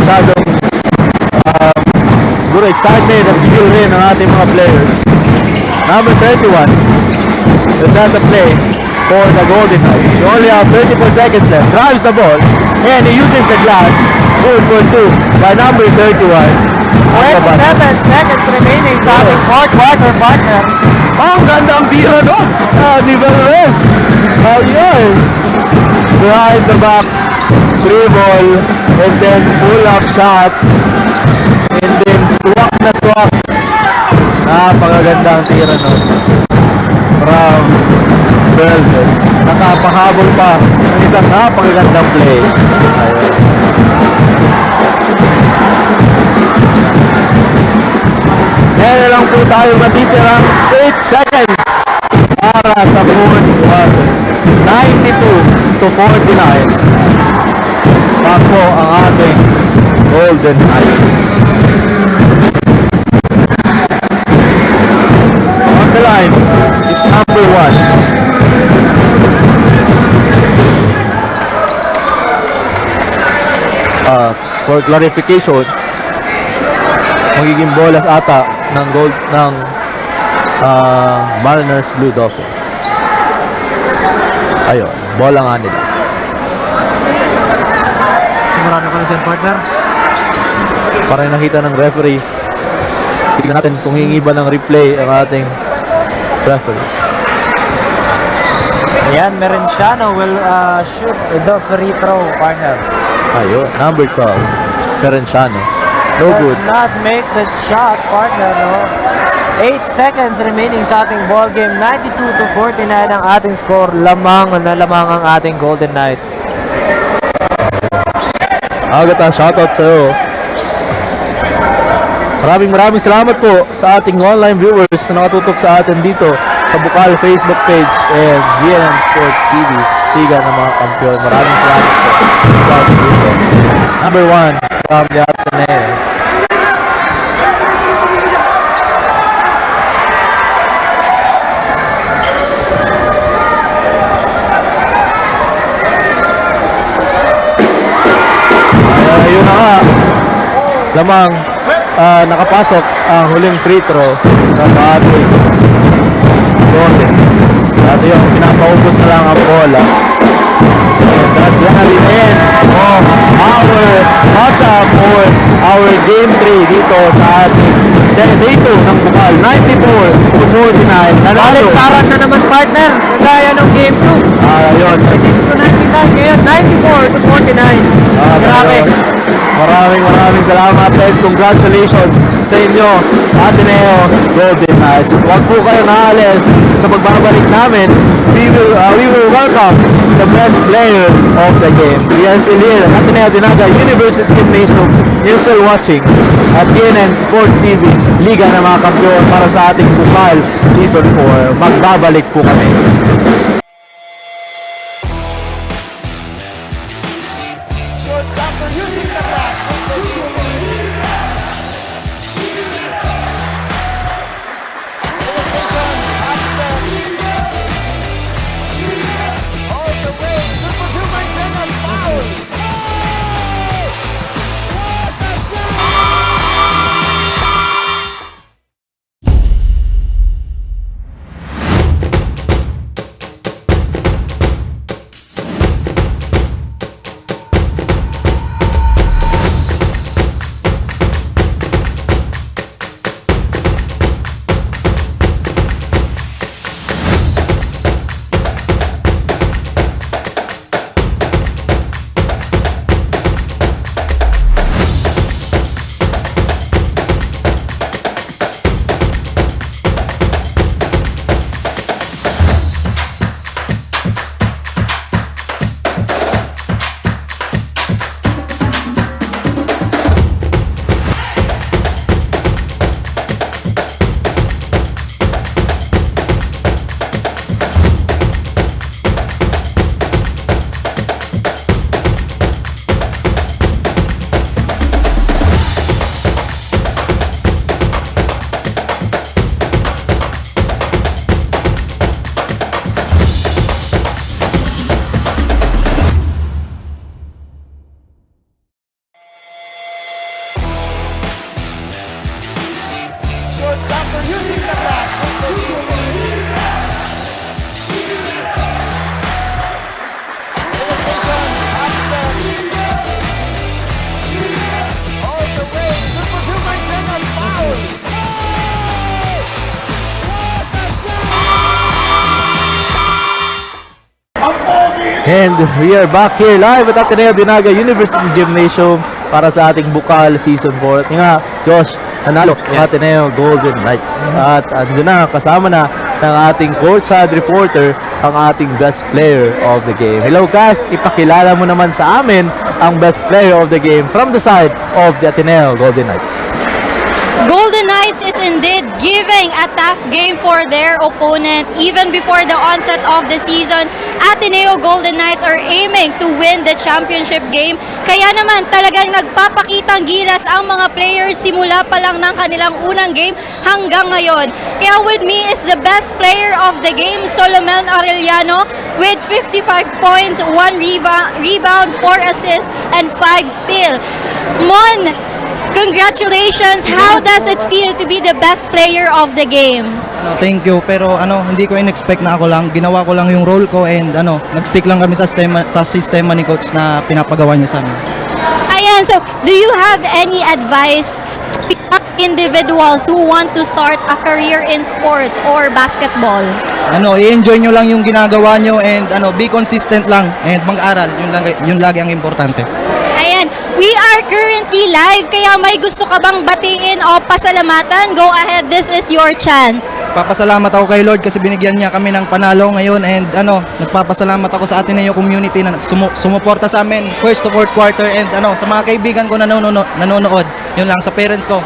Masyadong siguro excited at feel rin ang ating mga players. Number 31 is at the play for the Golden Knights. He only have 34 seconds left. Drives the ball and he uses the glass. Good for 2 by number 31. 27 seconds remaining sa ating fourth quarter, partner. Ang ganda ang tira, no? Di ba res? Ayun. Behind the back, dribble, and then pull-up shot, and then swak na swak. Napakaganda ang tira, no? From Belves. Nakapahabol pa ng isang napakagandang play. Ayun. Meron lang po tayo matitirang 8 seconds para sa fourth quarter. 92 to 49. Takbo ang ating Golden Knights. On the line is number 1. For clarification, magiging bolas ata ng Mariners Blue Dolphins. Ayun, bola nga nila. Sigurado ka na dyan, partner? Para nakita ng referee. Tignan natin kung hingi ba ng replay ang ating referee. Ayan, meron siya, no? Will shoot the free throw, partner. Ayun, number 12. Perenciano. No good. Does not make the shot, partner, no? 8 seconds remaining sa ating ball game. 92 to 49 ang ating score. Lamang na lamang ang ating Golden Knights. Agata, shoutout sa'yo. Maraming salamat po sa ating online viewers na nakatutok sa atin dito sa Bucal Facebook page and GNN Sports TV. Liga ng mga kampiyon. Maraming salamat po. Number 1 from the ATENEO. Ayun na nga. Lamang nakapasok ang huling free throw ng ating Golden. At yung pinapaubos na lang ang bola. And that's gonna be the end of our matchup or our game 3 dito sa ating day 2 ng Bucal. 94 to 49. Baliktaran na naman, partner. Kagaya ng game 2. Ayun. 66 to 99. Ngayon, 94 to 49. Grabe. Maraming salamat and congratulations sa inyo, Ateneo Golden Knights. Huwag po kayo naalis sa pagbabalik namin. We will welcome the best player of the game. We are still here at Ateneo Naga University Gymnasium. You're still watching at GNN Sports TV, Liga ng mga Kampiyon para sa ating Bucal Season 4. Magbabalik po kami. And we are back here live at Ateneo de Naga University Gymnasium para sa ating Bucal Season 4. Nga, Josh, nanalo ang Ateneo Golden Knights. At andun na, kasama na ng ating courtside reporter, ang ating best player of the game. Hello guys, ipakilala mo naman sa amin ang best player of the game from the side of the Ateneo Golden Knights. Golden Knights is indeed giving a tough game for their opponent. Even before the onset of the season, Ateneo Golden Knights are aiming to win the championship game. Kaya naman talagang nagpapakitang gilas ang mga players simula pa lang ng kanilang unang game hanggang ngayon. Kaya with me is the best player of the game, Solomon Arellano, with 55 points, 1 rebound, 4 assists, and 5 steal. Mon, congratulations! How does it feel to be the best player of the game? Thank you, pero hindi ko in-expect na ako lang. Ginawa ko lang yung role ko and nag-stick lang kami sa sistema ni coach na pinapagawa niya sa amin. Ayan, so do you have any advice to individuals who want to start a career in sports or basketball? I-enjoy nyo lang yung ginagawa nyo and be consistent lang and mag-aral. Yun lagi ang importante. Ayan, we are currently live, kaya may gusto ka bang batiin o pasalamatan? Go ahead, this is your chance. Papasalamat ako kay Lord kasi binigyan niya kami ng panalo ngayon and nagpapasalamat ako sa Ateneo community na sumuporta sa amin first to fourth quarter and sa mga kaibigan ko na nanonood. Yun lang, sa parents ko.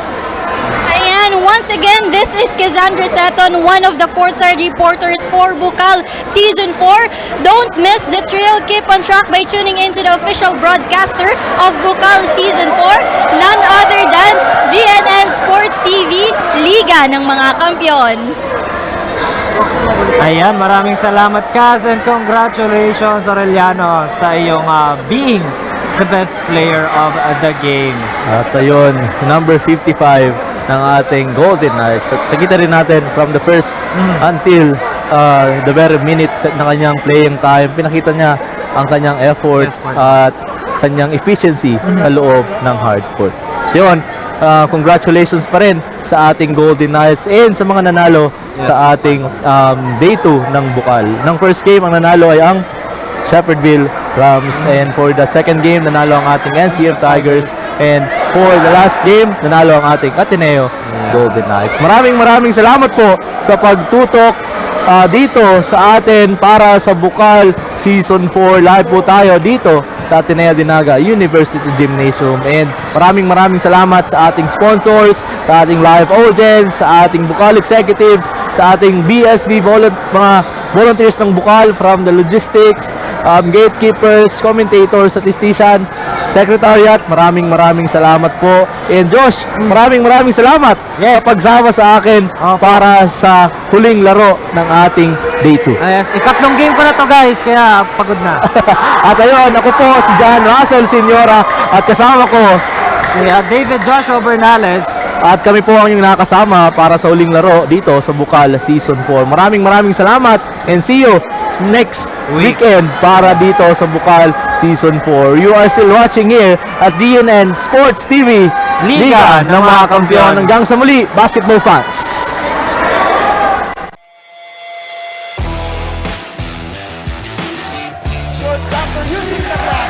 Ayan, once again, this is Cassandra Seton, one of the courtside reporters for Bucal Season 4. Don't miss the thrill. Keep on track by tuning into the official broadcaster of Bucal Season 4, none other than GNN Sports TV, Liga ng mga Kampiyon. Ayan, maraming salamat Kaz and congratulations Arellano sa iyong being the best player of the game. At ayun, number 55 ng ating Golden Knights. At nakita rin natin from the first until the very minute na kanyang playing time, pinakita niya ang kanyang effort at kanyang efficiency sa loob ng hardcourt. Yun, congratulations pa rin sa ating Golden Knights and sa mga nanalo sa ating day 2 ng Bucal. Ng first game, ang nanalo ay ang Shepherdville Rams, and for the second game nanalo ang ating NCF Tigers, and for the last game nanalo ang ating Ateneo Golden Knights. Maraming salamat po sa pagtutok dito sa atin para sa Bucal Season 4. Live po tayo dito sa Ateneo de Naga University Gymnasium, and maraming salamat sa ating sponsors, sa ating live audience, sa ating Bucal executives, sa ating BSB mga volunteers ng Bucal, from the logistics, gatekeepers, commentators, statistician, secretariat. Maraming salamat po. And Josh, maraming salamat sa pagsama sa akin para sa huling laro ng ating day 2. Yes, ikatlong game ko na to guys, kaya pagod na. At ayun, ako po si John Russell Senyora at kasama ko si David Joshua Bernales. At kami po ang inyong nakasama para sa uling laro dito sa Bucal Season 4. Maraming salamat and see you next weekend para dito sa Bucal Season 4. You are still watching here at GNN Sports TV, Liga ng mga Kampiyon. Hanggang sa muli, basketball fans! Short after using the clock.